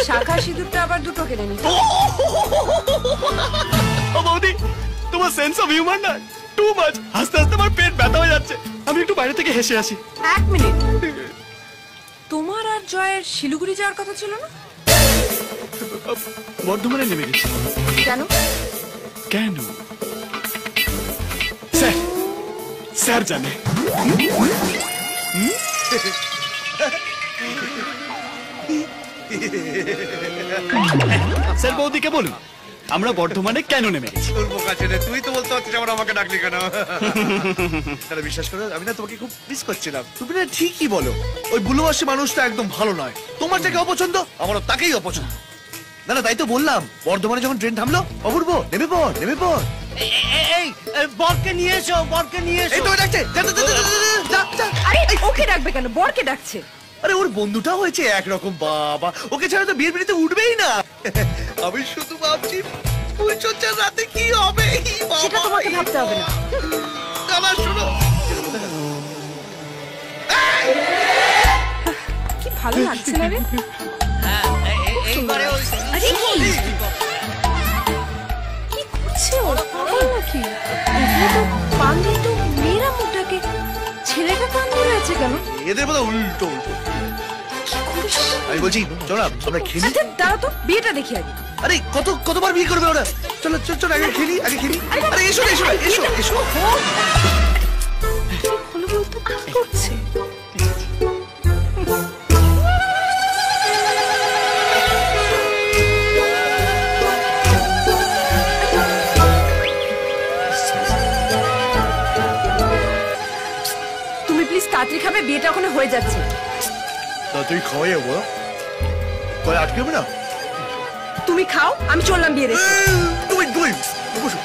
শাখা সিঁদুরটা আবার দুটো কিনে নি। ও বৌদি, তোমার সেন্স অফ হিউমার না টু মাচ। হাসতে হাসতে আমার পেট ব্যথা হয়ে যাচ্ছে, আমি একটু বাইরে থেকে হেসে আসি। এক মিনিট, তোমার আর জয়ের শিলিগুড়ি যাওয়ার কথা ছিল না? বর্ধমানে নেমে গেছি। কেন? কেন? স্যার, স্যার জানে। স্যার বৌদিকে বলুন আমরা বর্ধমানে কেন নেমে গেছি। তোর বোকা ছেলে, তুই তো বলতে পারছিস আবার আমাকে ডাকলি কেন? তাহলে বিশ্বাস করো, আমি না তোমাকে খুব মিস করছিলাম। তুমি না ঠিকই বলো, ওই বুলুবাসী মানুষটা একদম ভালো নয়। তোমার যাকে অপছন্দ, আমারও তাকেই অপছন্দ। না না, তাই তো বললাম, বর্ধমানে যখন ট্রেন থামলো, অপূর্ব নেমে পড়, নেমে পড়। এই বরকে নিয়ে এসো, বরকে নিয়ে এসো। এই তো ডাকছে, যা। আরে ওকে ডাকবে কেন? বরকে ডাকছে। আরে ওর বন্ধুটা হয়েছে একরকম, বাবা ওকে ছাড়া তো বিয়ের বিয়েতে উঠবেই না। আমি শুধু ভাবছি ফুলচর্চার রাতে কি হবে। সেটা তোমাকে ভাবতে হবে না। দাদা শোনো, কি ভালো লাগছে না রে? এইবারে ওই আরে কি করছে ও? পাগল নাকি? এগুলো তো পান দিয়ে তো মেয়েরা মোটাকে, ছেলেটা পান দিয়ে রয়েছে কেন? এদের বোধহয় উল্টো উল্টো। আমি বলছি চলো না, আমরা খেলি। দাঁড়া তো, বিয়েটা দেখি আগে। আরে কতবার বিয়ে করবে ওরা? চলো চল চল, আগে খেলি, আগে খেলি। আরে এসো এসো এসো এসো। হলো বলতো কি করছে? তুমি প্লিজ তাড়াতাড়ি খাবে, বিয়েটা ওখানে হয়ে যাচ্ছে। তুই খাওয়াই যাবো, কয় আটকে হবে না। তুমি খাও, আমি চললাম বিয়ে দেখতে। তুমি বসো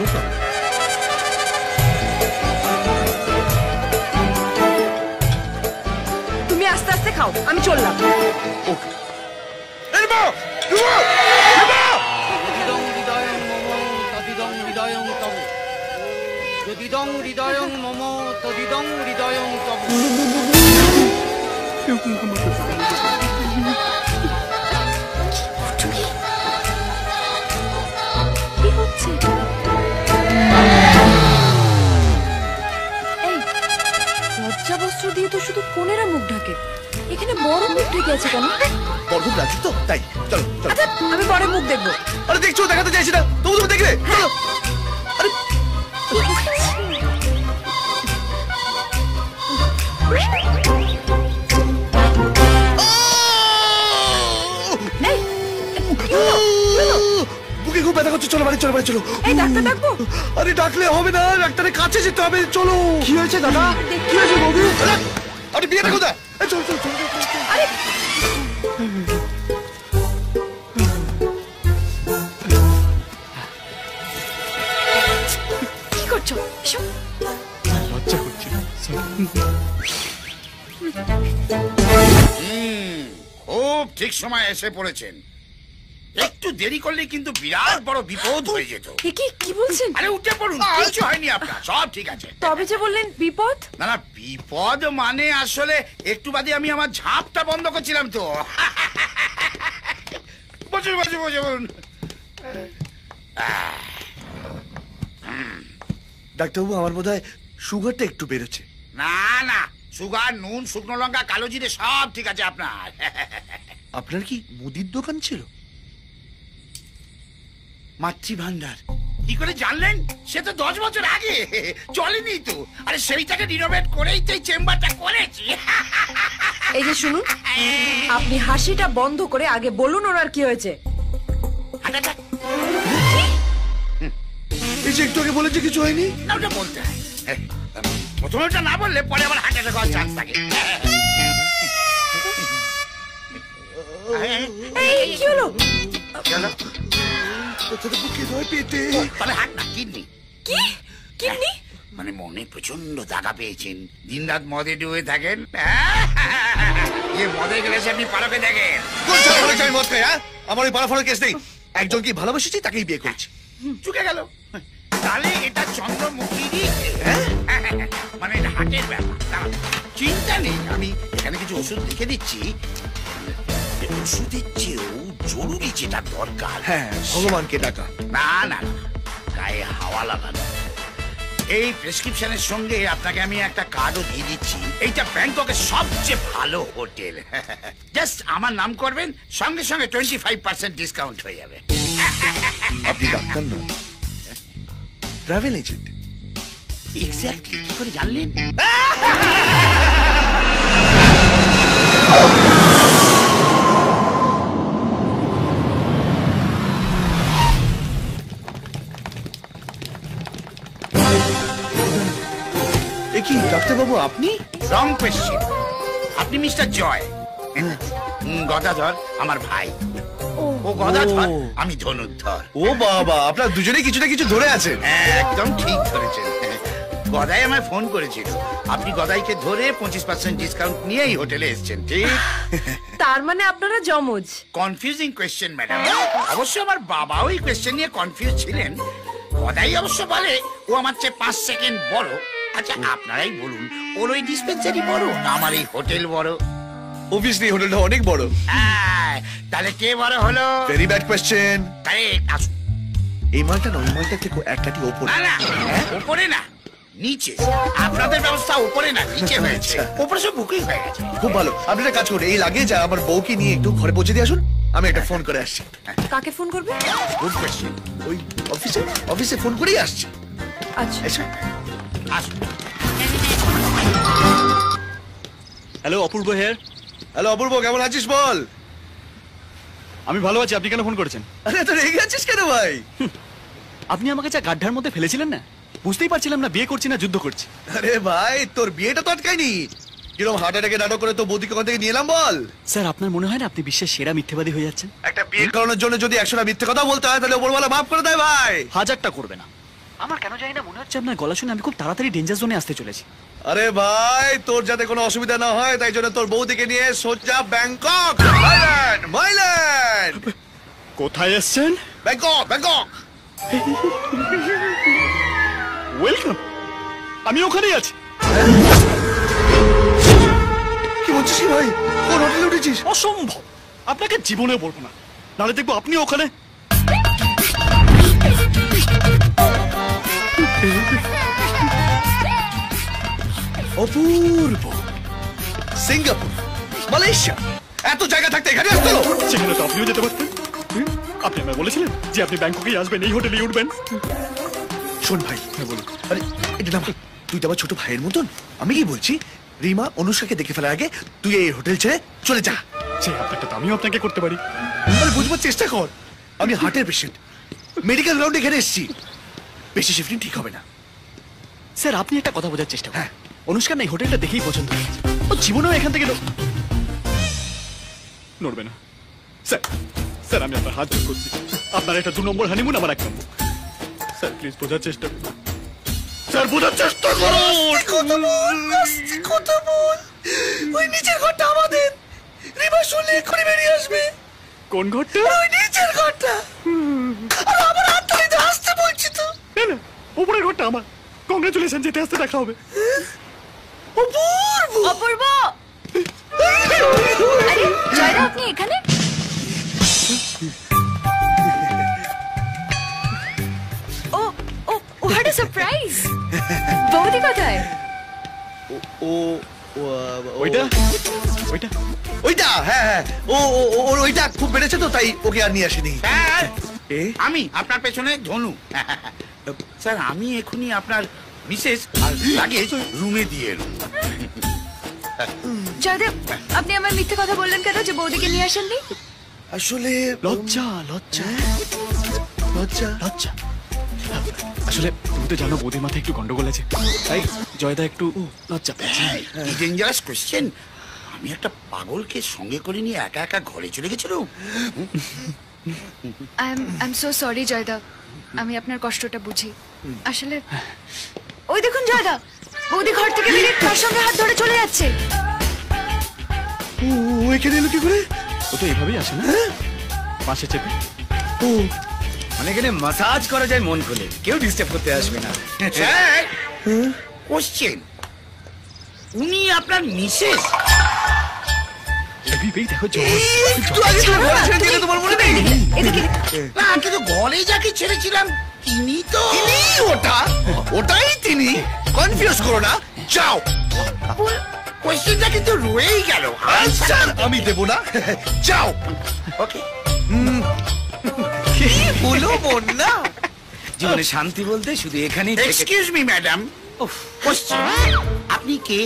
বসো। তুমি আস্তে আস্তে খাও, আমি চললাম। কি হচ্ছে? এই লজ্জা বস্ত্র দিয়ে তো শুধু কোনেরা মুখ ঢাকে, এখানে বড় মুখ ঢেকে আছে কেন? বড় মুখ রাখি তো তাই। চলো চলো। আচ্ছা আমি বড় মুখ দেখবো। আরে দেখছো, দেখাতে চাইছি না, তবু তুমি দেখবে। চলো। আরে কি হচ্ছে? এই, কি হলো? কি হলো? বুকে খুব ব্যথা করছে, চলো বাড়ি চলো, বাড়ি চলো। এই ডাক্তার ডাকবো? আরে ডাকলে হবে না, ডাক্তারের কাছে যেতে হবে, চলো। কি হয়েছে দাদা? কি হয়েছে বৌদি? আরে বিয়েটা কোথায়? এই চল চল চল। আরে কি করছো? এসব লজ্জা করছে। খুব ঠিক সময় এসে পড়েছেন। একটু দেরি করলে কিন্তু বিরাট বড় বিপদ হয়ে যেত। কি বলছেন? আরে উঠে পড়ুন, কিছু হয়নি আপনার, সব ঠিক আছে। তবে যে বললেন বিপদ? না না, বিপদ মানে আসলে একটু বাদে আমি আমার ঝাঁপটা বন্ধ করছিলাম তো। বসুন বসুন বসুন। ডাক্তারবাবু, আমার বোধহয় সুগারটা একটু বেড়েছে। না না, সুগার, নুন, শুকনো লঙ্কা, কালো জিরে সব ঠিক আছে আপনার। আপনার কি মুদির দোকান ছিল? মাতৃ ভান্ডার কি করে জানলেন? সে তো 10 বছর আগে চলেনি তো। আরে সেইটাকে রিনোভেট করেই তো এই চেম্বারটা করেছি। এই যে শুনুন, আপনি হাসিটা বন্ধ করে আগে বলুন ওনার কি হয়েছে। এই যে একটু আগে বলেছে কিছু হয়নি। না, ওটা বলতে হয়। প্রথমে ওটা না বললে পরে আবার হার্ট অ্যাটাক হওয়ার চান্স থাকে। এই কি হলো? তাহলে হার্ট না, কিডনি। কি কিডনি? মানে মনে প্রচন্ড দাগা পেয়েছেন, দিন রাত মদে ডুবে থাকেন। মদে গেলে আপনি পারকে দেখেন। আমি মদ খাই? আমার ওই পারাফারের কেস নেই। একজন কি ভালোবাসেছি, তাকেই বিয়ে করেছি। চুকে গেল। তাহলে এটা চন্দ্রমুখীরই, মানে হার্টের ব্যাপার। চিন্তা নেই, আমি এখানে কিছু ওষুধ লিখে দিচ্ছি। ওষুধের চেয়েও জরুরি যেটা দরকার, হ্যাঁ, ভগবানকে ডাকা। না না না, গায়ে হাওয়া লাগানো। এই প্রেসক্রিপশনের সঙ্গে আপনাকে আমি একটা কার্ডও দিয়ে দিচ্ছি। এইটা ব্যাংককের সবচেয়ে ভালো হোটেল। জাস্ট আমার নাম করবেন, সঙ্গে সঙ্গে 25% ডিসকাউন্ট হয়ে যাবে। আপনি ডাক্তার নন, ট্রাভেল এজেন্ট। এক্স্যাক্টলি, কি করে জানলেন? কি ডাক্তারবাবু, আপনি? রং কোয়েশ্চেন। আপনি মিস্টার জয়। গদাধর আমার ভাই, ও গদাধর, আমি ধনুর্ধর। ও বাবা, আপনার দুজনেই কিছু না কিছু ধরে আছেন। একদম ঠিক ধরেছেন। গদাই আমায় ফোন করেছিল, আপনি গদাইকে ধরে 25% ডিসকাউন্ট নিয়ে এই হোটেলে এসেছেন, ঠিক? তার মানে আপনারা জমজ। Confusing question madam. অবশ্য আমার বাবাও এই কোয়েশ্চেন নিয়ে কনফিউজ ছিলেন। গদাই অবশ্য বলে ও আমার চেয়ে 5 সেকেন্ড বড়। আচ্ছা আপনারাই বলুন, ওর ওই ডিসপেন্সারি বড় না আমার এই হোটেল বড়? অবভিয়াসলি হোটেলটা অনেক বড়। তাহলে কে বড় হলো? Very bad question. আসুন। এই মালটা না, ওই মালটা থেকে এক কাঠি ওপরে। না না, ওপরে না, নিচে। আপনাদের ব্যবস্থা উপরে না, নিচে হয়েছে। উপরে সব বুকিং হয়ে গেছে। খুব ভালো। আপনি একটা কাজ করুন, এই লাগেজ আর আমার বউকে নিয়ে একটু ঘরে পৌঁছে দিয়ে আসুন। আমি একটা ফোন করে আসছি। কাকে ফোন করবে? Good question. ওই অফিসে ফোন করেই আসছি। আচ্ছা আসুন। হ্যালো, অপূর্ব হেয়ার। হ্যালো অপূর্ব, কেমন আছিস বল? আমি ভালো আছি, আপনি কেন ফোন করেছেন? আরে তো রেগে আছিস কেন ভাই? আপনি আমাকে যা গাড্ডার মধ্যে ফেলেছিলেন না, বুঝতেই পারছিলাম না বিয়ে করছি না যুদ্ধ করছি। আরে ভাই, তোর বিয়েটা তো আটকায়নি। কিরকম হার্ট অ্যাটাকে নাটক করে তো বৌদিকে ওখান থেকে নিয়ে এলাম বল। স্যার, আপনার মনে হয় না আপনি বিশ্বের সেরা মিথ্যেবাদী হয়ে যাচ্ছেন? একটা বিয়ে করানোর জন্য যদি 100টা মিথ্যে কথা বলতে হয়, তাহলে ওপরওয়ালা মাফ করে দেয় ভাই। 1000টা করবে না। আমার কেন জানি না মনে হচ্ছে আপনার গলা শুনে আমি খুব তাড়াতাড়ি ডেঞ্জার জোনে আসতে চলেছি। আরে ভাই, তোর যাতে কোনো অসুবিধা না হয় তাই জন্য তোর বৌদিকে নিয়ে সোজা ব্যাংকক। মাইল্যান্ড। কোথায় এসছেন? Bangkok, Bangkok. ওয়েলকাম, আমি ওখানেই আছি। বলছিস কি ভাই? কোন হোটেলে উঠেছিস? অসম্ভব, আপনাকে জীবনে বলবো না, নাহলে দেখবো আপনি ওখানে। অপূর্ব। সিঙ্গাপুর, মালয়েশিয়া, এত জায়গা থাকতে এখানে আসতো? সেখানে তো আপনিও যেতে পারতেন। আপনি আমায় বলেছিলেন যে আপনি ব্যাংককেই আসবেন, এই হোটেলেই উঠবেন। শোন ভাই, বলুন। আরে এটা না, তুই তো আমার ছোট ভাইয়ের মতন। আমি কি বলছি, রিমা অনুষ্কাকে দেখে ফেলার আগে তুই এই হোটেল ছেড়ে চলে যা। সেই ব্যাপারটা তো আমিও আপনাকে করতে পারি। আরে বুঝবার চেষ্টা কর, আমি হার্টের পেশেন্ট, মেডিকেল গ্রাউন্ডে এখানে এসেছি। বেশি শিফটিং ঠিক হবে না। স্যার আপনি একটা কথা বোঝার চেষ্টা করেন, অনুষ্কা না এই হোটেলটা দেখেই পছন্দ হয়েছে, ও জীবনেও এখান থেকে নড়বে না। স্যার স্যার আমি আপনার হাত জোড় করছি, আপনার একটা 2 নম্বর হানিমুন, আমার 1 নম্বর। স্যার প্লিজ বোঝার চেষ্টা করুন, স্যার বোঝার চেষ্টা করুন। কথা বল, ওই নিচের ঘরটা আমাদের। রিমা শুনলে এক্ষুনি বেরিয়ে আসবে। কোন ঘরটা? ওই নিচের ঘরটা। আরে আমার হাত ধরে আসতে বলছি তো। না না, উপরের ঘরটা আমার। কংগ্রেচুলেশন, যেতে আসতে দেখা হবে। অপূর্ব। অপূর্ব, আরে জয়দা আপনি এখানে? ও ও হোয়াট আ সারপ্রাইজ। বৌদি কোথায়? ওইটা ওইটা ওইটা, হ্যাঁ হ্যাঁ, ওইটা খুব বেড়েছে তো, তাই ওকে আর নিয়ে আসেনি। স্যার, আমি আপনার পেছনে ধনু। স্যার, আমি এখনই আপনার মিসেস আর লাগেজ রুমে দিয়ে এলুম। জয়দেব, আপনি আমার মিথ্যে কথা বললেন কেন যে বৌদিকে নিয়ে আসেননি? আসলে লজ্জা লজ্জা লজ্জা লজ্জা। আসলে তুমি তো জানো বৌদির মাথায় একটু গন্ডগোল আছে, তাই জয়দা একটু লজ্জা পেয়েছে। Dangerous question. আমি একটা পাগলকে সঙ্গে করে নিয়ে একা একা ঘরে চলে গেছিলাম। I am so sorry Joyda, আমি আপনার কষ্টটা বুঝি। আসলে ওই দেখুন জয়দা, বৌদি ঘর থেকে বেরিয়ে কার সঙ্গে হাত ধরে চলে যাচ্ছে। ও এখানে এলো কি করে? ও তো এভাবেই আসে না, পাশে চেপে। ও মানে এখানে মাসাজ করা যায় মন খুলে, কেউ ডিস্টার্ব করতে আসবে না। স্যার, কোশ্চেন, উনি আপনার মিসেস? দেখো না, কিন্তু গলে যাকে ছেড়েছিলাম তিনি তো। ওটাই তিনি, কনফিউজ করো না। যাও, কোশ্চেনটা কিন্তু রয়েই গেল। আনসার আমি দেব না। যাও। ওকে। কি বলো বোন না? জীবনে শান্তি বলতে শুধু এখানেই। এক্সকিউজ মি ম্যাডাম, কোশ্চেন, আপনি কে?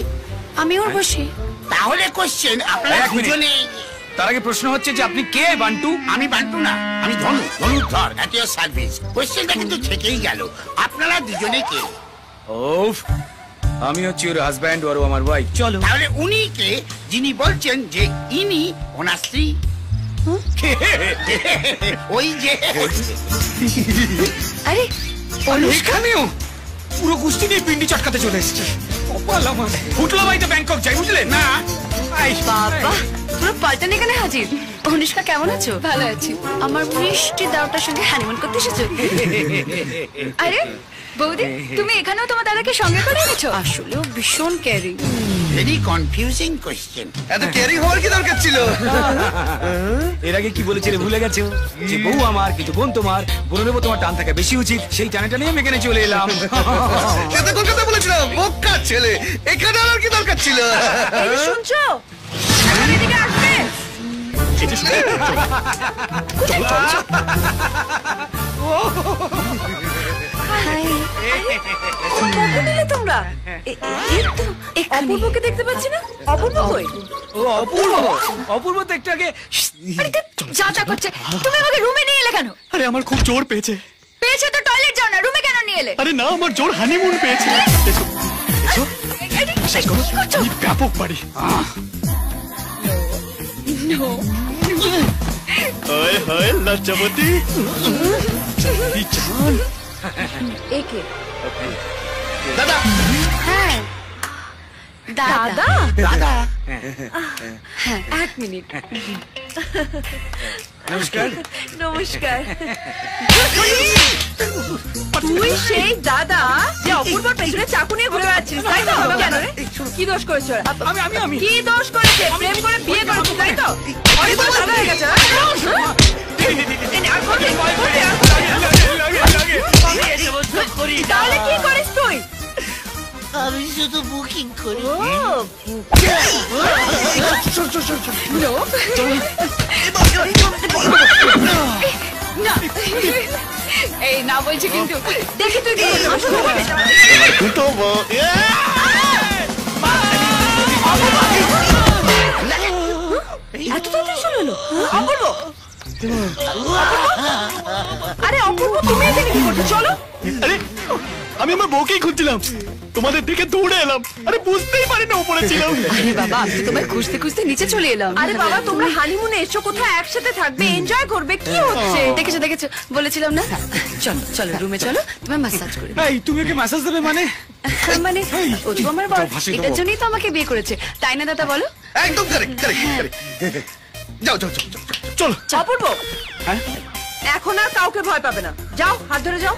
আমি ওর বসি। তাহলে কোশ্চেন, আপনারা দুজনে। তার আগে প্রশ্ন হচ্ছে যে আপনি কে বান্টু? আমি বান্টু না, আমি ধনু, ধনুর্ধর, এট ইওর সার্ভিস। কোশ্চেনটা কিন্তু থেকেই গেল, আপনারা দুজনে কে? ওফ, আমি হচ্ছি ওর হাজব্যান্ড, ওর আমার ওয়াইফ। চলো। তাহলে উনি কে যিনি বলছেন যে ইনি ওনার স্ত্রী? ওই যে। আরে এখানেও পুরো কুস্তি নিয়ে পিন্ডি চটকাতে চলে এসেছে। ফুটলো ভাই তো ব্যাংকক যাই, বুঝলে না? বাবা, পুরো পাল্টান এখানে হাজির। অনুষ্কা কেমন আছো? ভালো আছি। আমার মিষ্টি দাওটার সঙ্গে হানিমুন করতে এসেছো? আরে বৌদি, তুমি এখানেও তোমার দাদাকে সঙ্গে করে এনেছো? আসলেও ভীষণ ক্যারিং। Very confusing question. এত ক্যারিং হওয়ার কি দরকার ছিল? এর আগে কি বলেছিলে ভুলে গেছো? যে বউ আমার কিন্তু বোন তোমার, বলে দেবো তোমার টান থাকা বেশি উচিত। সেই টানে নিয়ে আমি এখানে চলে এলাম। সেটা কলকাতা বলেছিলাম, বোকা ছেলে, এখানে আর কি দরকার ছিল? শুনছো? এদিকে আসবে। তোমরা অপূর্বকে দেখতে পাচ্ছি না? অপূর্ব কই? ও অপূর্ব, অপূর্ব তো একটু আগে যা যা করছে। তুমি আমাকে রুমে নিয়ে এলে কেন? আরে আমার খুব জোর পেয়েছে। পেয়েছে তো টয়লেট যাও না, রুমে কেন নিয়ে এলে? আরে না, আমার জোর হানিমুন পেয়েছে। বিশ্বাস করো, আমি ব্যাপক পারি। হায় হায় লজ্জাবতী। একে দাদা। হ্যাঁ দাদা। দাদা, হ্যাঁ, 1 মিনিট। নমস্কার। নমস্কার। তুই সেই দাদা যে অপূর্বর পেছনে চাকু নিয়ে ঘুরে বেড়াচ্ছিস, তাই তো? কেন রে? কি দোষ করেছে ওরা? আমি কি দোষ করেছে? প্রেম করে বিয়ে করেছে তাই তো? অনেক বড় ঝামেলা হয়ে গেছে, হ্যাঁ? তাহলে কি করিস তুই? আমি শুধু বুকিং করি। এই না বলছি কিন্তু দেখি তুই কি করছিস? এত তাড়াতাড়ি শুরু হলো? অপূর্ব! আরে অপূর্ব, তুমি এখানে কি করছো? চলো। আরে আমি আমার বউকেই খুঁজছিলাম, তোমাদের দিকে দৌড়ে এলাম। আরে বুঝতেই পারি না উপরে ছিলাম। আরে বাবা, আমি তো তোমায় খুঁজতে খুঁজতে নিচে চলে এলাম। আরে বাবা, তোমরা হানিমুনে এসছো, কোথায় একসাথে থাকবে, এনজয় করবে, কি হচ্ছে? দেখেছো দেখেছো, বলেছিলাম না? চলো চলো রুমে চলো, তোমায় ম্যাসাজ করি। এই তুমি ওকে ম্যাসাজ দেবে মানে? মানে ও তো আমার বর, এটার জন্যই তো আমাকে বিয়ে করেছে, তাই না দাদা বলো? একদম কারেক্ট কারেক্ট। যাও যাও যাও চলো। অপূর্ব, এখন আর কাউকে ভয় পাবে না, যাও হাত ধরে যাও।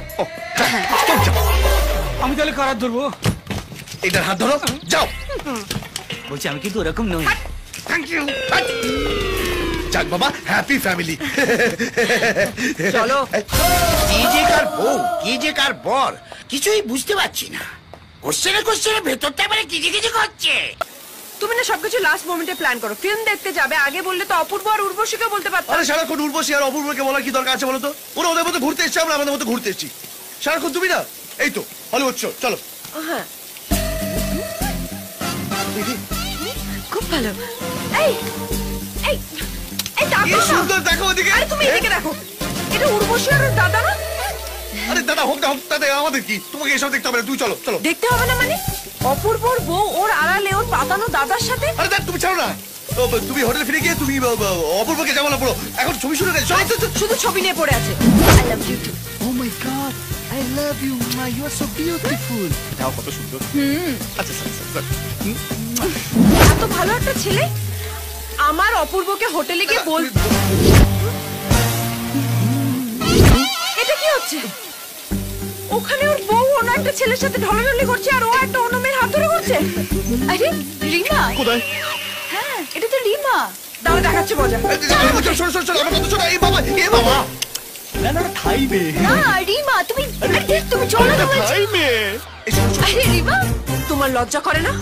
আমি তাহলে কার হাত ধরবো? এটার হাত ধরো, যাও। বলছি আমি কিন্তু ওরকম নই। Thank you. যাক বাবা, হ্যাপি ফ্যামিলি। চলো। কি যে কার বউ, কি যে কার বর, কিছুই বুঝতে পারছি না। কোশ্চেনে কোশ্চেনে ভেতরটা মানে কিজি কিজি করছে। তুমি না সবকিছু লাস্ট মোমেন্টে প্ল্যান করো। ফিল্ম দেখতে যাবে, আগে বললে তো অপূর্ব আর উর্বশীকে বলতে পারতাম। আরে সারাক্ষণ উর্বশী আর অপূর্বকে বলার কি দরকার আছে বলো তো? ওরা ওদের মতো ঘুরতে এসছে, আমরা আমাদের মতো ঘুরতে এসছি। সারাক্ষণ তুমি না এই তো হলিউড শো, চলো। হ্যাঁ খুব ভালো। এই এই এই কি দেখো সুন্দর, দেখো ওদিকে। আরে তুমি এদিকে দেখো, এটা উর্বশী আর ওর দাদা না? আরে দাদা হোক না হোক, তাতে আমাদের কি? তোমাকে এসব দেখতে হবে না, তুই চলো চলো। দেখতে হবে না মানে? অপূর্বর বউ ওর আড়ালে ওর পাতানো দাদার সাথে। আরে দেখ, তুমি ছাড়ো না। তুমি হোটেলে ফিরে গিয়ে তুমি অপূর্বকে জামালা পড়ো, এখন ছবি শুরু হয়ে গেছে। শুধু ছবি নিয়ে পড়ে আছে। I love you too. Oh my god, I love you মা, ইউ আর সো বিউটিফুল। দাও কত সুন্দর। আচ্ছা স্যার, এত ভালো একটা ছেলে আমার অপূর্বকে হোটেলে গিয়ে বল। এটা কি হচ্ছে? ওখানে ওর বউ অন্য একটা ছেলের সাথে ঢলাঢলি করছে আর ও একটা অন্য মেয়ের হাত ধরে করছে। আরে রিমা কোথায়? হ্যাঁ এটা তো রিমা। দাঁড়া দেখাচ্ছে মজা। শোনো শোনো শোনো, আমার কথা শোনো। এই বাবা, এ বাবা। না না খাইবে না রিমা, তুমি তুমি চলো না বলছি। খাইবে। আরে রিমা, তোমার লজ্জা করে না?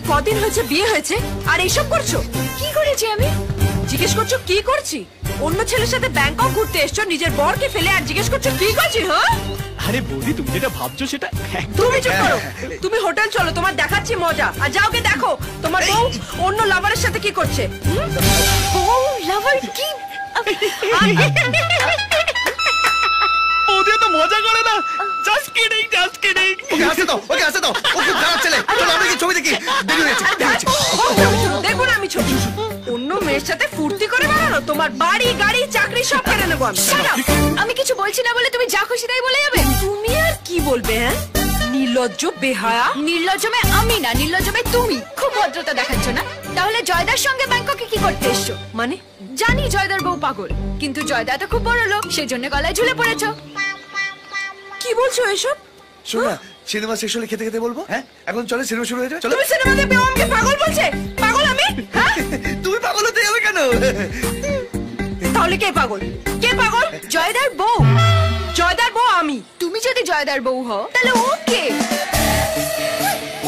কদিন হয়েছে বিয়ে হয়েছে আর এইসব করছো? কি করেছি আমি? জিজ্ঞেস করছো কি করছি? অন্য ছেলের সাথে ব্যাংকক ঘুরতে এসছো, নিজের বরকে ফেলে আর জিজ্ঞেস করছো কি করছি? হ্যাঁ আরে বৌদি, তুমি যেটা ভাবছো সেটা তুমি চুপ করো। তুমি হোটেল চলো, তোমার দেখাচ্ছি মজা। আর যাওকে দেখো তোমার বউ অন্য লাভারের সাথে কি করছে। ও লাভার কি? বৌদি তো মজা করে না। Just kidding, just kidding. ওকে হাসতে দাও, ওকে হাসতে দাও। ও খুব খারাপ ছেলে। চলো আমরা কি ছবি দেখি? দেরি হয়েছে, দেরি হয়েছে। দেখবো না আমি ছবি। অন্য মেয়ের সাথে ফুর্তি করে বেড়ানো, তোমার বাড়ি গাড়ি চাকরি সব কেড়ে নেবো আমি। আমি কিছু বলছি না বলে তুমি যা খুশি তাই বলে যাবে? তুমি আর কি বলবে? হ্যাঁ নির্লজ্জ বেহায়া। নির্লজ্জমে আমি না, নির্লজ্জমে তুমি। খুব ভদ্রতা দেখাচ্ছ না? তাহলে জয়দার সঙ্গে ব্যাংককে কি করতে এসছো? মানে জানি জয়দার বউ পাগল, কিন্তু জয়দা তো খুব বড় লোক, সেজন্য গলায় ঝুলে পড়েছো। কি বলছো এসব? শোনো, সিনেমা শেষ হলে খেতে খেতে বলবো। হ্যাঁ এখন চলো, সিনেমা শুরু হয়ে যাবে। চলো। তুমি সিনেমা দেখবে, ও আমাকে পাগল বলছে? পাগল আমি? হ্যাঁ তুমি পাগল হতে যাবে কেন? তাহলে কে পাগল? কে পাগল? জয়দার বউ। জয়দার বউ আমি। তুমি যদি জয়দার বউ হও তাহলে ও কে?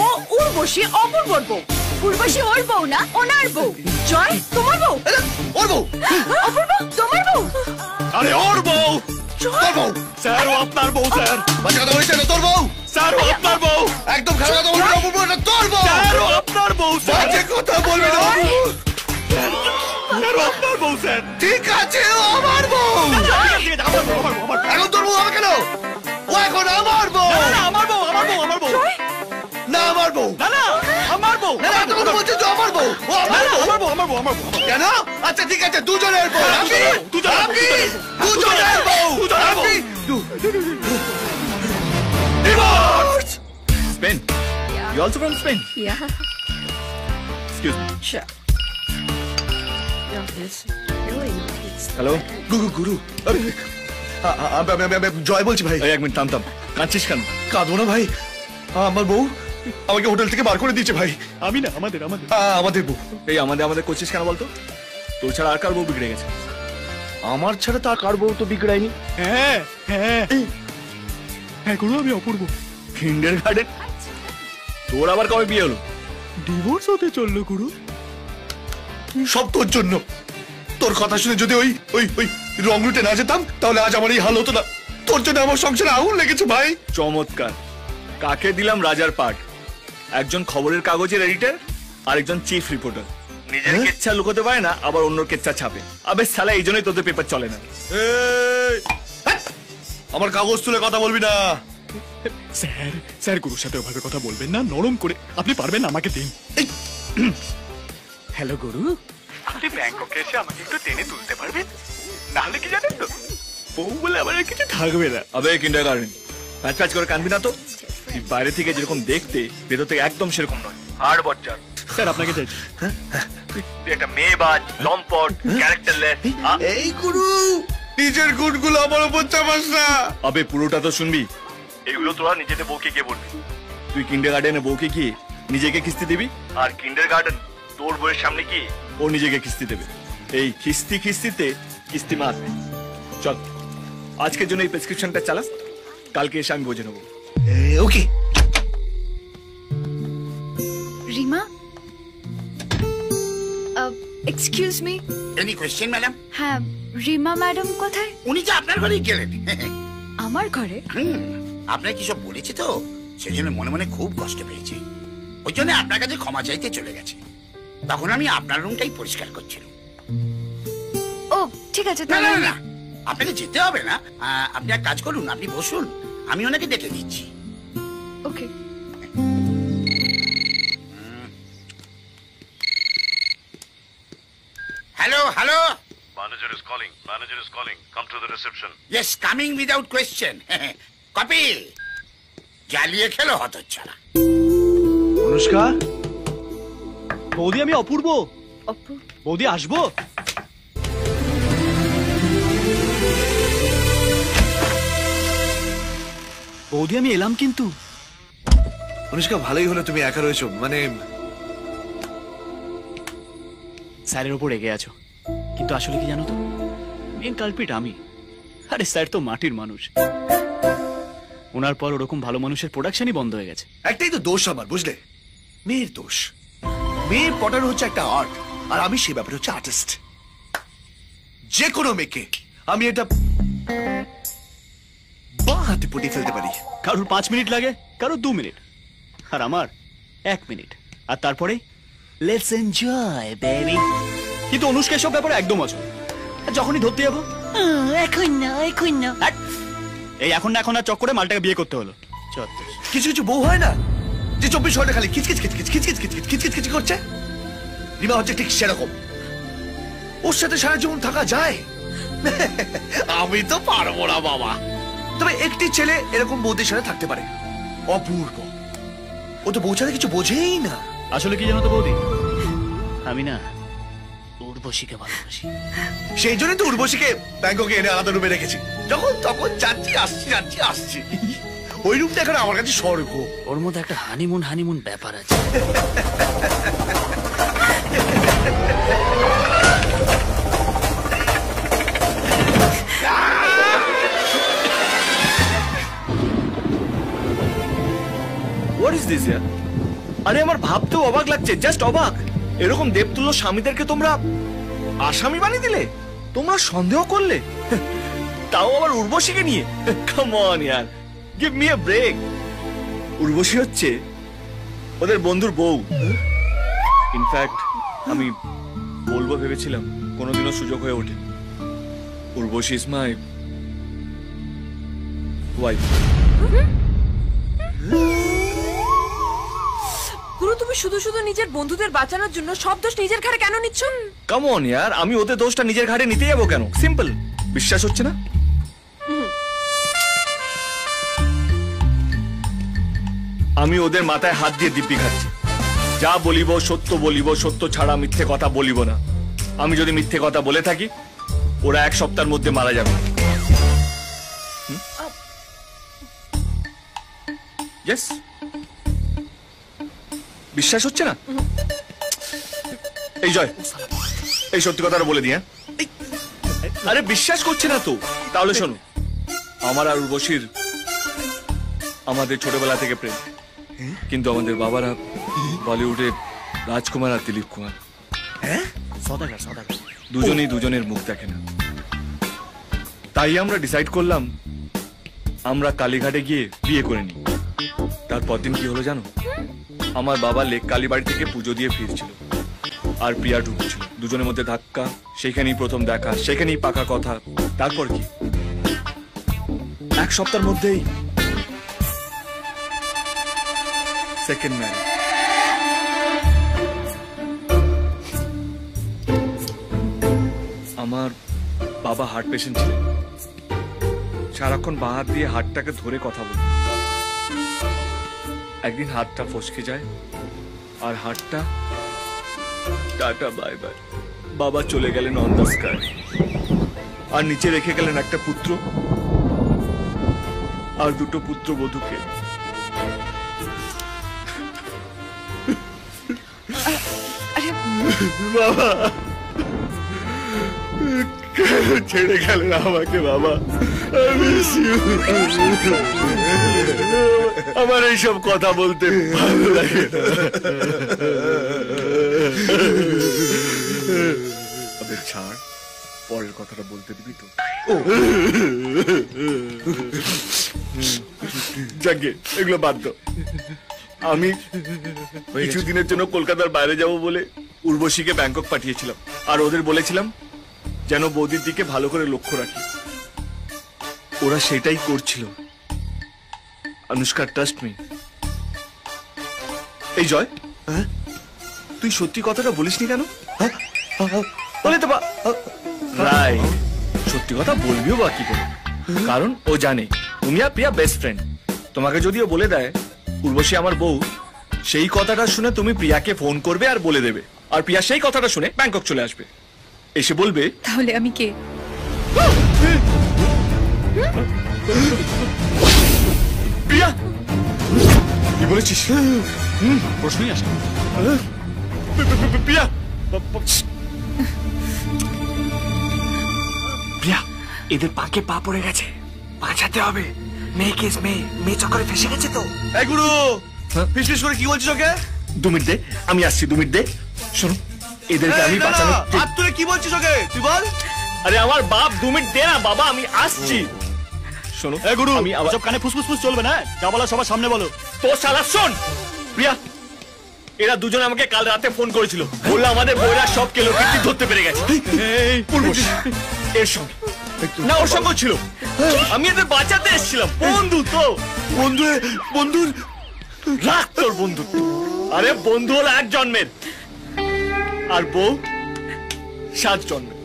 ও উর্বশী, অপূর্বর বউ। উর্বশী ওর বউ না, ওনার বউ। জয় তোমার বউ? ওর বউ। অপূর্ব তোমার বউ? আরে ওর বউ। তোর বউ। স্যার ও আপনার বউ স্যার। বাচ্চা কথা বলছে না, তোর বউ। স্যার ও আপনার বউ। একদম খারাপ কথা বলবি না, অপূর্ব, এটা তোর বউ। স্যার ও আপনার বউ স্যার। বাজে কথা বলবি না। স্যার ও আপনার বউ স্যার। ঠিক আছে, ও আমার বউ। এখন তোর বউ হবে কেন? ও এখন আমার বউ। না আমার বউ, আমার বউ, আমার বউ। না আমার বউ। না না আমার বউ। না না, তুমি বলছো তো আমার বউ। ও আমার বউ। আমার বউ, আমার বউ, আমার বউ। কেন? আচ্ছা ঠিক আছে, দুজনের বউ। দুজনের বউ। Divorce! Spain. You also from Spain? Yeah. Excuse me. Sure. No, it's really not. Hello? গুরু জয় বলছি ভাই। এক মিনিট থাম থাম। কাঁদছিস কেন? কাঁদবো না ভাই, আমার বউ আমাকে হোটেল থেকে বার করে দিয়েছে ভাই। আমি না, আমাদের আমাদের আমাদের বউ। এই আমাদের আমাদের করছিস কেন বলতো? তোর ছাড়া আর কার বউ বিগড়ে গেছে? আমার ছাড়া তো আর কার বউ তো বিগড়ায়নি। হ্যাঁ হ্যাঁ হ্যাঁ গুরু, আমি অপূর্ব। কিন্ডারগার্টেন? তোর আবার কবে বিয়ে হলো? ডিভোর্স হতে চললো গুরু। সব তোর জন্য। তোর কথা শুনে যদি ওই ওই ওই রং রুটে না যেতাম তাহলে আজ আমার এই হাল হতো না। তোর জন্য আমার সংসারে আগুন লেগেছে ভাই। চমৎকার। কাকে দিলাম রাজার পাঠ? একজন খবরের কাগজের এডিটর আর একজন চিফ রিপোর্টার। নিজের কেচ্ছা লুকোতে পারে না, আবার অন্যর কেচ্ছা ছাপে। আবে শালা, এই জন্যই তোদের পেপার চলে না। আমার কাগজ তুলে কথা বলবি না। স্যার স্যার গুরুর সাথে ওভাবে কথা বলবেন না, নরম করে। আপনি পারবেন, আমাকে দিন। হ্যালো গুরু, আপনি ব্যাংককে এসে আমাকে একটু টেনে তুলতে পারবেন? নাহলে কি জানেন তো, বউ বলে আমার আর কিছু থাকবে না। আবে কিন্ডারগার্টেন, প্যাচ প্যাচ করে কানবি না তো। তুই বাইরে থেকে যেরকম দেখতে, ভেতর থেকে একদম সেরকম নয়। হাড় বজ্জার। স্যার আপনাকে চাইছি। তুই একটা মেয়েবাজ, লম্পট, ক্যারেক্টারলেস। এই গুরু, নিজের গুণগুলো আমার উপর চাপাস না। আবে পুরোটা তো শুনবি। এগুলো তোরা নিজেদের বউকে গিয়ে বলবি। তুই কিন্ডারগার্টেনে বউকে গিয়ে নিজেকে কিস্তি দিবি, আর কিন্ডারগার্টেন তোর বউয়ের সামনে গিয়ে ও নিজেকে কিস্তি দেবে। এই কিস্তি কিস্তিতে কিস্তি মার। চল, আজকের জন্য এই প্রেসক্রিপশনটা চালা, কালকে এসে আমি বুঝে নেবো। Okay. Rima, excuse me. Any question madam? হ্যাঁ, রিমা ম্যাডাম কোথায়? উনি যে আপনার ঘরেই গেলেন। আমার ঘরে? আপনার কি সব বলেছি তো, সেই জন্য মনে মনে খুব কষ্ট পেয়েছি। ওই জন্য আপনার কাছে ক্ষমা চাইতে চলে গেছে। তখন আমি আপনার রুমটাই পরিষ্কার করছিলাম। ও ঠিক আছে। না না না, আপনাকে যেতে হবে না। আপনি এক কাজ করুন, আপনি বসুন, আমি ওনাকে ডেকে দিচ্ছি। Okay. Hello hello. Manager is calling. Manager is calling. Come to the reception. Yes, coming without question. Copy জ্বালিয়ে খেলো হতচ্ছাড়া। অনুষ্কা, বৌদি আমি অপূর্ব। বৌদি আসবো? বৌদি আমি এলাম কিন্তু। অনুষ্কা, ভালোই হলো তুমি একা রয়েছো। মানে স্যারের ওপর রেগে আছো, কিন্তু আসলে কি জানো তো, মেন কালপিট আমি। আরে স্যার তো মাটির মানুষ, ওনার পর ওরকম ভালো মানুষের প্রোডাকশনই বন্ধ হয়ে গেছে। একটাই তো দোষ আমার, বুঝলে? মেয়ের দোষ। মেয়ে পটানো হচ্ছে একটা আর্ট, আর আমি সে ব্যাপারে হচ্ছে আর্টিস্ট। যে কোনো মেয়েকে আমি এটা বাঁ হাতে পটিয়ে ফেলতে পারি। কারোর 5 মিনিট লাগে, কারোর 2 মিনিট, আর আমার 1 মিনিট। আর তারপরে লেটস এনজয় বেবি। কিন্তু অনুষ্কা সব ব্যাপারে একদম অচল। যখনই ধরতে যাবো, এখন না এখন না, এই এখন না এখন না চক্করে মালটাকে বিয়ে করতে হলো। কিছু কিছু বউ হয় না যে 24 ঘন্টা খালি খিচখিচ খিচখিচ খিচখিচ খিচখিচ খিচখিচ খিচখিচ করছে। রিমা হচ্ছে ঠিক সেরকম। ওর সাথে সারা জীবন থাকা যায়? আমি তো পারবো না বাবা। তবে একটি ছেলে এরকম বউদের সাথে থাকতে পারে, অপূর্ব। ও তো বউ ছাড়া কিছু বোঝেই না। আসলে কি জানো তো বৌদি, আমি না উর্বশীকে ভালোবাসি। সেই জন্য তো উর্বশীকে ব্যাংককে এনে আলাদা রুমে রেখেছি। যখন তখন যাচ্ছি আসছি যাচ্ছি আসছি। ওই রুমটা এখন আমার কাছে স্বর্গ। ওর মধ্যে একটা হানিমুন ব্যাপার আছে। হোয়াট ইজ দিস ইয়ার? আরে আমার ভাবতেও অবাক লাগছে, জাস্ট অবাক। এরকম দেবতুল্য স্বামীদেরকে তোমরা আসামি বানিয়ে দিলে, তোমরা সন্দেহ করলে, তাও আবার উর্বশীকে নিয়ে। কাম অন ইয়ার, give me a break. Urvashi হচ্ছে ওদের বন্ধুর বউ। ইনফ্যাক্ট আমি বলবো ভেবেছিলাম, কোনোদিনও সুযোগ হয়ে ওঠে। Urvashi is my wife. গুরু, তুমি শুধু শুধু নিজের বন্ধুদের বাঁচানোর জন্য সব দোষ নিজের ঘাড়ে কেন নিচ্ছ? কাম অন ইয়ার, আমি ওদের দোষটা নিজের ঘাড়ে নিতে যাবো কেন? সিম্পল। বিশ্বাস হচ্ছে না? আমি ওদের মাথায় হাত দিয়ে দিব্যি খাচ্ছি। যা বলিব সত্য বলিব, সত্য ছাড়া মিথ্যে কথা বলিব না। আমি যদি মিথ্যে কথা বলে থাকি, ওরা 1 সপ্তাহের মধ্যে মারা যাবে। ইয়েস, বিশ্বাস হচ্ছে না? এই জয়, এই সত্যি কথাটা বলে দিয়ে। আরে বিশ্বাস করছে না তো? তাহলে শোনো, আমার আর উর্বশীর আমাদের ছোটবেলা থেকে প্রেম, কিন্তু আমাদের বাবারা বলিউডে রাজকুমার আর দিলীপ কুমার। হ্যাঁ, সদাগর সদাগর দুজনেই দুজনের মুখ দেখে না। তাই আমরা ডিসাইড করলাম আমরা কালীঘাটে গিয়ে বিয়ে করে নিই। তারপর দিন কি হলো জানো? আমার বাবা লেক কালীবাড়ি থেকে পুজো দিয়ে ফিরছিল, আর প্রিয়া ঢুকছিল। দুজনের মধ্যে ধাক্কা, সেখানেই প্রথম দেখা, সেখানেই পাকা কথা। তারপর কি এক সপ্তাহের মধ্যেই সেকেন্ড ম্যারেজ। আমার বাবা হার্ট পেশেন্ট ছিলেন, সারাক্ষণ বাঁ হাত দিয়ে হাতটাকে ধরে কথা বলত। একদিন হাতটা ফসকে যায় আর হাতটা টাটা বাই বাই। বাবা চলে গেলেন অন দ্য স্কাই, আর নিচে রেখে গেলেন একটা পুত্র আর দুটো পুত্রবধূকে। বাবা কেন ছেড়ে গেলেন আমাকে বাবা? আমার এইসব কথা বলতে ভালো লাগে। ছাড়, পরের কথাটা বলতে দিবি তো? যাকে এগুলো বাদ দাও। আমি কিছুদিনের জন্য কলকাতার বাইরে যাব বলে উর্বশীকে ব্যাংকক পাঠিয়েছিলাম, আর ওদের বলেছিলাম যেন বৌদির দিকে ভালো করে লক্ষ্য রাখি। ওরা সেটাই করছিল। Anushka, trust me. এই জয়, তুই সত্যি কথাটা বলিসনি কেন? বলে তো রাইট, সত্যি কথা বলবিও বা কি করে? কারণ ও জানে তুমি আর প্রিয়া বেস্ট ফ্রেন্ড। তোমাকে যদিও বলে দেয় উর্বশী আমার বউ, সেই কথাটা শুনে তুমি প্রিয়াকে ফোন করবে আর বলে দেবে, আর প্রিয়া সেই কথাটা শুনে ব্যাংকক চলে আসবে, এসে বলবে তাহলে আমি কে? প্রিয়া কি বলেছিস? প্রশ্নই আসে। প্রিয়া প্রিয়া, এদের পাকে পা পড়ে গেছে, বাঁচাতে হবে। মেয়ে কেস, মেয়ে চক্করে ফেসে গেছে তো। এই গুরু, ফিসফিস করে কি বলছিস ওকে? 2 মিনিট দে, আমি আসছি, 2 মিনিট দে। শোনো, এদেরকে আমি বাঁচানো। হাত তুলে কি বলছিস ওকে? তুই বল। আরে আমার বাপ, 2 মিনিট দে না বাবা, আমি আসছি। শোনো এ গুরু, আমি আবার সব কানে ফুসফুস চলবে না, যা বলা সবার সামনে বলো। তো শালা শোন প্রিয়া, এরা দুজনে আমাকে কাল রাতে ফোন করেছিল, বললো আমাদের বউরা সব কেলোকীর্তি ধরতে পেরে গেছে। এর সঙ্গে না, ওর সঙ্গে ছিল। আমি এদের বাঁচাতে এসেছিলাম। বন্ধু তো বন্ধুর রাখ তোর বন্ধু। আরে বন্ধু হলো 1 জন্মের, আর বউ 7 জন্মের।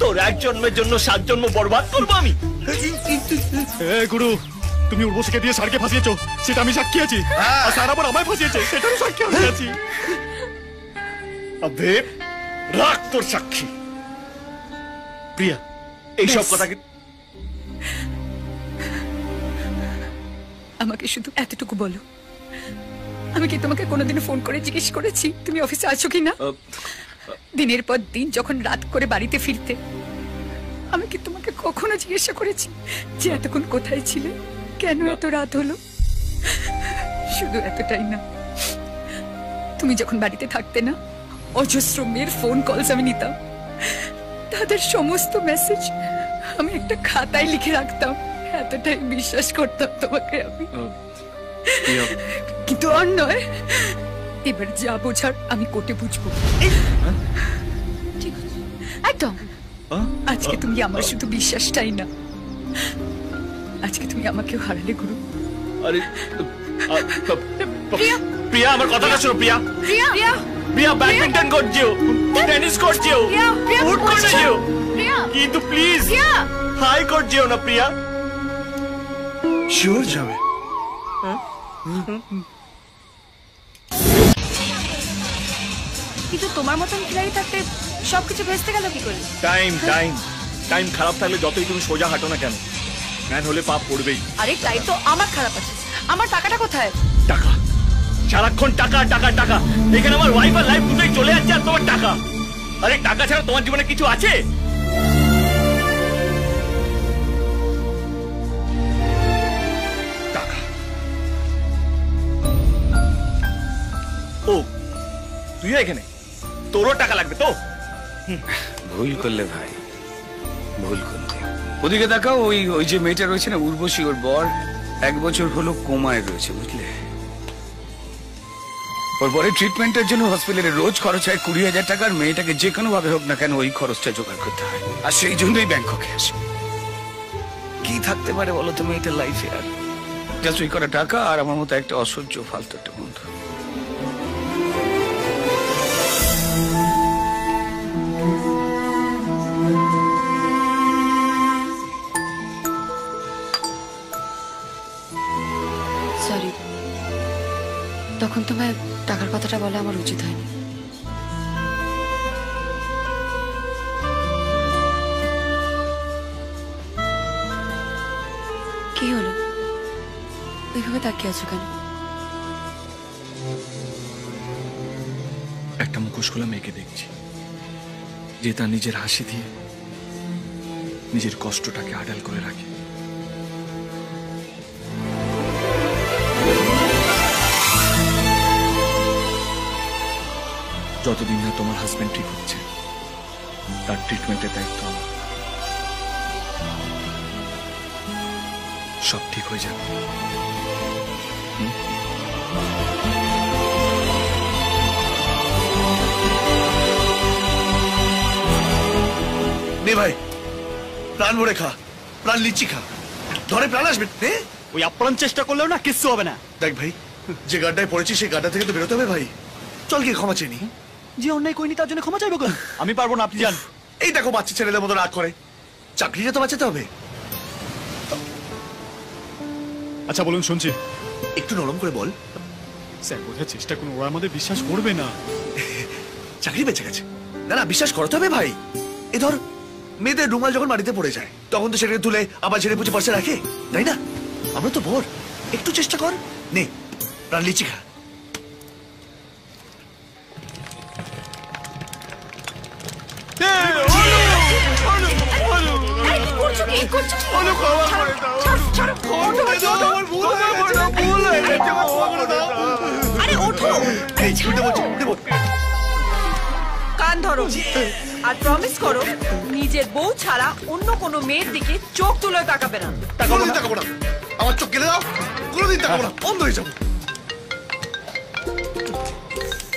তোর 1 জন্মের জন্য 7 জন্ম বরবাদ করবো আমি? গুরু, তুমি উর্বশীকে দিয়ে স্যারকে ফাঁসিয়েছো, সেটা আমি সাক্ষী আছি। আর স্যার আবার আমায় ফাঁসিয়েছে, সেটারও সাক্ষী আমি আছি। আবে রাখ তোর সাক্ষী। প্রিয়া, এইসব কথাকে আমাকে শুধু এতটুকু বলো, আমি কি তোমাকে কোনোদিনও ফোন করে জিজ্ঞেস করেছি তুমি অফিসে আছো কিনা? দিনের পর দিন যখন রাত করে বাড়িতে ফিরতে, আমি কি তোমাকে কখনো জিজ্ঞাসা করেছি যে এতক্ষণ কোথায় ছিলে, কেন এত রাত হলো? শুধু এতটাই না, তুমি যখন বাড়িতে থাকতে না, অজস্র মেয়ের ফোন কলস আমি নিতাম, তাদের সমস্ত মেসেজ আমি একটা খাতায় লিখে রাখতাম। এতটাই বিশ্বাস করতাম তোমাকে আমি। কিন্তু আর নয়, এবার যা বোঝার আমি কোর্টে বুঝবো। ঠিক আছে, একদম। আজকে তুমি আমার শুধু বিশ্বাসটাই না, আজকে তুমি আমাকেও হারালে গুরু। আরে প্রিয়া, আমার কথাটা শোনো। প্রিয়া ব্যাডমিন্টন করছো, টেনিস করছো, ফুট করছো, কিন্তু প্লিজ হাই করছো না প্রিয়া। শিওর যাবে? কিন্তু তোমার মতন খিলাড়ি থাকতে সবকিছু ভেস্তে গেল কি করে? টাইম খারাপ থাকলে যতই তুমি সোজা হাঁটো না কেন, ম্যান হলে পাপ পড়বেই। আরে তাই তো আমার খারাপ আছে। আমার টাকাটা কোথায়? টাকা সারাক্ষণ টাকা টাকা টাকা, এখানে আমার ওয়াইফ আর লাইফ দুটোই চলে যাচ্ছে আর তোমার টাকা। আরে টাকা ছাড়া তোমার জীবনে কিছু আছে? টাকা। ও তুইও এখানে? তোরও টাকা লাগবে তো? ভুল করলে ভাই, ভুল করলে। ওদিকে দেখাও, ওই ওই যে মেয়েটা রয়েছে না উর্বশী, ওর বর 1 বছর হলো কোমায় রয়েছে, বুঝলে? ওর বরের ট্রিটমেন্টের জন্য হসপিটালে রোজ খরচ হয় 20,000 টাকা। আর মেয়েটাকে যে কোনো ভাবে হোক না কেন ওই খরচটা জোগাড় করতে হয়, আর সেই জন্যই ব্যাংককে আসে। কি থাকতে পারে বলো তো মেয়েটার লাইফে? আর জাস্ট ওই করা টাকা আর আমার মতো একটা অসহ্য ফালতু একটা বন্ধু। সরি, তখন তোমায় টাকার কথাটা বলা আমার উচিত হয়নি। কি হলো, ওইভাবে তাকিয়ে আছো কেন? একটা মুখোশ খোলা মেয়েকে দেখছি, যে তার নিজের হাসি দিয়ে নিজের কষ্টটাকে আড়াল করে রাখে। যতদিন না তোমার হাজবেন্ড ঠিক হচ্ছে, তার ট্রিটমেন্টের দায়িত্ব আমার। সব ঠিক হয়ে যাবে। নে ভাই, প্রাণ ভরে খা, প্রাণ লিচি খা, ধরে প্রাণ আসবে। ওই আপ্রাণ চেষ্টা করলেও না কিচ্ছু হবে না। দেখ ভাই, যে গাড্ডায় পড়েছি সেই গাড্ডা থেকে তো বেরোতে হবে ভাই। চল গিয়ে ক্ষমা চেয়ে নি। যে অন্যায় করিনি তার জন্য ক্ষমা চাইবো কেন? আমি পারবো না, আপনি যান। এই দেখো বাচ্চা ছেলেদের মতো রাগ করে, চাকরিটা তো বাঁচাতে হবে। আচ্ছা বলুন, শুনছি। একটু নরম করে বল। স্যার বোঝার চেষ্টা করুন, ওরা আমাদের বিশ্বাস করবে না। চাকরি বেঁচে গেছে না, না বিশ্বাস করতে হবে ভাই। এ ধর মেয়েদের রুমাল যখন মাটিতে পড়ে যায় তখন তো সেটাকে তুলে আবার ঝেড়ে পুছে পাশে রাখে, তাই না? আমরা তো ভোর, একটু চেষ্টা কর। নে প্রাণ লিচি খা। কান ধরো আর প্রমিস করো নিজের বউ ছাড়া অন্য কোনো মেয়ের দিকে চোখ তুলে তাকাবে না। কোনোদিন তাকাবো না। আমার চোখ গেলে দাও, কোনোদিন তাকাবো না, অন্ধ হয়ে যাবো।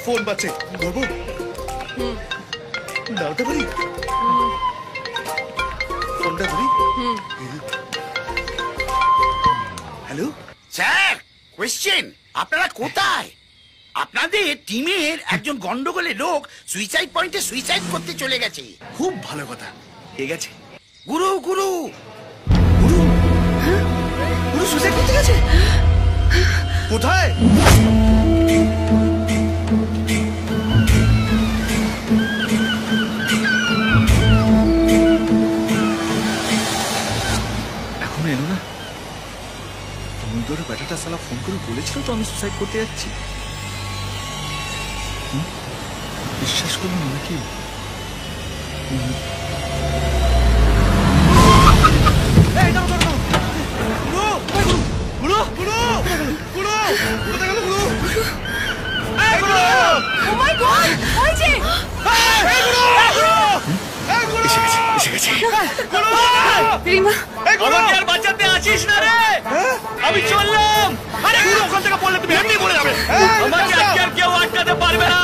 ফোন বাজছে, ধরবো? দাঁড়াতে পারি? ফোনটা ধরি। হ্যালো স্যার, কোয়েশ্চেন, আপনারা কোথায়? আপনাদের টিমের একজন গন্ডগোলের লোক সুইসাইড পয়েন্টে সুইসাইড করতে চলে গেছে। খুব ভালো কথা, কে গেছে? গুরু গুরু গুরু সুইসাইড করতে গেছে? কোথায়? এখন এলো না? তুমি তো ব্যাটাটা সালা ফোন করে বলেছিল তো আমি সুসাইড করতে যাচ্ছি। বিশ্বাস করুন নাকি? আমাকে আর বাঁচাতে আসিস না রে, আমি চললাম। আরে ওখান থেকে পড়লে তুমি এমনি পড়ে যাবে, আমাকে আজকে আর কেউ আটকাতে পারবে না।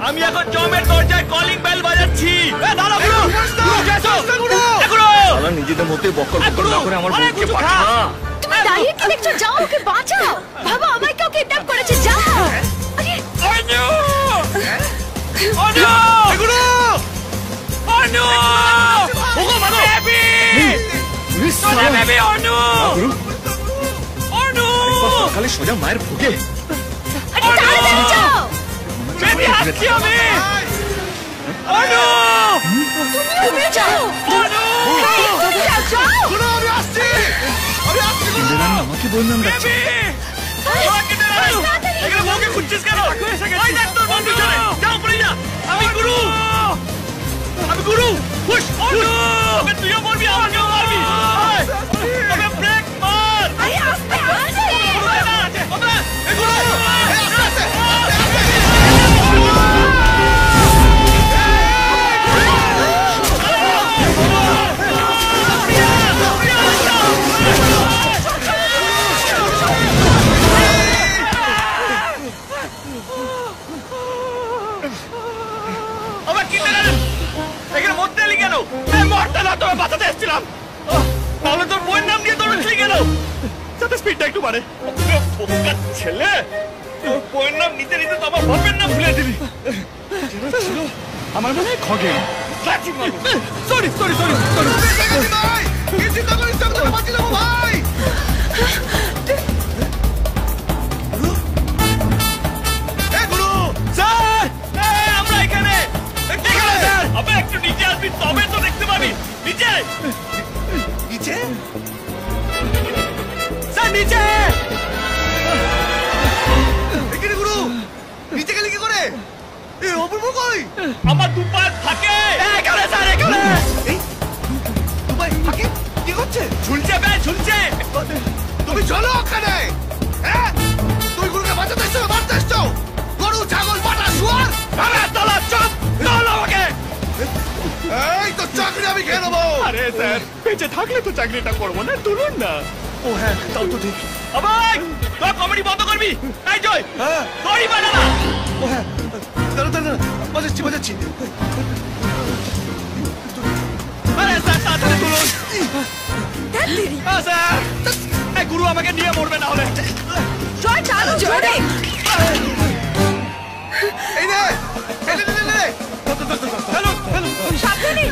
আমি এখন জমের দরজায় কলিং বেল বাজাচ্ছি। দাঁড়াও গুরু, নিজেদের মধ্যে বকর বকর না করে আমার বউকে পাঠা। তুমি দাঁড়িয়ে কি দেখছো? যাও, ওকে বাঁচাও। বাবা আমায় কেউ কিডন্যাপ করেছে, যাও। আরে অনু অনু গুরু অনু ওগো মাগো বেবি সোনা বেবি অনু অনু সকালে সোজা মায়ের ভুগে। আরে তাড়াতাড়ি যাও বেবি, আসছি আমি। অনু তুমি যাও। অনু যাও, গুরু আমি আসছি, আমি আসছি। আমাকে বললাম বেবি আমাকে এখানে বউকে খুঁজছিস কেন? ওই দেখ তোর বউ পিছনে। যা উপরে যা। আমি গুরু। হুশ, হুশ। তবে তুইও মরবি, আমাকেও মারবি। তবে ব্রেক মার। আরে আস্তে আস্তে। তবে এ গুরু। এখানে মরতে এলি কেন? মরতে না, তোর বাঁচাতে এসেছিলাম। তাহলে তোর বইয়ের নাম নিয়ে দৌড়াচ্ছিলি কেন? যাতে স্পিডটা একটু বাড়ে। ছেলে, তোর বইয়ের নাম নিতে নিতে তো আমার বাপের নাম ভুলে দিলি। আমার মনে হয় Khagen. Sorry sorry sorry sorry. ভাই আমরা এখানে। আবে একটু নিচে আসবি, তবে তো দেখতে পাবি। নিচে নিচে স্যার, নিচে। এখানে গুরু, নিচে গেলি কি করে? এ অপূর্ব কই? আমার দুপার থাকে এখানে স্যার, এখানে। এই দুপার থাকে কি করছে? ঝুলছে বে, ঝুলছে। তুমি চলো ওখানে। হ্যাঁ, তুই গুরুকে বাঁচাতে এসছো, মারতে এসছো? গরু, ছাগল, পাঠা, শুয়ার। আরে তালা চুপ, চল আমাকে। এই তো চাকরি আমি খেয়ে নেবো। আরে স্যার, বেঁচে থাকলে তো চাকরিটা করবো না, তুলুন না। ও হ্যাঁ, তাও তো ঠিক। আবার তোর কমেডি বন্ধ করবি। এই জয়, দড়ি বাঁধা না। ও হ্যাঁ, দাঁড়া দাঁড়া, বাজাচ্ছি বাজাচ্ছি। আরে স্যার, তাড়াতাড়ি তুলুন। স্যার, এই গুরু আমাকে নিয়ে মরবে না হলে। জয় চালু জোরে। এই নে, এই নে নে। হ্যালো হ্যালো, সাবধানে।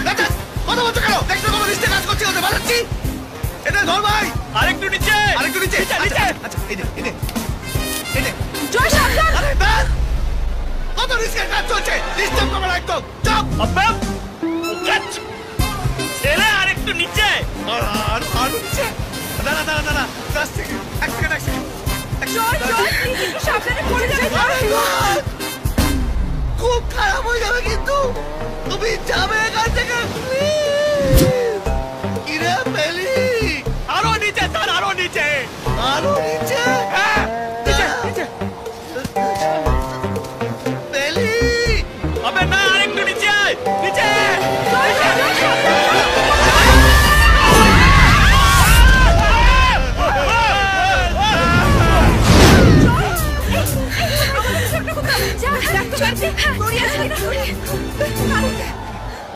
কথা বলছো কেন? দেখছো কত লিস্টে কাজ করছি, ওদের বাজাচ্ছি। এটা ধর ভাই। আরেকটু নিচে, আরেকটু নিচে। নিচে। আচ্ছা, এই নে এই নে এই নে। জয় সাবধান। আরে ব্যাস, কত রিস্কের কাজ চলছে। ডিস্টার্ব করবে না একদম। চপ। আব্বা, ছেলে আরেকটু নিচে। আর নিচে। দাঁড়া দাঁড়া দাঁড়া, এক সেকেন্ড এক সেকেন্ড। জয় জয়, প্লিজ একটু সাবধানে পড়ে যাবে। খুব খারাপ হয়ে যাবে কিন্তু। তুমি যাবে এখান থেকে। কিরে পেলি? আরো নিচে স্যার, আরো নিচে। আরো নিচে? হ্যাঁ, নিচে নিচে। পেলি? আবে না, আরেকটু নিচে নিচে।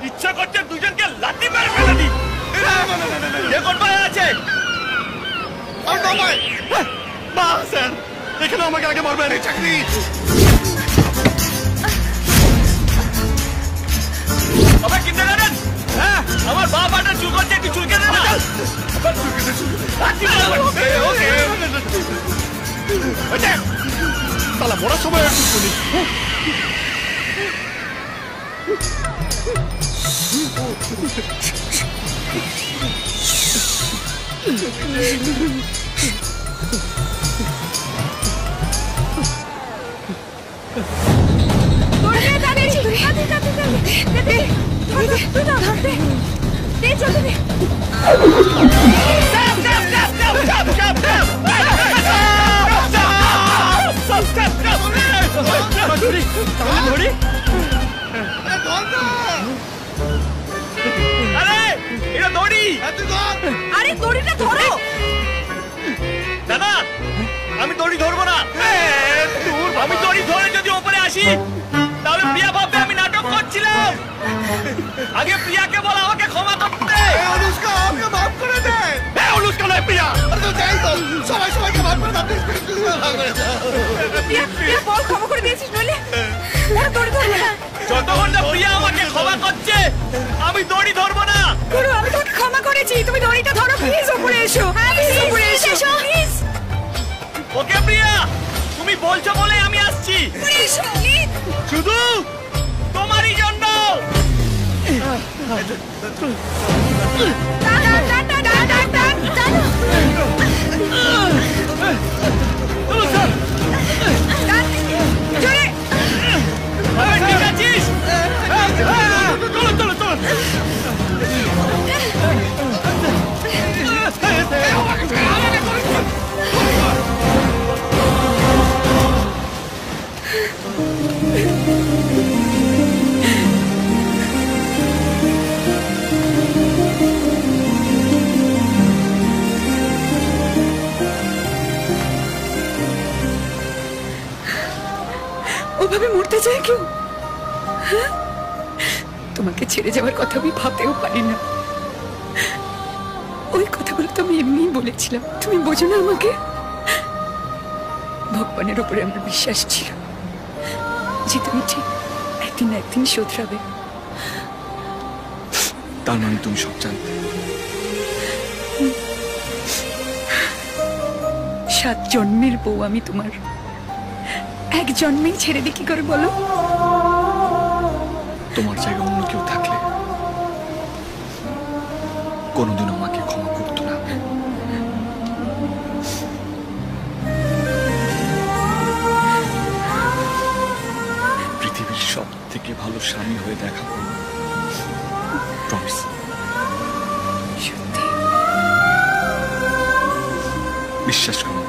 ইচ্ছা করছে দুজনকে লাঠি মেরে ফেলে দি। কোন ভাই আছে? বা স্যার, এখানে আমাকে আগে মারবেন। এই চাকরি আবার কিনতে জানেন? হ্যাঁ, আমার বাপ আটা চুল করছে, একটু চুলকে দে না। তাহলে মরার সময় একটু শুনি। আরে এটা দড়ি। আরে দড়িটা ধরো। দাদা, আমি দড়ি ধরবো না। আমি দড়ি ধরে যদি ওপরে আসি তাহলে প্রিয়া ভাববে আমি নাটক করছিলাম। আগে প্রিয়াকে বল আমাকে ক্ষমা করতে। অনুষ্কা, আমাকে মাফ করে দে। অনুষ্কা নয়, প্রিয়া। যাই তো, সবাই সবাইকে মাফ করে দাও। প্রিয়া বল ক্ষমা করে দিয়েছিস নইলে ওর দড়ি ধরবে না। যতক্ষণ না প্রিয়া আমাকে ক্ষমা করছে আমি দড়ি ধরবো না। গুরু, আমি তোমাকে ক্ষমা করেছি, তুমি দড়িটা ধরো প্লিজ। উপরে এসো। হ্যাঁ প্লিজ উপরে এসো প্লিজ। ওকে প্রিয়া, তুমি বলছো বলে আমি আসছি। শুধু তোমারই জন্য। করে মরতে চায় কেউ? হ্যাঁ? তোমাকে ছেড়ে যাওয়ার কথা আমি ভাবতেও পারি না। ওই কথাগুলো তো আমি এমনিই বলেছিলাম, তুমি বোঝো না আমাকে। ভগবানের উপরে আমার বিশ্বাস ছিল যে তুমি ঠিক একদিন না একদিন শোধরাবে। তার মানে তুমি সব জানতে? 7 জন্মের বউ আমি তোমার, এক জন্মেই ছেড়ে দিই কি করে বলো? তোমার জায়গায় অন্য কেউ থাকলে কোনোদিন আমাকে ক্ষমা করতো না। পৃথিবীর সব থেকে ভালো স্বামী হয়ে দেখাবো, প্রমিস। বিশ্বাস করো।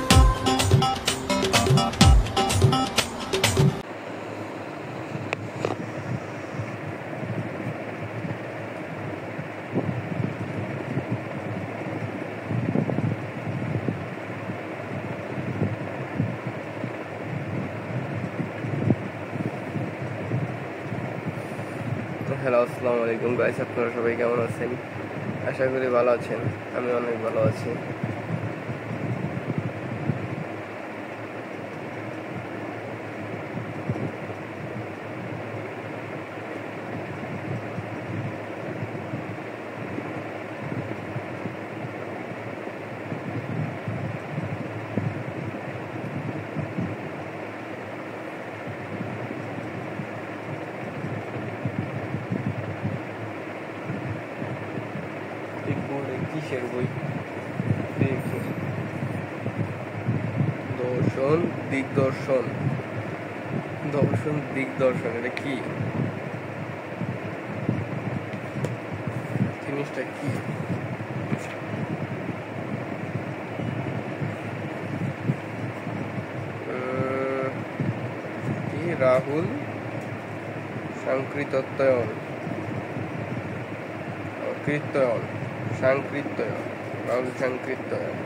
হ্যালো, আসসালামু আলাইকুম গাইস, আপনারা সবাই কেমন আছেন? আশা করি ভালো আছেন। আমি অনেক ভালো আছি। কিসের বই? দর্শন দিগদর্শন, দর্শন দিগদর্শন, এটা কি জিনিসটা? কি রাহুল সাংকৃত্যায়ন, কৃত্যায়ন, সাংকৃত্যায়ন, রাহুল সাংকৃত্যায়ন।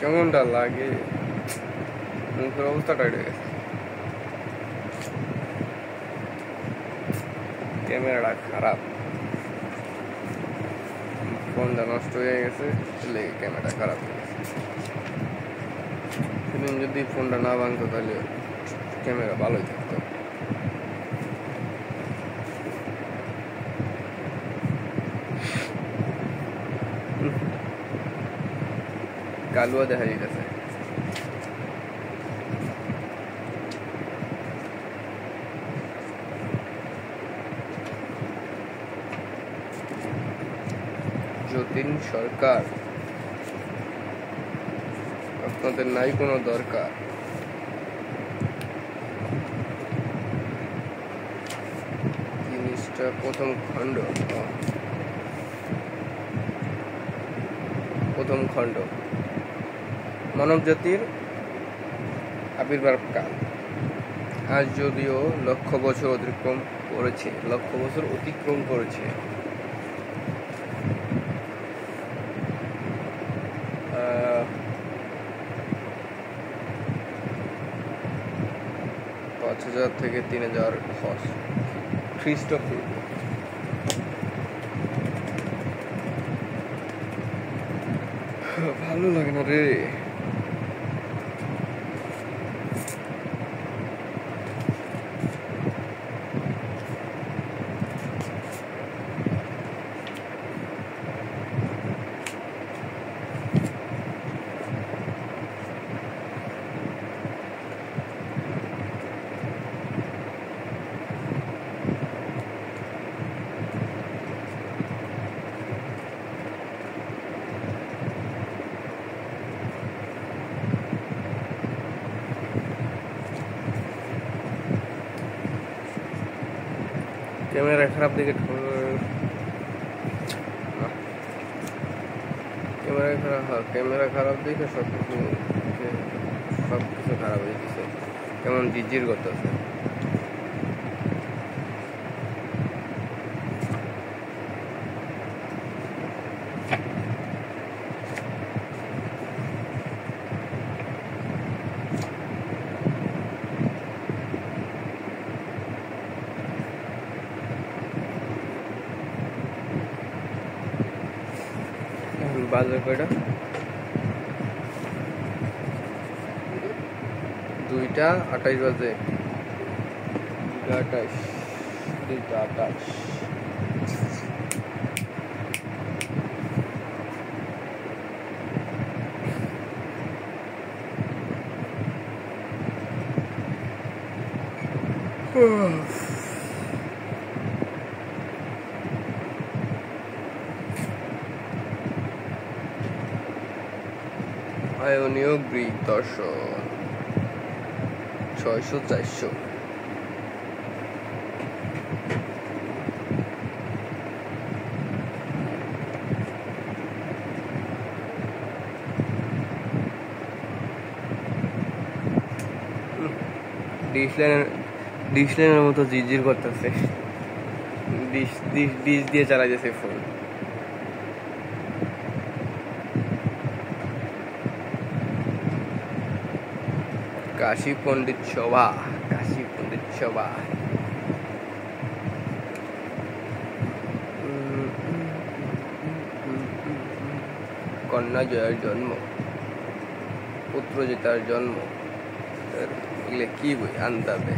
কেমনটা লাগে? মুখের অবস্থা টাইট হয়ে গেছে, ক্যামেরাটা খারাপ, ফোনটা নষ্ট হয়ে গেছে, ক্যামেরাটা খারাপ হয়ে গেছে। সেদিন যদি ফোনটা না ভাঙতো তাহলে ক্যামেরা ভালোই থাকতো। কালুয়া দেখা যাইতেছে। যতীন সরকার, আপনাদের নাই কোনো দরকার। জিনিসটা প্রথম খণ্ড, প্রথম খণ্ড, মানব জাতির আবির্ভাব কাল। আজ যদিও লক্ষ বছর অতিক্রম করেছে, 5000 থেকে 3000 খ্রিস্টপূর্ব। ভালো লাগে না রে। ক্যামেরা খারাপ দিকে ক্যামেরা খারাপ দিকে সবকিছু খারাপ হয়ে গেছে, কেমন জিজির করতেছে। বাজে কয়টা? 2:28 বাজে। 2:28 আয়নীয় গ্রিক দর্শন 600-400। ডিশ লাইনের মতো জিজির করতেছে, ডিশ দিয়ে চালাইতেছে ফোন। কাশী পণ্ডিত সভা, কাশী পণ্ডিত সভা। কন্যা জয়ের জন্ম, পুত্র জেতার জন্ম, এগুলো কি বই আন্দাজে।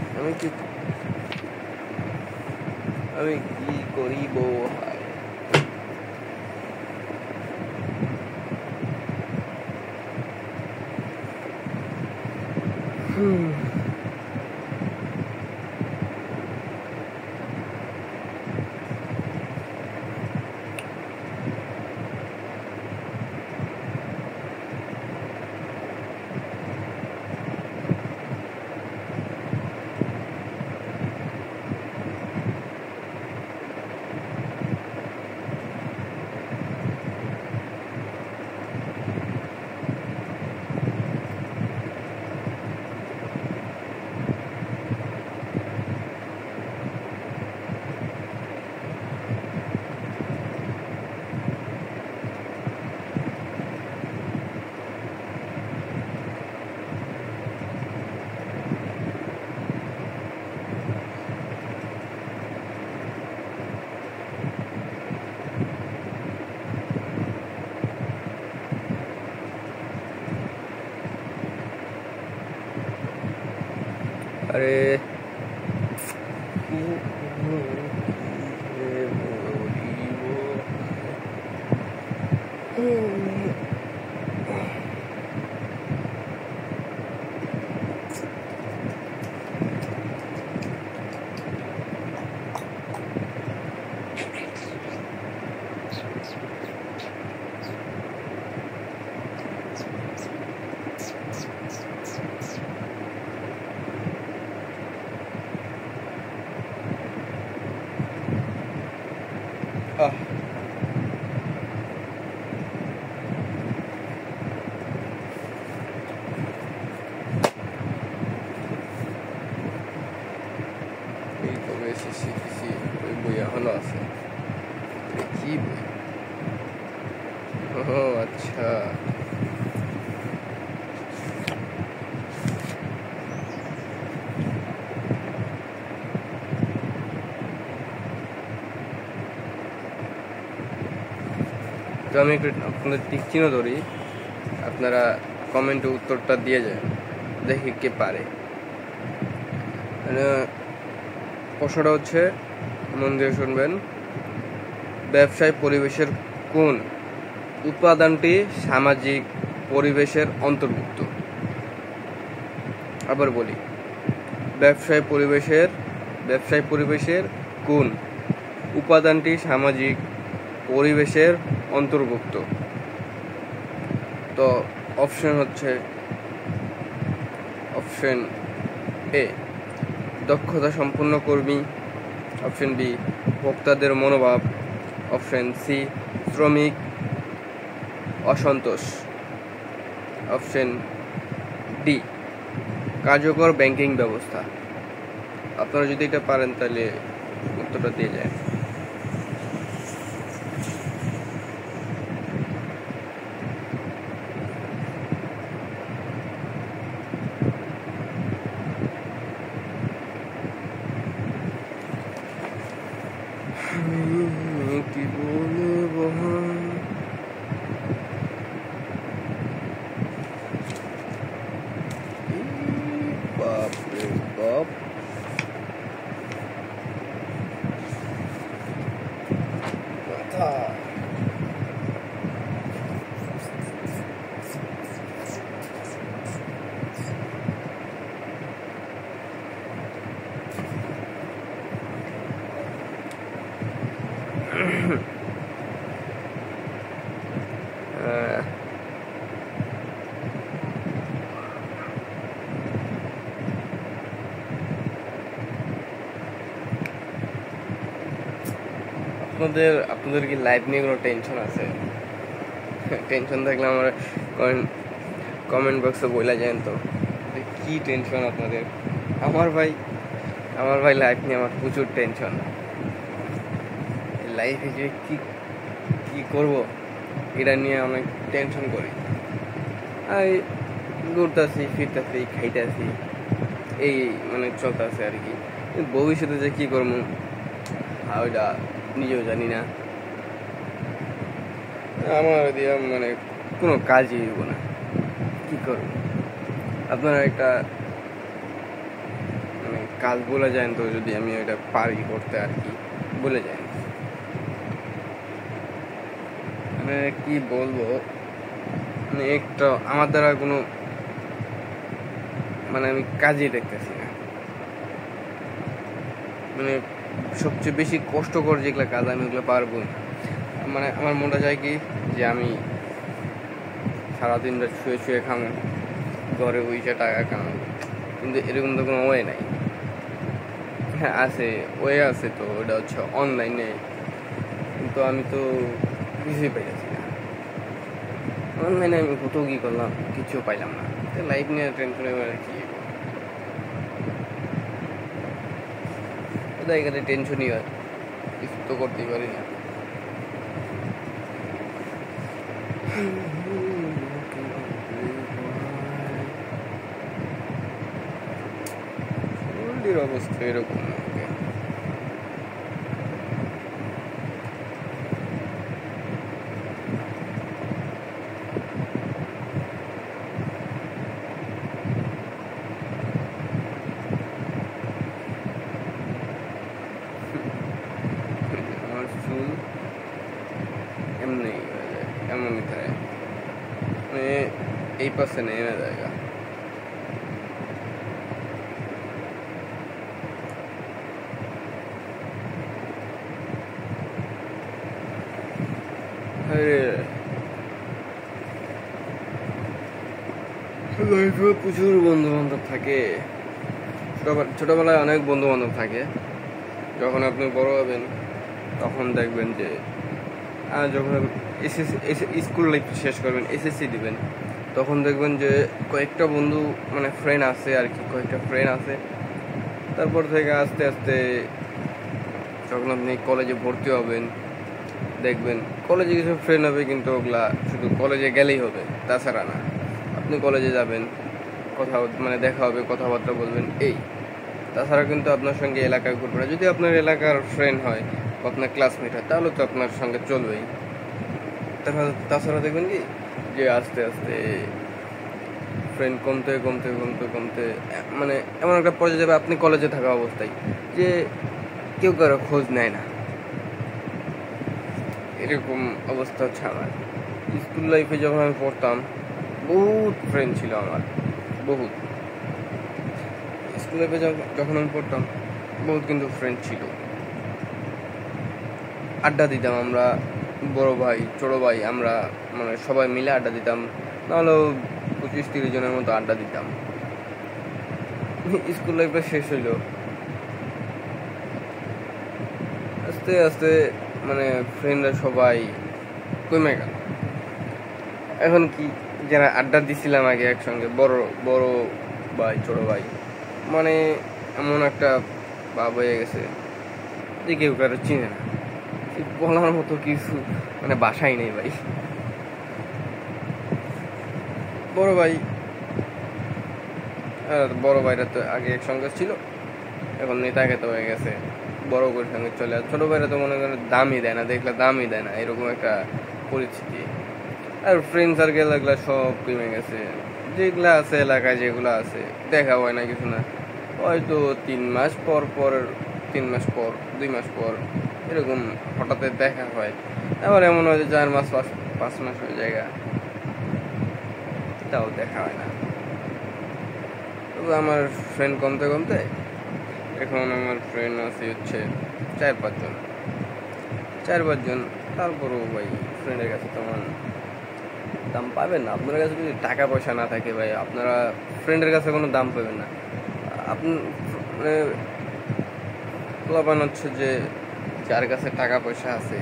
আমি কি করিব? আরে বই এখনো আছে, কি বই? ও আচ্ছা, তো আমি একটু আপনাদের টিক চিহ্ন ধরি, আপনারা কমেন্টে উত্তরটা দিয়ে যায়, দেখি কে পারে। প্রশ্নটা হচ্ছে, মন দিয়ে শুনবেন, ব্যবসায় পরিবেশের কোন উপাদানটি সামাজিক পরিবেশের অন্তর্ভুক্ত? আবার বলি, ব্যবসায় পরিবেশের কোন উপাদানটি সামাজিক পরিবেশের অন্তর্ভুক্ত? তো অপশন হচ্ছে অপশন এ দক্ষতা সম্পন্ন কর্মী, অপশন বি ভোক্তাদের মনোভাব, অপশন সি শ্রমিক অসন্তোষ, অপশন ডি কার্যকর ব্যাংকিং ব্যবস্থা। আপনারা যদি এটা পারেন তাহলে উত্তরটা দিয়ে যায়। কি বলবো বাপ রে বাপ, কথা আপনাদের কি লাইফ নিয়ে কোনো টেনশন আছে? টেনশন থাকলে আমার কমেন্ট বক্সে বলে যান তো কি টেনশন আপনাদের। আমার ভাই লাইফ নিয়ে আমার প্রচুর টেনশন। লাইফে যে কি করব এটা নিয়ে অনেক টেনশন করি। আমি ঘুরতেছি ফিরতেছি খাইতেছি এই মানে চলতেছে আর কি। ভবিষ্যতে যে কি করবো ওইটা নিজেও জানি না। আমার দিয়ে মানে কোনো কাজই হইব না, কি করব। আপনারা একটা মানে কাজ বলে যান তো, যদি আমি ওইটা পারি করতে আর কি বলে যান। মানে কি বলবো, মানে একটা আমার দ্বারা কোনো মানে আমি কাজই দেখতেছি না। মানে সবচেয়ে বেশি কষ্টকর যেগুলো কাজ আমি ওগুলো পারবো না। মানে আমার মনটা চাই কি যে আমি সারাদিন শুয়ে শুয়ে খাবো, ঘরে বসে টাকা কামাবো, কিন্তু এরকম তো কোনো ওয়ে নাই। হ্যাঁ আছে, ওয়ে আছে, তো ওটা হচ্ছে অনলাইনে, কিন্তু আমি তো কিছুই পাইতেছি না। অনলাইনে আমি কোথাও কি করলাম, কিছু পাইলাম না। লাইফ নিয়ে টেনশনে কি এখানে টেনশনই হয়, কিছু তো করতেই পারি না। অবস্থা এরকম এমনই থাকে, মানে এই পাশে নেই না জায়গা। প্রচুর বন্ধু বান্ধব থাকে, ছোটবেলায় অনেক বন্ধু বান্ধব থাকে। যখন আপনি বড় হবেন তখন দেখবেন যে যখন স্কুল লাইফ শেষ করবেন, এসএসসি দিবেন, তখন দেখবেন যে কয়েকটা বন্ধু মানে ফ্রেন্ড আছে আর কি, কয়েকটা ফ্রেন্ড আছে। তারপর থেকে আস্তে আস্তে যখন আপনি কলেজে ভর্তি হবেন দেখবেন কলেজে কিছু ফ্রেন্ড হবে, কিন্তু ওগুলা শুধু কলেজে গেলেই হবে, তাছাড়া না। আপনি কলেজে যাবেন, কথা মানে দেখা হবে, কথাবার্তা বলবেন, এই তাছাড়া কিন্তু আপনার সঙ্গে এলাকায় ঘুরবে না। যদি আপনার এলাকার ফ্রেন্ড হয়, আপনার ক্লাসমেট হয়, তাহলে তো আপনার সঙ্গে চলবেই। তাছাড়া দেখবেন কি যে আস্তে আস্তে ফ্রেন্ড কমতে কমতে কমতে কমতে মানে এমন একটা পর্যায়ে যাবে আপনি কলেজে থাকা অবস্থায় যে কেউ কারো খোঁজ নেয় না। এরকম অবস্থা হচ্ছে আমার। স্কুল লাইফে যখন আমি পড়তাম বহুত ফ্রেন্ড ছিল আমার, বহুত। স্কুল লাইফে যখন আমি পড়তাম বহুত কিন্তু ফ্রেন্ড ছিল। আড্ডা দিতাম আমরা, বড় ভাই ছোট ভাই, আমরা মানে সবাই মিলে আড্ডা দিতাম, নাহলে 25-30 জনের মতো আড্ডা দিতাম। স্কুল লাইফটা শেষ হইলো, আস্তে আস্তে মানে ফ্রেন্ডরা সবাই কমে গেল। এখন কি যারা আড্ডা দিছিলাম আগে একসঙ্গে, বড় বড় ভাই ছোট ভাই, মানে এমন একটা ভাব হয়ে গেছে যে কেউ কারো চিনে না। বলার মতো কিছু মানে বাসাই নেই ভাই। বড় ভাইরা তো আগে একসঙ্গে ছিল, এখন নেতাকে তো হয়ে গেছে, বড় করে সঙ্গে চলে। আর ছোট ভাইরা তো মনে করেন দামই দেয় না, দেখলে দামই দেয় না, এরকম একটা পরিস্থিতি। আর ফ্রেন্ড সার্কেল এগুলা সব কমে গেছে। যেগুলা আছে এলাকায়, যেগুলো আছে দেখা হয় না, কিছু না, হয়তো 3 মাস পর 2 মাস পর এরকম হঠাৎ দেখা হয়। আবার এমন হয় যে 4 মাস 5 মাস হয়ে যায়, তাও দেখা হয় না। তবে আমার ফ্রেন্ড কমতে এখন আমার ফ্রেন্ড আছে হচ্ছে 4-5 জন। তারপরও ভাই ফ্রেন্ডের কাছে তেমন দাম পাবেন না। আপনার কাছে যদি টাকা পয়সা না থাকে ভাই, আপনারা ফ্রেন্ডের কাছে কোনো দাম পাবেন না। আপনি মানে প্লাবান হচ্ছে যে যার কাছে টাকা পয়সা আছে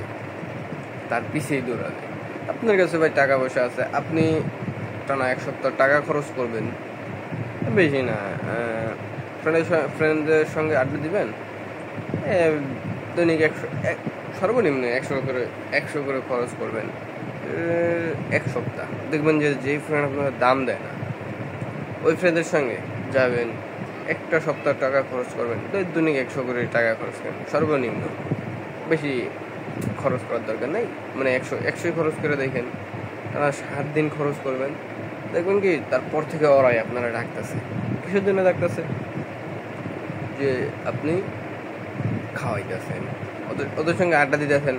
তার পিছিয়েই দৌড়াবে। আপনার কাছে ভাই টাকা পয়সা আছে, আপনি টানা 1 সপ্তাহ টাকা খরচ করবেন, বেশি না, ফ্রেন্ডদের সঙ্গে আড্ডা দিবেন, দৈনিক সর্বনিম্ন 100 করে খরচ করবেন 1 সপ্তাহ। দেখবেন যে যেই ফ্রেন্ড আপনার দাম দেয় না, ওই ফ্রেন্ডের সঙ্গে যাবেন, একটা সপ্তাহ টাকা খরচ করবেন, দৈনিক 100 করে টাকা খরচ করবেন সর্বনিম্ন, বেশি খরচ করার দরকার নেই। মানে 100 খরচ করে দেখেন, তারা 7 দিন খরচ করবেন, দেখবেন কি তারপর থেকে ওরাই আপনারা ডাকতেছে। কিসের জন্য ডাকতেছে? যে আপনি খাওয়াইতেছেন, ওদের সঙ্গে আড্ডা দিতেছেন।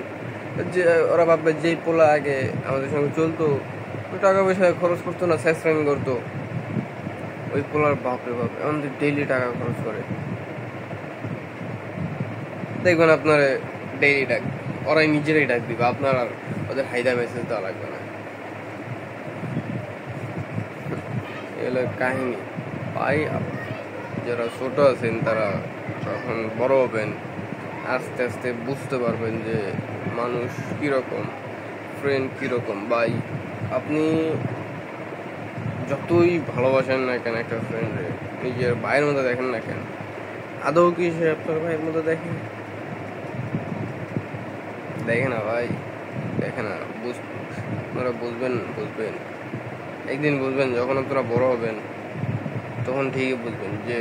যে ওরা ভাববে যেই পোলা আগে আমাদের সঙ্গে চলতো, টাকা পয়সা খরচ করতো না, স্যাসরামি করতো, ওই পোলার বাপরে বাপ আমাদের ডেইলি টাকা খরচ করে। দেখবেন আপনার ডেইলি ডাক, ওরাই নিজেরাই ডাক দিবে, আপনার আর ওদের হাইদা মেসেজ দেওয়া লাগবে না। এগুলো কাহিনী ভাই। যারা ছোট আছেন তারা যখন বড় হবেন, আস্তে আস্তে বুঝতে পারবেন যে মানুষ কিরকম, ফ্রেন্ড কিরকম। ভাই আপনি যতই ভালোবাসেন না কেন একটা ফ্রেন্ডে, নিজের ভাইয়ের মতো দেখেন না কেন, আদৌ কি সে আপনার ভাইয়ের মতো দেখে? দেখে না ভাই, দেখে না। আপনারা বুঝবেন, একদিন বুঝবেন, যখন আপনারা বড় হবেন তখন ঠিকই বুঝবেন যে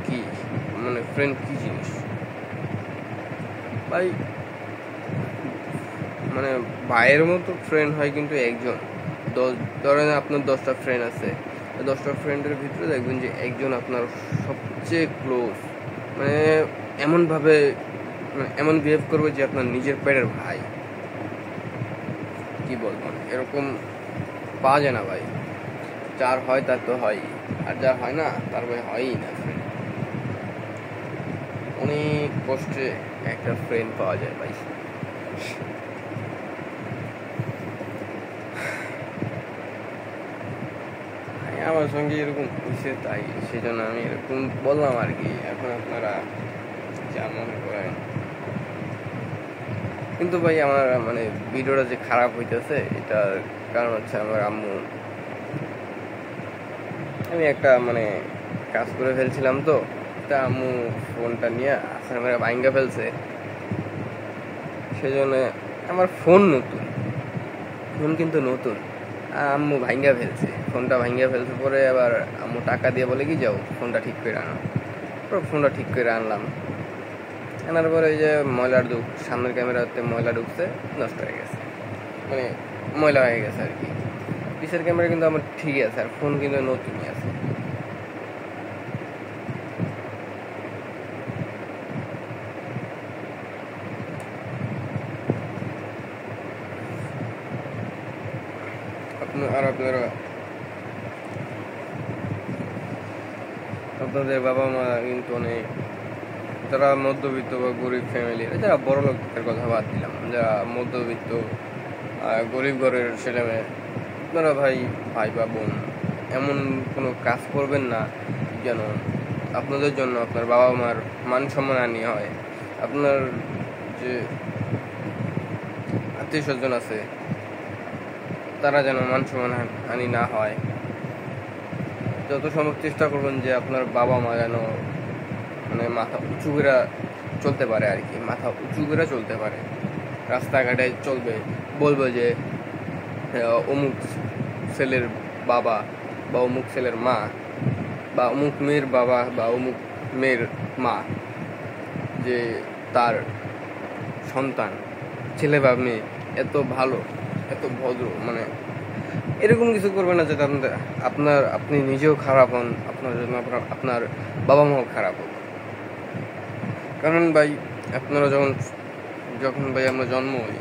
কি মানে ফ্রেন্ড কি জিনিস। ভাই মানে ভাইয়ের মতো ফ্রেন্ড হয় কিন্তু একজন। ধরেন আপনার 10টা ফ্রেন্ড আছে, 10টা ফ্রেন্ডের ভিতরে দেখবেন যে একজন আপনার সবচেয়ে ক্লোজ, মানে এমন বিহেভ করবে যে আপনার নিজের পেটের ভাই। কি বলবেন, এরকম পাওয়া যায় না ভাই। যার হয় তার তো হয়, আর যার হয় না তার ভাই হয়ই না। অনেক কষ্টে একটা ফ্রেন্ড পাওয়া যায় ভাই। আমার সঙ্গে এরকম হয়েছে, তাই সেই জন্য আমি এরকম বললাম আর কি। এখন আপনারা যা মনে করেন। কিন্তু ভাই আমার মানে ভিডিওটা যে খারাপ হইতেছে, এটার কারণ হচ্ছে আমার আম্মু। আমি একটা মানে কাজ করে ফেলছিলাম, তো তা আম্মু ফোনটা নিয়ে আসলে আমার ভাঙ্গা ফেলছে। সেজন্য আমার ফোন কিন্তু নতুন, আম্মু ভাঙ্গা ফেলছে, ফোনটা ভাঙ্গা ফেলছে। পরে আবার আম্মু টাকা দিয়ে বলে কি যাও ফোনটা ঠিক করে আনো। ফোনটা ঠিক করে আনলাম, আনার পরে এই যে সামনের ক্যামেরাতে ময়লা ঢুকছে, নষ্ট হয়ে গেছে, মানে ময়লা হয়ে গেছে আর কি। পিছের ক্যামেরা কিন্তু আমার ঠিকই আছে, আর ফোন কিন্তু নতুনই আছে। আপনাদের বাবা মা কিন্তু অনেক, যারা মধ্যবিত্ত বা গরিব ফ্যামিলি, যারা বড় লোকের কথা বাদ দিলাম, যারা মধ্যবিত্ত গরিব ঘরের ছেলে মেয়ে, আপনারা ভাই বা বোন এমন কোনো কাজ করবেন না যেন আপনাদের জন্য আপনার বাবা মার মান সম্মান হানি হয়, আপনার যে আত্মীয় স্বজন আছে তারা যেন মান সম্মান হানি না হয়। যত সম্ভব চেষ্টা করবেন যে আপনার বাবা মা যেন মানে মাথা উঁচু করে চলতে পারে আর কি, মাথা উঁচু করে চলতে পারে, রাস্তাঘাটে চলবে, বলবে যে অমুক ছেলের বাবা বা অমুক ছেলের মা বা অমুক মেয়ের বাবা বা অমুক মেয়ের মা, যে তার সন্তান ছেলে বা মেয়ে এত ভালো, এত ভদ্র, মানে এরকম কিছু করবে না যাতে আপনি নিজেও খারাপ হন, আপনার জন্য আপনার বাবা মাও খারাপ হোক। কারণ ভাই আপনারা যখন ভাই আমরা জন্ম হই,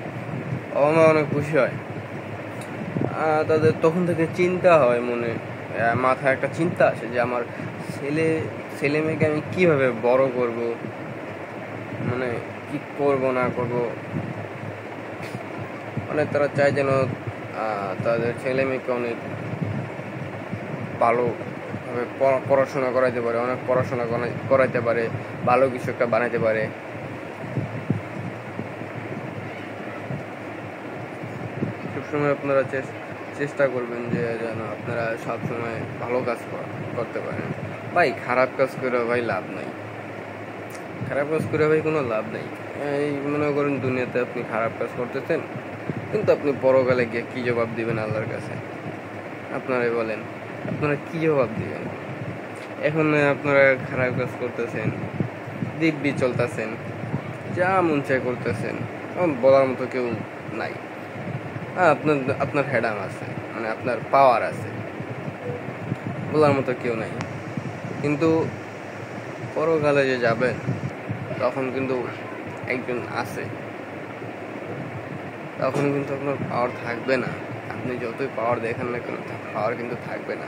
বাবা মা অনেক খুশি হয়, তাদের তখন থেকে চিন্তা হয়, মনে মাথায় একটা চিন্তা আসে যে আমার ছেলে মেয়েকে আমি কিভাবে বড় করব, মানে কি করব না করব, মানে তারা চায় যেন তাদের ছেলে মেয়েকে অনেক ভালোভাবে পড়াশোনা করাইতে পারে, অনেক পড়াশোনা করাইতে পারে, ভালো কিছু একটা বানাইতে পারে। সবসময় আপনারা চেষ্টা করবেন যে যেন আপনারা সবসময় ভালো কাজ করতে পারেন। ভাই খারাপ কাজ করে ভাই লাভ নাই, খারাপ কাজ করে ভাই কোনো লাভ নেই। এই মনে করেন দুনিয়াতে আপনি খারাপ কাজ করতেছেন, কিন্তু আপনি পরকালে গিয়ে কি জবাব দিবেন আল্লাহর কাছে? আপনারাই বলেন, আপনারা কি জবাব দিবেন? এখন আপনারা খারাপ কাজ করতেছেন, দিব্যি চলতেছেন, যা মন চায় করতেছেন, বলার মতো কেউ নাই। আপনার হেডাম আছে, মানে আপনার পাওয়ার আছে, বলার মতো কেউ নাই। কিন্তু পরকালে যে যাবেন তখন কিন্তু একজন আছে, তখন কিন্তু আপনার পাওয়ার থাকবে না। আপনি যতই পাওয়ার দেখেন না কেন, পাওয়ার কিন্তু থাকবে না।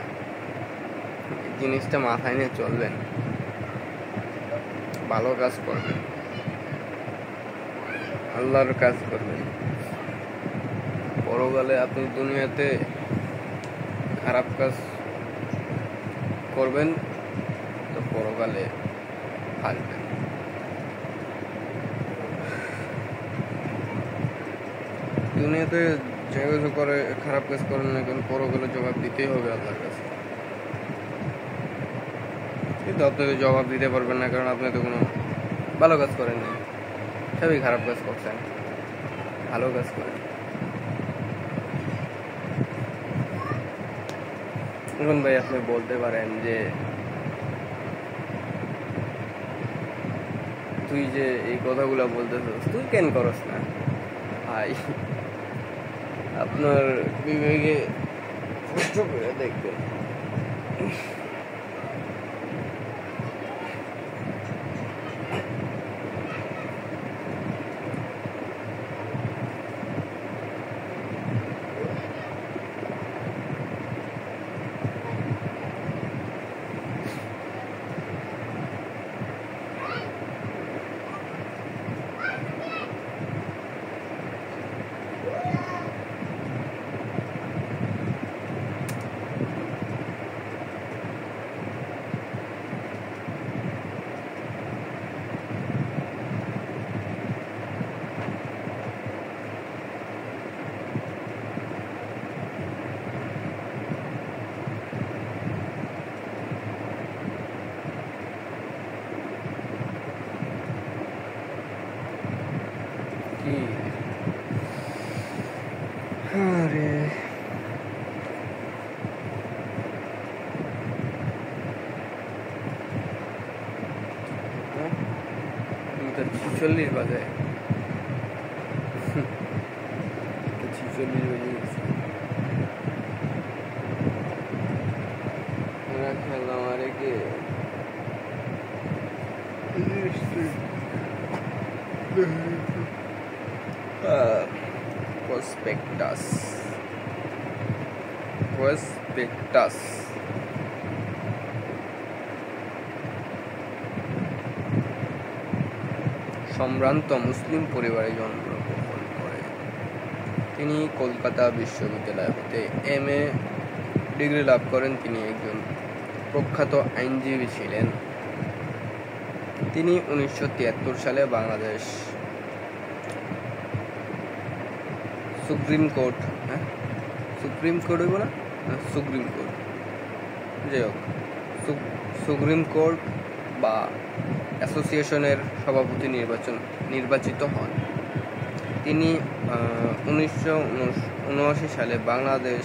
এই জিনিসটা মাথায় নিয়ে চলবেন, ভালো কাজ করবেন, আল্লাহর কাজ করবেন। পরকালে আপনি দুনিয়াতে খারাপ কাজ করবেন তো পরকালে ফাঁসবেন। দুনিয়াতে যে কিছু করে খারাপ কাজ করেন না কেন, পরকালে জবাব দিতেই হবে আল্লাহর কাছে। কিন্তু আপনি তো জবাব দিতে পারবেন না, কারণ আপনি তো কোনো ভালো কাজ করেন না, সবই খারাপ কাজ করছেন। ভালো কাজ করেন। এখন ভাই আপনি বলতে পারেন যে তুই যে এই কথাগুলো বলতেছিস, তুই কেন করস না? ভাই আপনার বিবেকে কষ্ট করে দেখবেন, আরে 46 বাজে, 46 বেজে গেছে। খেলাম আরে কে prospectus সম্ভ্রান্ত মুসলিম পরিবারে জন্মগ্রহণ করে। তিনি কলকাতা বিশ্ববিদ্যালয় হতে MA ডিগ্রি লাভ করেন। তিনি একজন প্রখ্যাত আইনজীবী ছিলেন। তিনি 1973 সালে বাংলাদেশ সুপ্রিম কোর্ট বা অ্যাসোসিয়েশনের সভাপতি নির্বাচিত হন। তিনি 1979 সালে বাংলাদেশ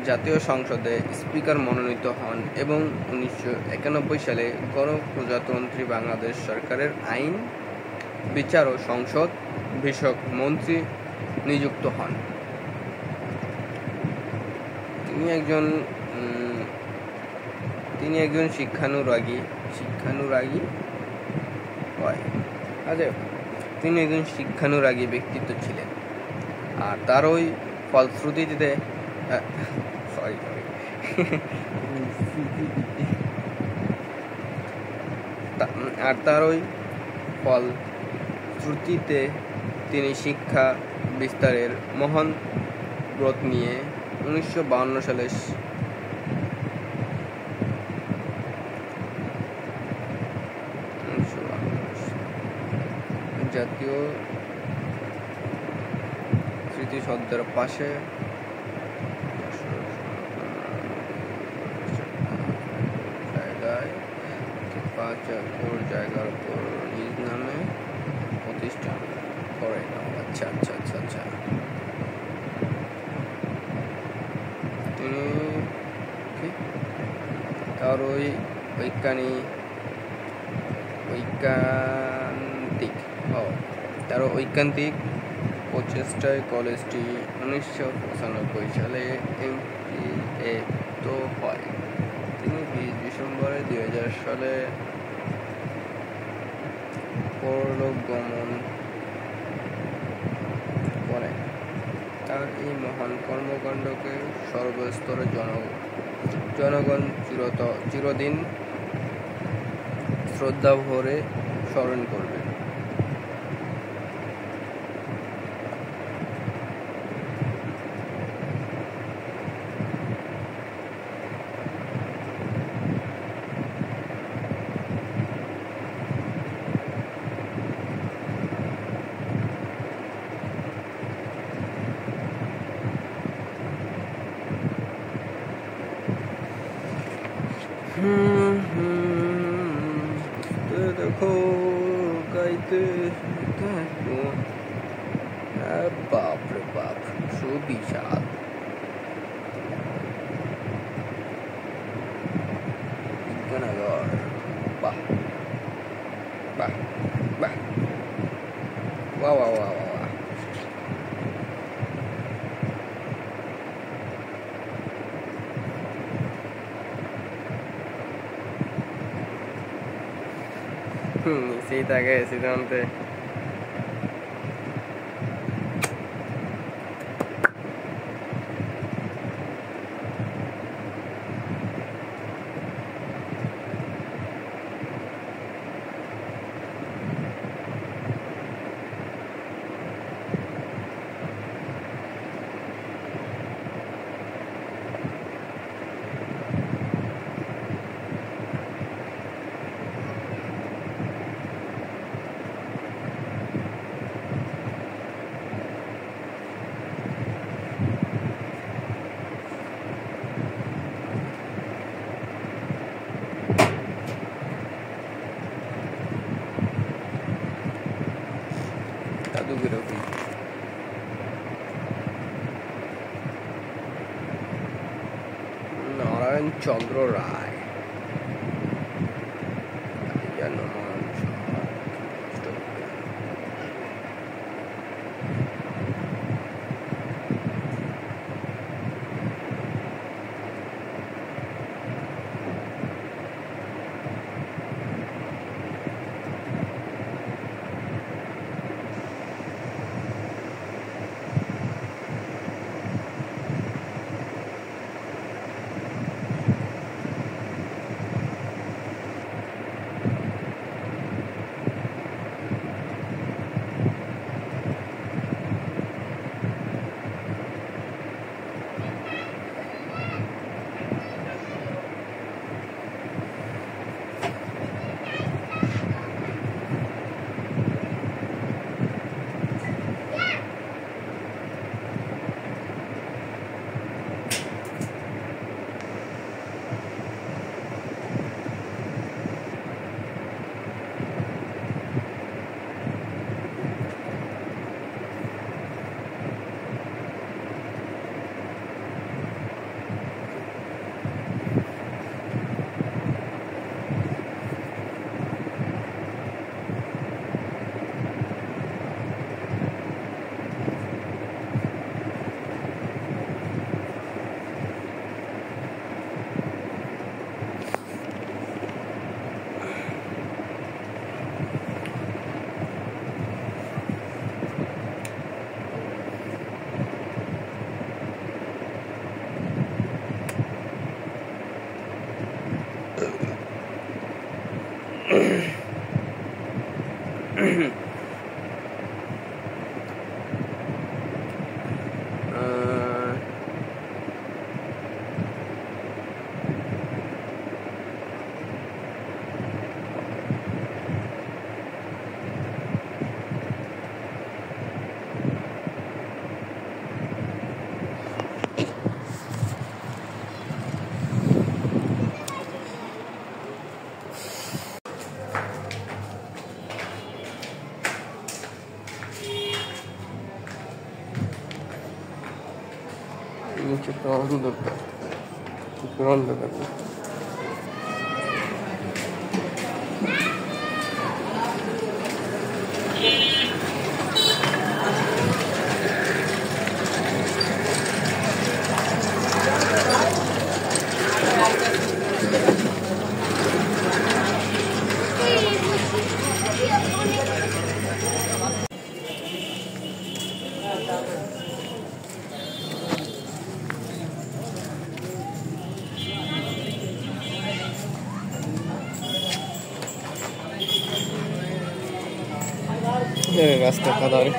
জাতীয় সংসদে স্পিকার মনোনীত হন এবং 1991 সালে গণপ্রজাতন্ত্রী বাংলাদেশ সরকারের আইন, বিচার ও সংসদ বিষয়ক মন্ত্রী নিযুক্ত হন। তিনি একজন শিক্ষানুরাগী ব্যক্তিত্ব ছিলেন, আর তারই ফলশ্রুতিতে তিনি শিক্ষা বিস্তারের মহান ব্রত নিয়ে 1952 সালে জাতীয় স্মৃতিসৌধের পাশে জায়গার উপর নিজ নামে প্রতিষ্ঠান করেন। আচ্ছা। তিনি তার ঐকান্তিক প্রচেষ্টায় কলেজটি 1995 সালে MPA হয়। তিনি 20 ডিসেম্বর 2000 সালে পরলোক গমন করেন। তার এই মহান কর্মকাণ্ডকে সর্বস্তরের জনগণ চিরদিন শ্রদ্ধা ভরে স্মরণ করবে। দেখো গাইতে বাপরে বাপ, সুবিশাল। বিজ্ঞানাগার, বাহ বাহ বাহ, ওয়া ওয়া ওয়া ওয়া। নিচেই থাকে সিদ্ধান্তে। নারায়ণ চন্দ্র রায়, অন্ধকার রাস্তা কাদা রে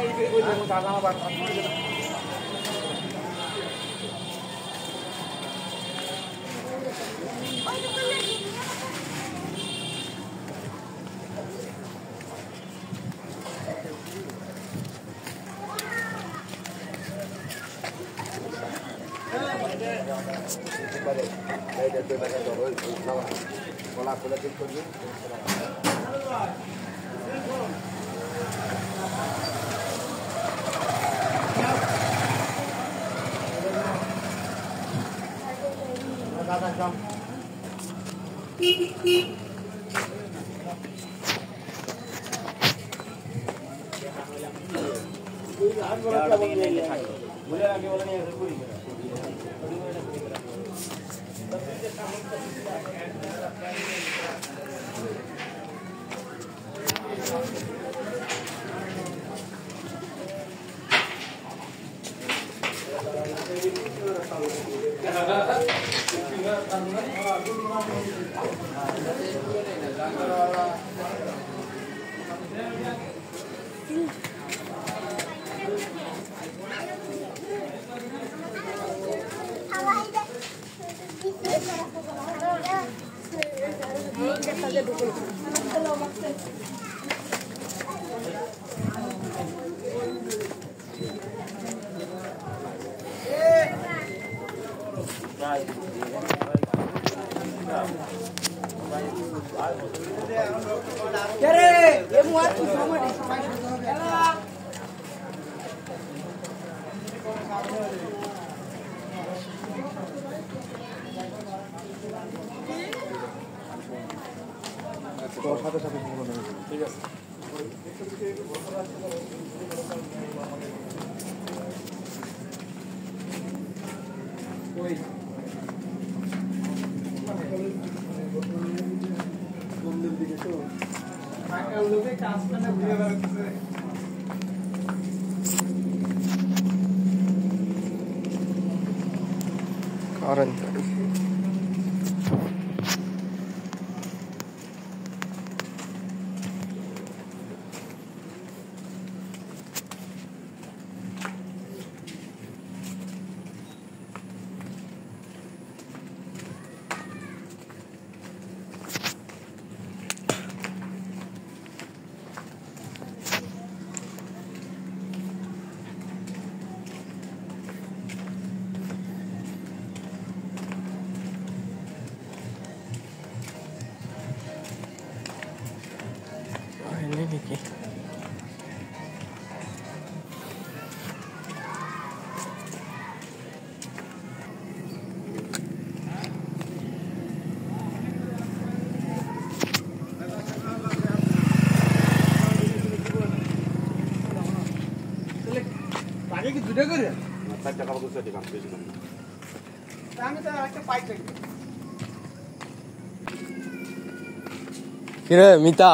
কিরে মিতা,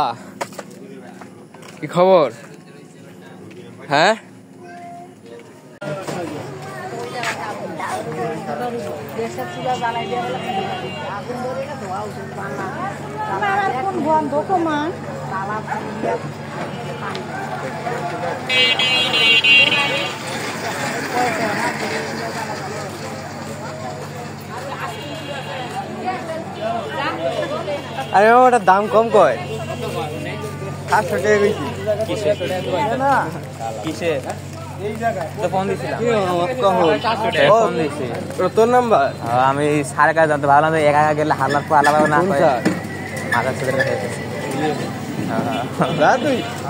কি খবর? হ্যাঁ, আরে ওটার দাম কম কয়, 700 টাকা বেশি। কিসে ফোন দিছিলাম? তোর নাম্বার? আমি সাড়ে কাজ জানতে ভাবলাম একা একা গেলে হাল্লার পর আলাদা না হয়।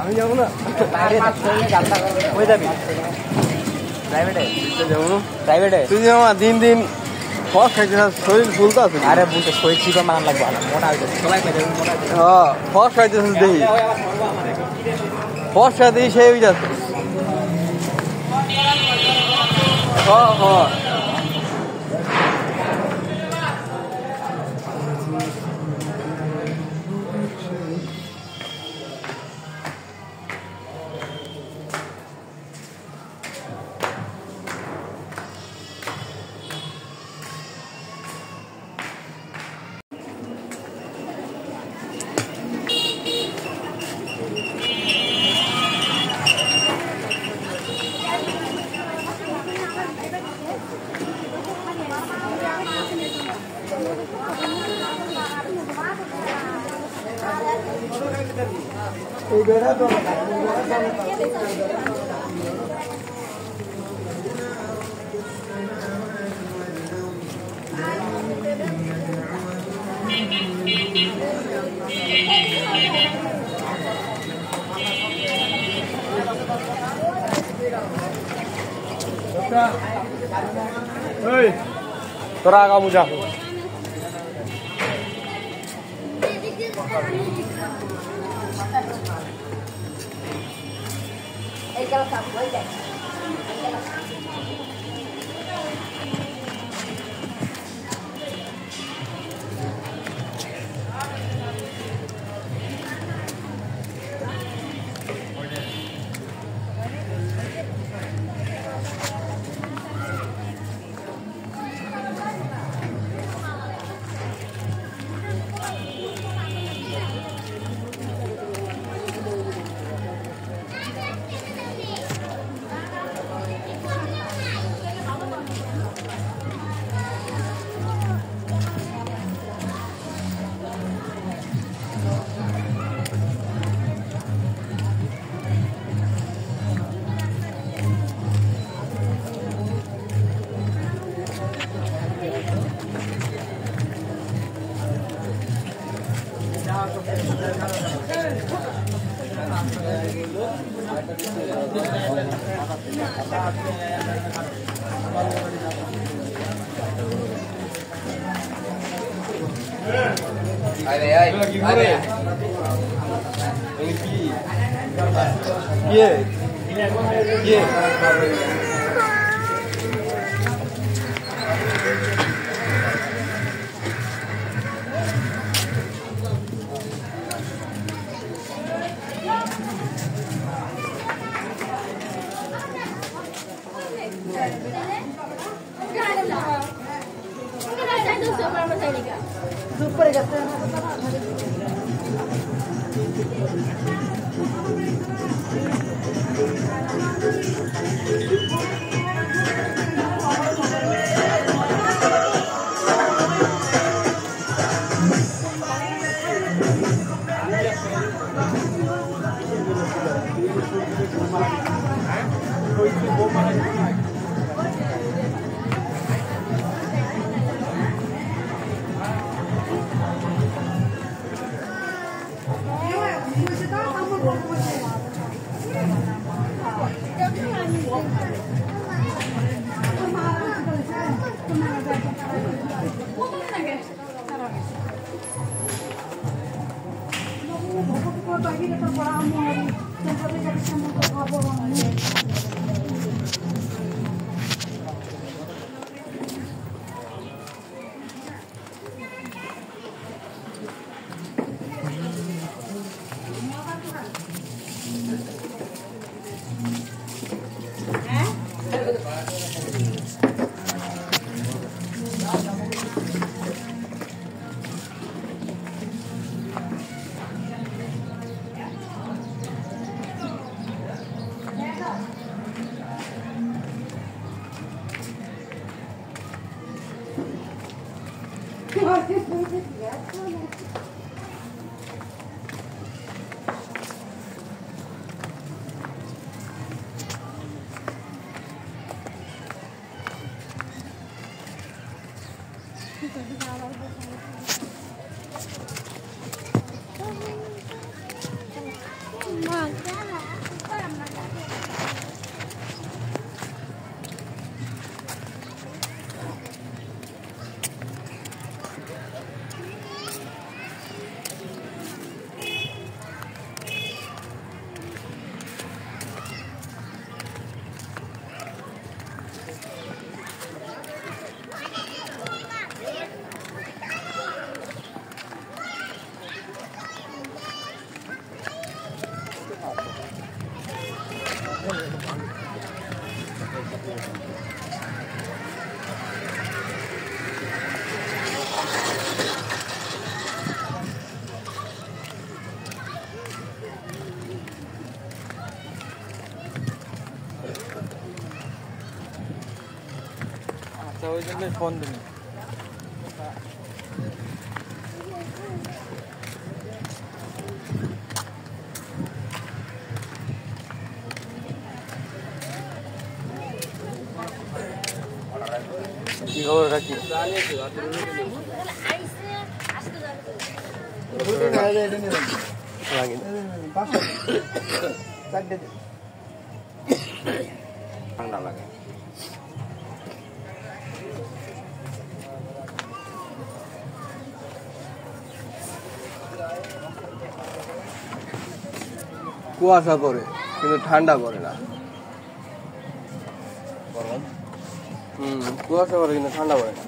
আমি যাবো না, ওই যাবি প্রাইভেটে যাবো প্রাইভেটে তুই যে আমার দিন দিন ফস খাইছে না শরীর ফুলতে আছে আরে বুঝতে শরীর চিপা মান লাগবে না মোটা হয়ে যাবে সবাই খাইছে মোটা হ্যাঁ ফস খাইছে দেখি ফস খাইতে সেই হয়ে যাচ্ছে হ্যাঁ হ্যাঁ তোরা আগা বুঝা ওই জন্য ফোন দিন। কি খবর কাকি? ঠান্ডা লাগে। কুয়াশা পড়ে কিন্তু ঠান্ডা পড়ে না। কুয়াশা পড়ে কিন্তু ঠান্ডা পড়ে না।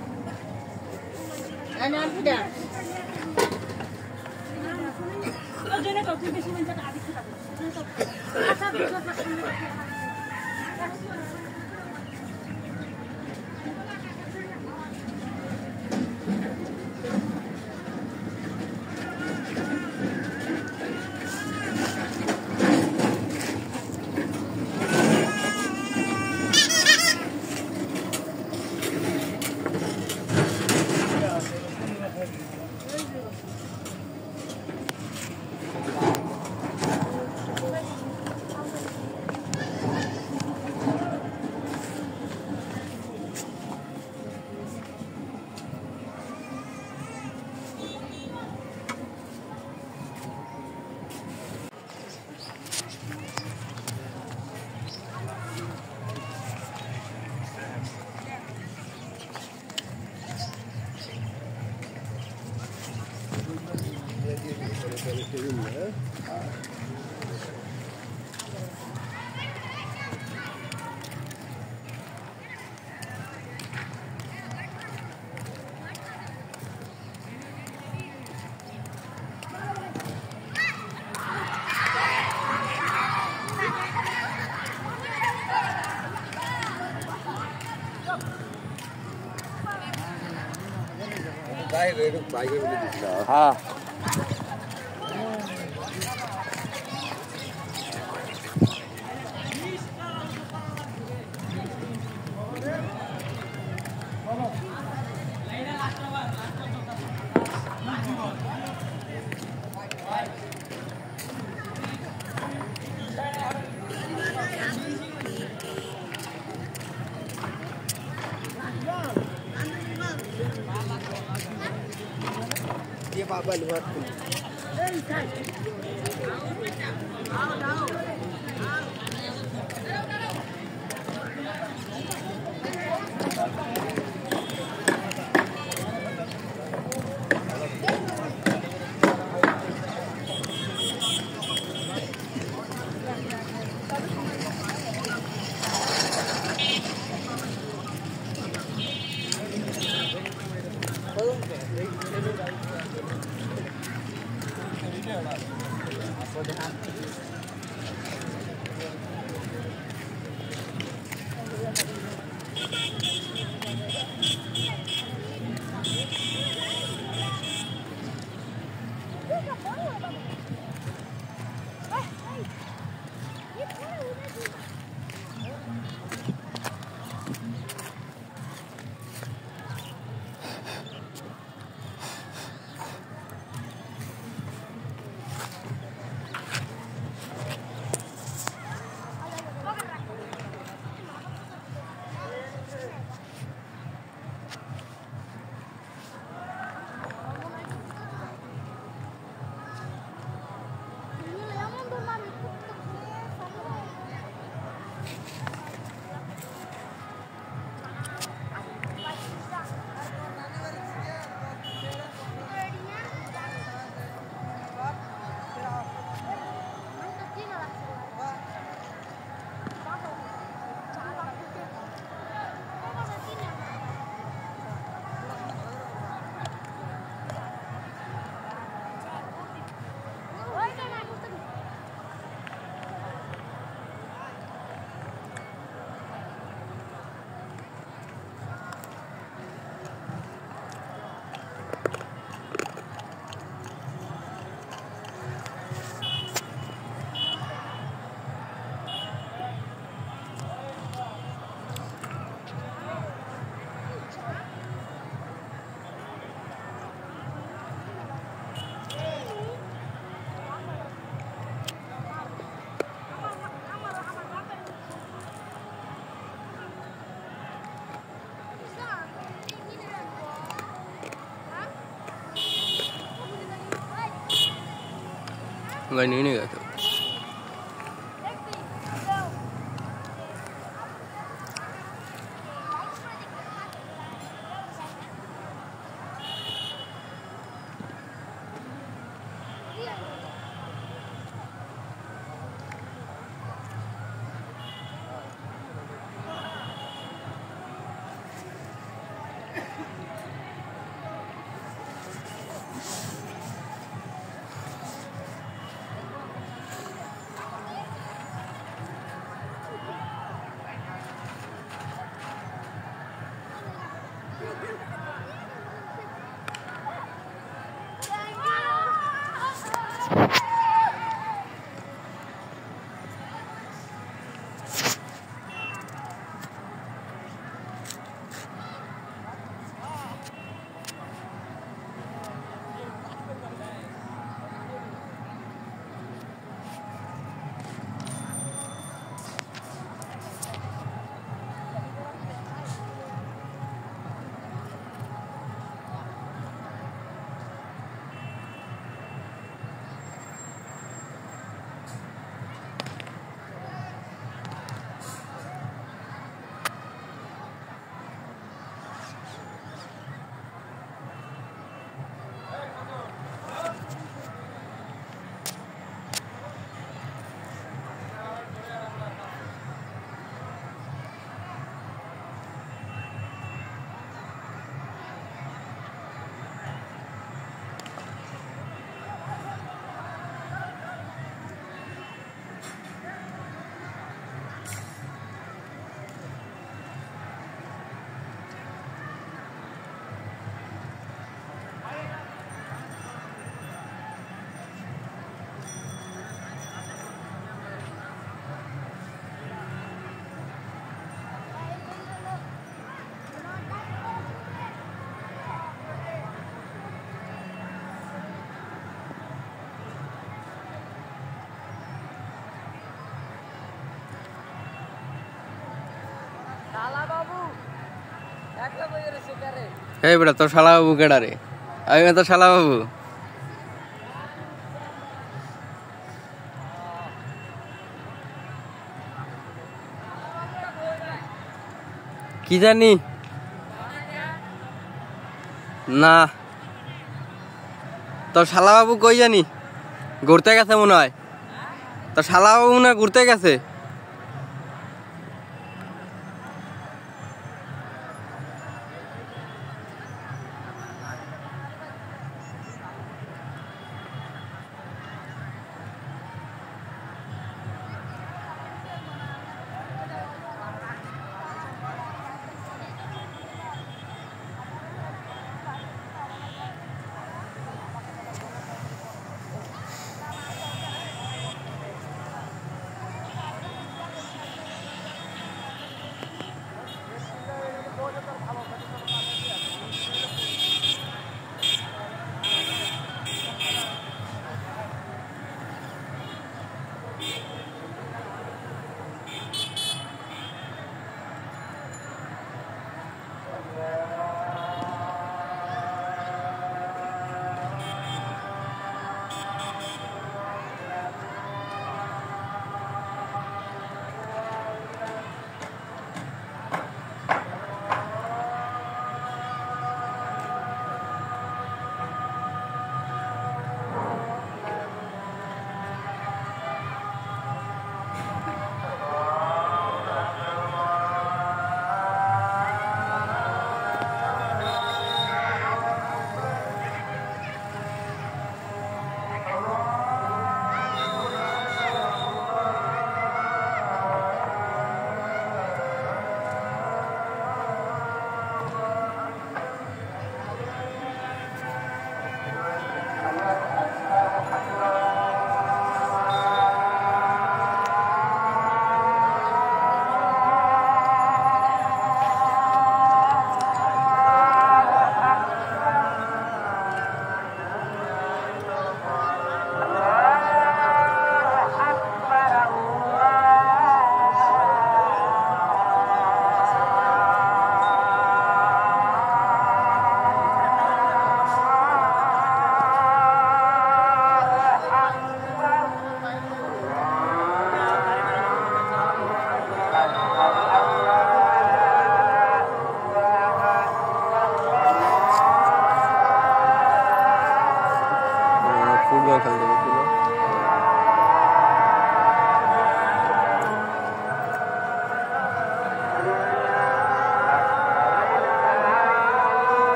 हाँ ये बाबा लुहार গাড়ি নিয়ে গেছে। এই বেটা তোর শালা বাবু কেডা রে? আমি তো শালা বাবু। কি জানি না, তোর শালা বাবু কই জানি ঘুরতে গেছে মনে হয়। তোর শালা বাবু মনে হয় ঘুরতে গেছে।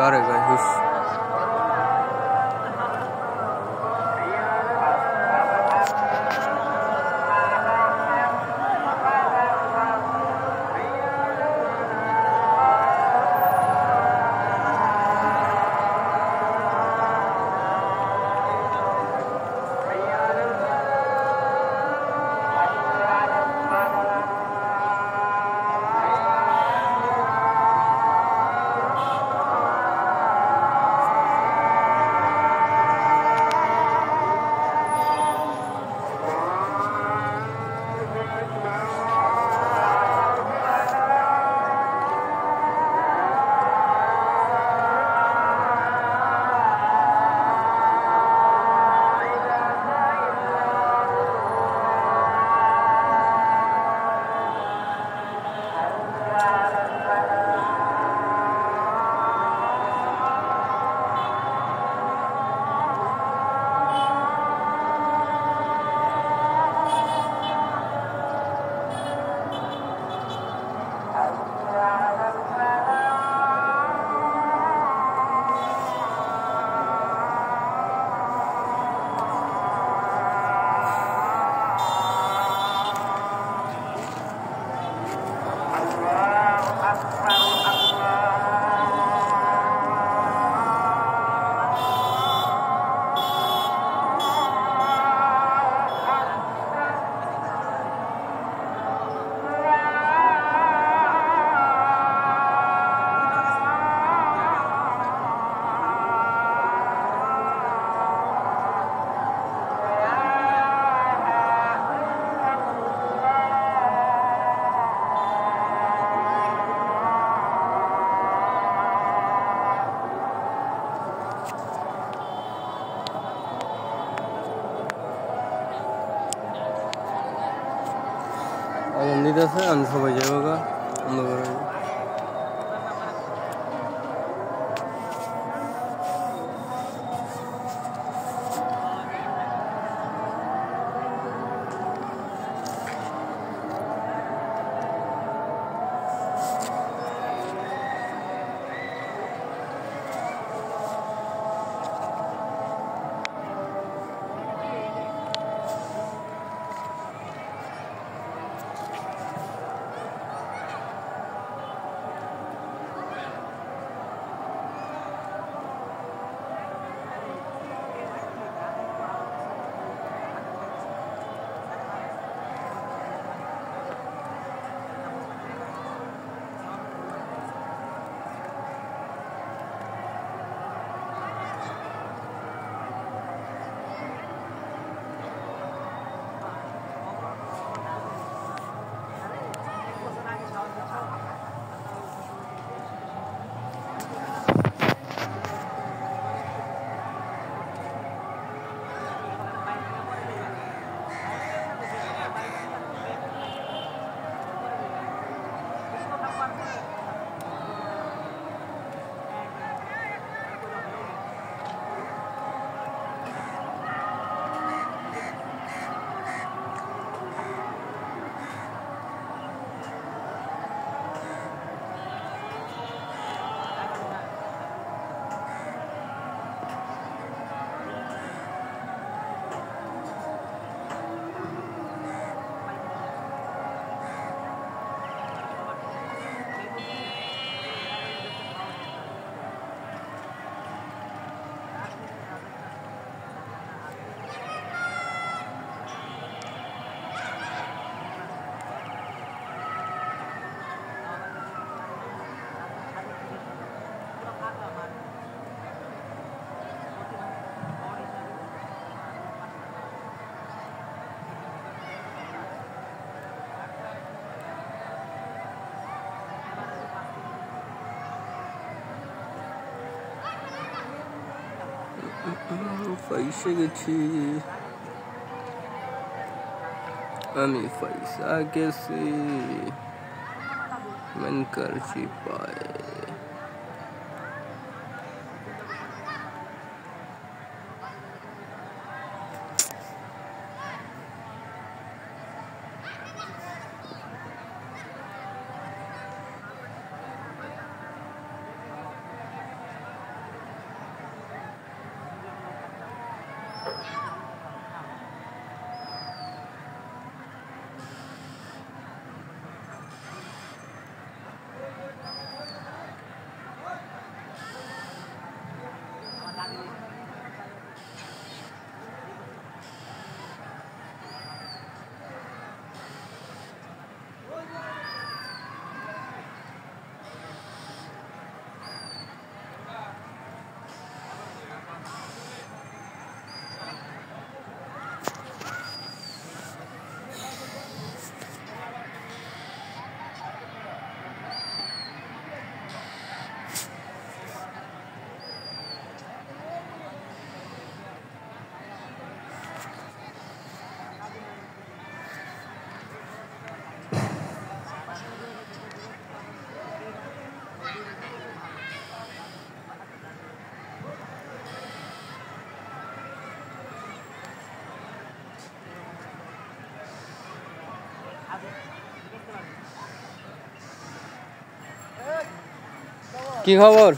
আরে ভাই হুস আনন্দিত আছে আমি সবাই যাবো গা অন্ধকারে ফাইসে গেছি আমি ফাইসা গেছি মন করছি পায়ে কি খবর?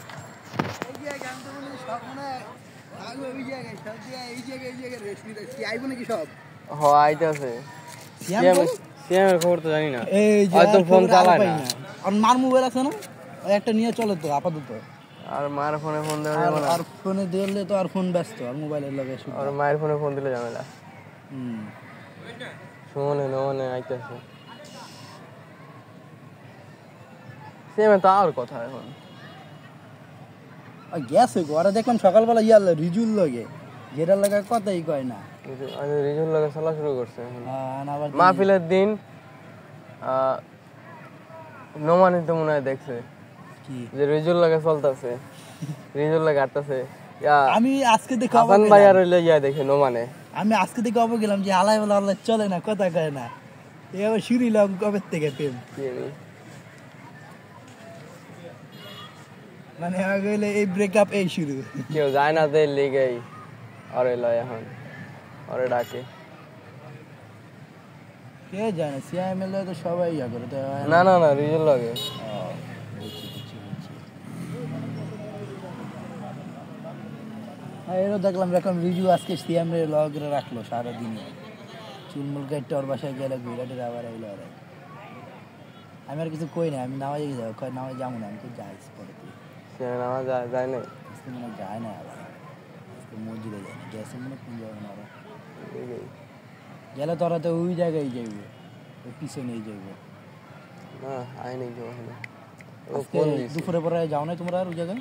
আইতাছে সিএমের খবর তো জানি না, হয়তো ফোন চালায় না। আর মার মোবাইল আছে না, একটা নিয়ে চলে তো আপাতত। আর মার ফোনে ফোন দেওয়া যাবে না, আর ফোনে দিলে তো আর ফোন ব্যস্ত, আর মোবাইলের লগে আর মায়ের ফোনে ফোন দিলে ঝামেলা। সুমনে আইতাছে সিএমে তো আর কথা এখন গেছে ঘরে দেখলাম সকালবেলা ইয়ার রিজুল লগে, যেটার লাগে কথাই কয় না। রিজুল লগে চলা শুরু করছে মাহফিলের দিন। নোমানি তো মনে হয় দেখছে যে রিজুল লগে চলতেছে, রিজুল লগে হাঁটতেছে। আমি আজকে দেখে হাসান ভাই আর ইয়া দেখে নোমানে, আমি আজকে দেখে অবাক গেলাম যে আলাই বলে আল্লাহ চলে না, কথা কয় না। এবার শুনিলাম কবে থেকে প্রেম, মানে এই ব্রেকআপ এই শুরু। কেউ যায় না তো লেগেই আরে লয় এখন আরে ডাকে কে জানে, সিএমএল তো সবাই ইয়া করে। না না না রিজুল লাগে। এরও দেখলাম এরকম রিজু আজকে সিএমএল লগে রাখলো সারাদিনে, চুলমুল কেটে ওর বাসায় গেলে ঘুরে আবার এলো। আমি আর কিছু কই না, আমি নামাজ যাবো, নামাজ যাবো না, আমি তো যাই পরে নামাজ যায় না, মনে যায় না আবার মসজিদে যায় না, গেছে মনে কোন যাবে না, গেলে তোরা তো ওই জায়গায় যাইব, ওই পিছনেই যাইব। দুপুরে পরে যাও না তোমরা আর ওই জায়গায়?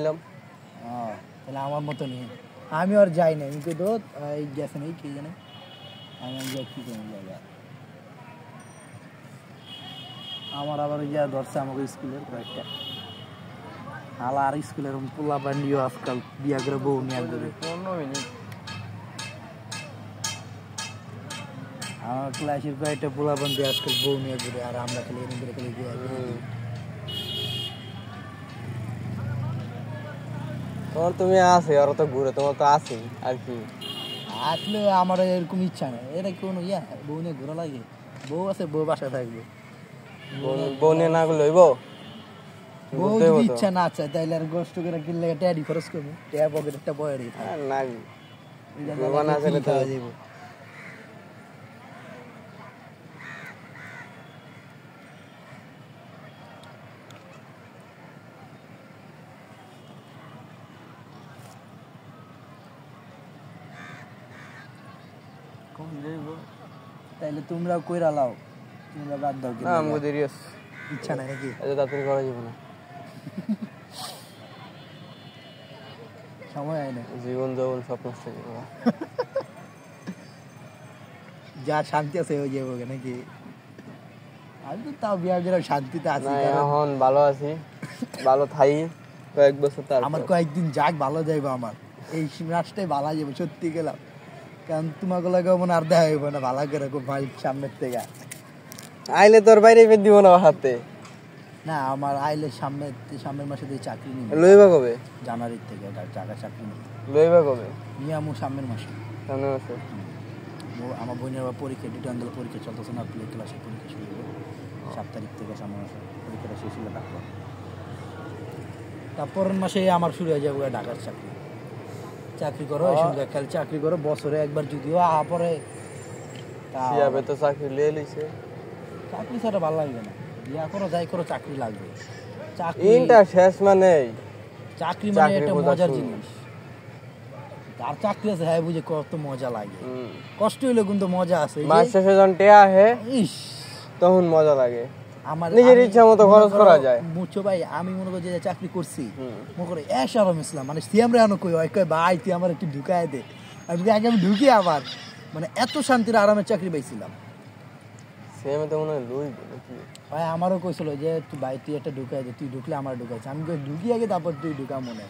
এলাম তাহলে আমার মতো নেই, আমি আর যাই না। আমি তো গেছে নেই কে জানে, আমি যাই কি কোনো জায়গা। আমার আবার ইয়া ধরছে আমাকে স্কুলের কয়েকটা হালা, আর স্কুলের পোলা বান্ডিও আজকাল বিয়া করে বউ নিয়ে করে। আমার ক্লাসের কয়েকটা পোলা বান্ডি আজকাল বউ নিয়ে করে, আর আমরা খালি এরকম করে খালি বিয়া করি। তোমার তুমি আছে আর তো ঘুরে, তোমার তো আছে আর কি। আসলে আমার এরকম ইচ্ছা নেই, এটা কোনো ইয়া বউ নিয়ে ঘোরা লাগে। বউ আছে, বউ বাসায় থাকবে, বউ নিয়ে না করলে হইব। বউ যদি ইচ্ছা না চায় তাইলে আর গোষ্ঠ করে কিনলে ট্যাডি খরচ করবো, ট্যাব পকেট একটা বয়ারই না যাবো। তাইলে তোমরা কইরা লাও, তোমরা বাদ দাও। না আমগো দেরি আছে, ইচ্ছা নাই নাকি? এত তাড়াতাড়ি করা যাবে না, সময় হয় না, জীবন যৌবন সব নষ্ট হয়ে যাবে। যা শান্তি আছে হয়ে যাবে নাকি? আমি তো তাও বিয়া করে শান্তিতে আছি, এখন ভালো আছি, ভালো থাই কয়েক বছর। তার আমার কয়েকদিন যাক ভালো যাইবো, আমার এই মাসটাই ভালো যাবে সত্যি গেলাম। কারণ তোমাকে লাগে মনে আর দেখা হইব না ভালো করে ভাই সামনের থেকে আইলে তোর বাইরে ফের দিব না হাতে। না আমার আইলে সামনের মাসে দিয়ে চাকরি নিব। লইবা কবে? জানুয়ারির থেকে টাকা চাকরি নিব। লইবা কবে? নিয়ে আমু সামনের মাসে। সামনের মাসে আমার বোনের আবার পরীক্ষা, দুটো আন্দোলন পরীক্ষা চলতেছে না, প্লে ক্লাসের পরীক্ষা শুরু হবে 7 তারিখ থেকে। সামনের মাসে পরীক্ষাটা শেষ হলে ডাকবো, তারপরের মাসে আমার শুরু হয়ে যাবে ঢাকার চাকরি। চাকরি করো এই সঙ্গে খেল, চাকরি করো বছরে একবার, যদিও পরে তো চাকরি লিয়ে লিছে। চাকরি ছাড়া ভালো লাগবে না, বিয়া করো যাই করো চাকরি লাগবে। চাকরিটা শেষ মানে চাকরি মানে একটা মজার জিনিস। আর চাকরি আছে হ্যাঁ বুঝে কত মজা লাগে, কষ্ট হইলে কিন্তু মজা আছে। মাস শেষে যখন টেয়া আহে তখন মজা লাগে, আমার নিজের ইচ্ছা মতো খরচ করা যায়। বুঝছো ভাই, আমি মনে করি যে চাকরি করছি মনে করে আরাম ইসলাম, মানে সিএম রে আনো কই ভাই তুই আমার একটু ঢুকায় দে, আমি আগে আমি ঢুকি আবার, মানে এত শান্তির আরামের চাকরি পাইছিলাম। সিএমে তো মনে হয় লই ভাই আমারও কইছিল যে তুই ভাই তুই একটা ঢুকায় দে, তুই ঢুকলে আমার ঢুকাইছে, আমি ঢুকি আগে তারপর তুই ঢুকা। মনে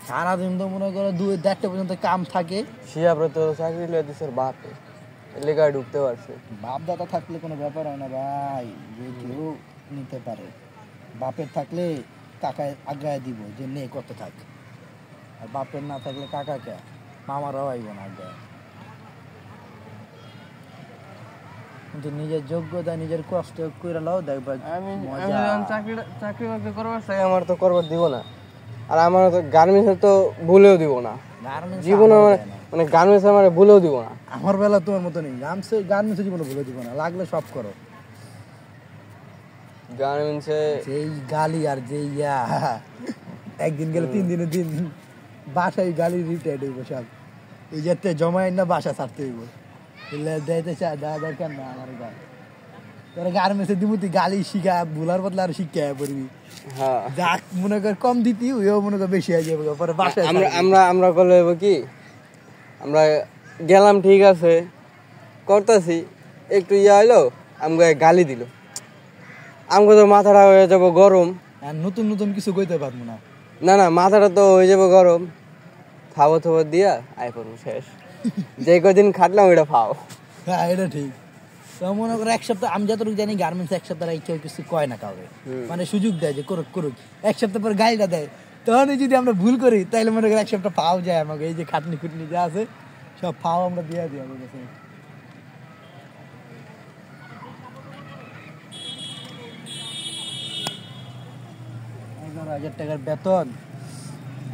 সারাদিন তো মনে করো 2-1টা পর্যন্ত কাম থাকে। শিয়াবরে তো চাকরি লিয়ে দিছে বাপে, এলাকায় ঢুকতে পারছে। বাপ দাদা থাকলে কোনো ব্যাপার হয় না ভাই, যে কেউ নিতে পারে। বাপের থাকলে কাকায় আগায় দিব যে নে কত থাক, আর বাপের না থাকলে কাকাকে মামারাও আইব না আগায়। কিন্তু নিজের যোগ্যতা নিজের কষ্ট করে লাও দেখবা আমি মজা। যখন চাকরি বাকরি করবার চাই আমার তো করবার দিব না, আর আমার তো গার্মেন্টসে তো ভুলেও দিব না জীবনে, মানে গার্মেন্টস আমার ভুলেও দিব না। আমার বেলা তোমার মতো নেই, গার্মেন্টসে জীবনে ভুলে দিব না, লাগলে সব করো। গার্মেন্টসে যেই গালি আর যেই একদিন গেলে 3 দিনের দিন বাসায় গালি রিটায়ার্ড হইব সব, এই যেতে জমাই না বাসা ছাড়তে হইব, দেয়তে চায় দেওয়া দরকার না আমার গান। তোরা গার্মেন্টসে দিব তুই গালি শিখা ভুলার বদলে আর শিক্ষা পড়বি। হ্যাঁ যা মনে কর কম দিতি ওইও মনে কর বেশি হয়ে যাবে, পরে বাসায় আমরা করলে হইব কি, আমরা গেলাম ঠিক আছে করতেছি, একটু হইলো আমাকে গালি দিল, আমাকে তো মাথাটা হয়ে যাবো গরম, আর নতুন নতুন কিছু কইতে পারবো না। না না মাথাটা তো হয়ে যাবো গরম, খাবো থাবো দিয়া আই করবো শেষ, যে কদিন খাটলাম ওইটা খাও। হ্যাঁ এটা ঠিক। তো মনে করো এক সপ্তাহ, আমি যতটুকু জানি গার্মেন্টস এক সপ্তাহ কেউ কিছু কয় না কাউকে, মানে সুযোগ দেয় যে করুক করুক, এক সপ্তাহ পর গাড়িটা দেয়, তখন যদি আমরা ভুল করি তাহলে মনে করো এক সপ্তাহ পাও যায় আমাকে, এই যে খাটনি খুটনি যা আছে সব পাও আমরা দিয়ে দিই আমার কাছে। 11,000 টাকার বেতন,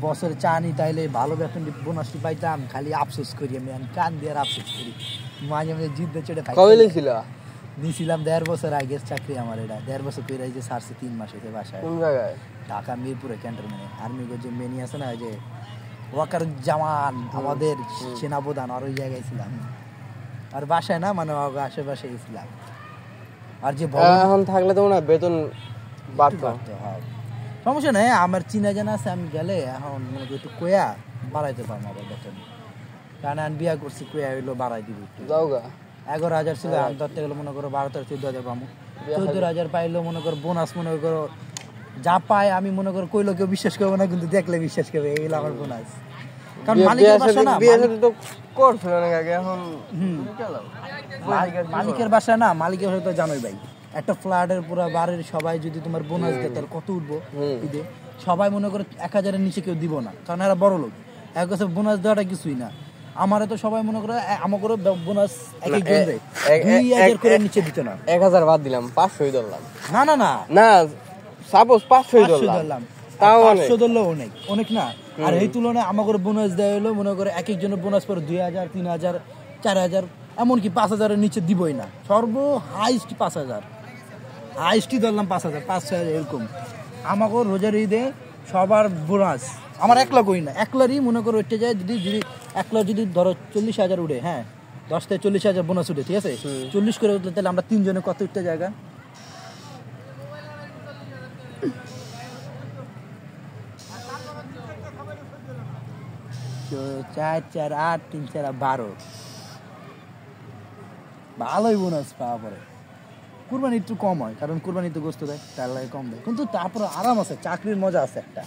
বছরে চানি তাইলে ভালো বেতন বোনাসটি পাইতাম, খালি আফসোস করি আমি কান দিয়ে আফসোস করি, মাঝে মাঝে জিদ্দে চড়ে কবে লিখছিল? নিয়েছিলাম 1.5 বছর আগের চাকরি আমার, এটা 1.5 বছর করে যে ছাড়ছে 3 মাস হয়েছে বাসায়। কোন জায়গায়? ঢাকা মিরপুরে ক্যান্টনমেন্টে। আর্মি যে মেনি আছে না, যে ওয়াকারুজ্জামান আমাদের সেনাপ্রধান, আর ওই জায়গায় ছিলাম, আর বাসায় না মানে আশেপাশে গেছিলাম। আর যে এখন থাকলে তো না বেতন বাড়তো, সমস্যা নেই, আমার চিনা জানা আছে, আমি গেলে এখন মনে করি একটু কোয়া বাড়াইতে পারবো আবার বেতন, কারণ আমি বিয়া করছি কোয়া হইলো বাড়াই দিব একটু। যাও গা 11,000 ছিল, আমি ধরতে গেলে মনে করো 12-14,000 পাবো, 14,000 পাইলো মনে করো বোনাস, মনে করো যা পায় আমি মনে করো কইলো কেউ বিশ্বাস করবো না, কিন্তু দেখলে বিশ্বাস করবে, এইগুলো আমার বোনাস। কারণ মালিকের বাসা না, মালিকের বাসা না, মালিকের হয়তো জানোই ভাই, একটা ফ্ল্যাটের পুরো বাড়ির সবাই যদি তোমার বোনাস দেয় তাহলে কত উঠবো ঈদে, সবাই মনে করে 1,000-এর নিচে কেউ দিব না, কারণ এরা বড় লোক, এক বছর বোনাস দেওয়াটা কিছুই না। আমারে তো সবাই মনে করে আমাকে বোনাস 2,000 করে নিচে দিত না, 1,000 বাদ দিলাম 500 ধরলাম, না না না না সাপোজ 500 ধরলাম, তাও 500 ধরলেও অনেক অনেক না। আর এই তুলনায় আমাকে বোনাস দেওয়া হলো মনে করে এক একজনের বোনাস পরে 2,000, 3,000, 4,000, এমনকি 5,000-এর নিচে দিবই না, সর্ব হাইস্ট 5,000, হাইস্টই ধরলাম 5,000, 5,000 এরকম। আমাকে রোজার ঈদে সবার বোনাস, আমার একলা করি না, একলারই মনে করো উঠতে যায়, যদি একলা যদি ধরো 40,000 উঠে, হ্যাঁ 10 থেকে 40,000 বোনাস উঠে, ঠিক আছে, 40 করে উঠলে তাহলে আমরা 3 জনে কত উঠতে জায়গা, তো 4, 4, 8, 3, 4, 12 ভালোই বোনাস পাওয়া পরে। কুরবানি একটু কম হয়, কারণ কুরবানি তো গোস্ত দেয়, তার লাগে কম দেয়, কিন্তু তারপরে আরাম আছে, চাকরির মজা আছে একটা।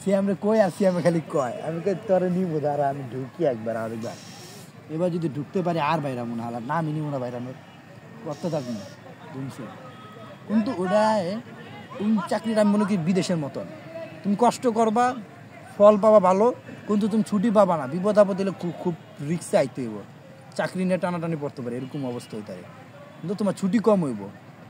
সিএমরে কই আর সিএমে খালি কয়, আমি কই তোরে নিব, আর আমি ঢুকি একবার আরেকবার, এবার যদি ঢুকতে পারি আর বাইরা মনে হয় না, আমি নিব না বাইরানোর, কত থাকবো শুনছি। কিন্তু ওটায় ওই চাকরিটা আমি মনে করি বিদেশের মতন, তুমি কষ্ট করবা ফল পাবা ভালো, কিন্তু তুমি ছুটি পাবা না, বিপদ আপদ দিলে খুব রিক্সে আইতে হইব, চাকরি নিয়ে টানাটানি পড়তে পারে, এরকম অবস্থা হইতে পারে, কিন্তু তোমার ছুটি কম হইব,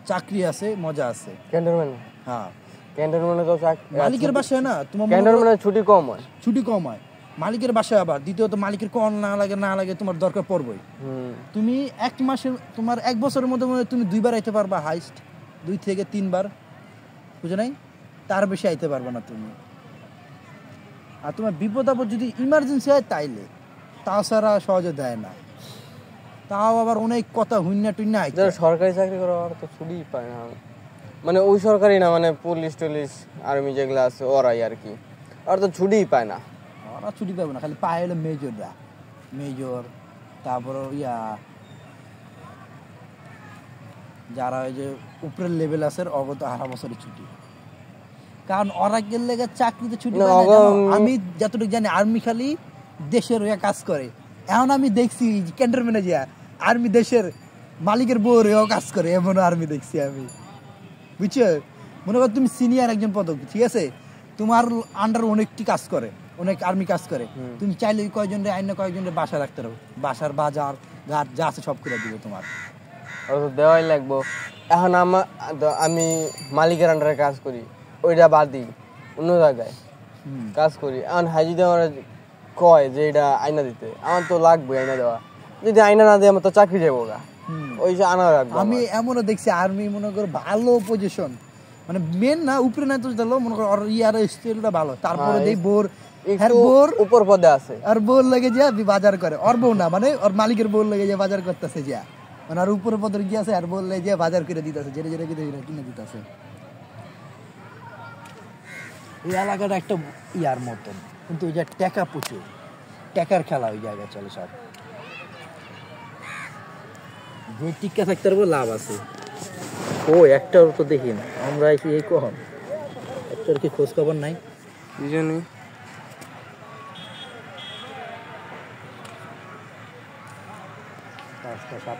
চাকরি আছে, মজা আছে। ক্যান্টনমেন্ট, হ্যাঁ ক্যান্টনমেন্টে তো মালিকের বাসায় না, তোমার ক্যান্টনমেন্টে ছুটি কম হয়, ছুটি কম হয় মালিকের বাসায়। আবার দ্বিতীয়ত মালিকের কল না লাগে তোমার দরকার পড়বই, তুমি 1 মাসের তোমার 1 বছরের মধ্যে তুমি 2 বার আইতে পারবা, হাইস্ট 2 থেকে 3 বার, বুঝো নাই, তার বেশি আইতে পারবা না তুমি। আর তোমার বিপদ আপদ যদি ইমার্জেন্সি হয় তাইলে, তাছাড়া সহজে দেয় না, তাও আবার অনেক কথা হুইন্না টুইন্না আইতে। সরকারি চাকরি করা আর তো ছুটি পায় না, মানে ওই সরকারি না, মানে পুলিশ টুলিশ আর্মি যেগুলো আছে ওরাই আর কি, আর তো ছুটিই পায় না, ওরা ছুটি পাবে না, খালি পায় হলো মেজররা, মেজর, তারপর যারা ওই যে উপরের লেভেল আছে অগত 18 বছরের ছুটি, কারণ ওরা গেলে চাকরিতে ছুটি পায় না। আমি যতটুকু জানি আর্মি খালি দেশের হয়ে কাজ করে, এখন আমি দেখছি ক্যান্টনমেন্টে যা আর্মি দেশের মালিকের বউর হয়েও কাজ করে, এমন আর্মি দেখছি আমি, বুঝছো। মনে করো তুমি সিনিয়র একজন পদক, ঠিক আছে, তোমার আন্ডার অনেকটি কাজ করে, অনেক আর্মি কাজ করে, তুমি চাইলে কয়েকজনের আইন কয়েকজনের বাসা রাখতে পারো, বাসার বাজার ঘাট যা আছে সব করে দিবে তোমার, ওটা তো দেওয়াই লাগবো। এখন আমি মালিকের আন্ডারে কাজ করি, ওইটা বাদই অন্য জায়গায় কাজ করি। এখন হাই যদি আমার কয় যে এটা আয়না দিতে, আমার তো লাগবে আয়না দেওয়া। যদি আয়না না দিয়ে আমার তো চাকরি যাবো গা, ওই যে আনা রাখবো। আমি এমনও দেখছি আর্মি মনে করো ভালো পজিশন, মানে মেন না উপরে না তো দিলো মনে করো আর ইয়ার স্টিলটা ভালো, তারপরে দেই বোর উপর পদে আছে আর বোর লাগে যে বাজার করে, ওর বউ না মানে ওর মালিকের বোর লাগে যে বাজার করতেছে যা, মানে আর উপরে পদের গিয়ে আছে আর বললে যে বাজার করে দিতেছে, যেটা যেটা কিনে দিতেছে। এই এলাকাটা একটা ইয়ার মতন, কিন্তু ওই যে টাকা প্রচুর, টাকার খেলা ওই জায়গায় চলে সব। যে টিকা থাকতে পারবো লাভ আছে। ও একটার তো দেখি না আমরা এই কখন একটার কি খোঁজ খবর নাই, কি জানি। পাঁচটা 7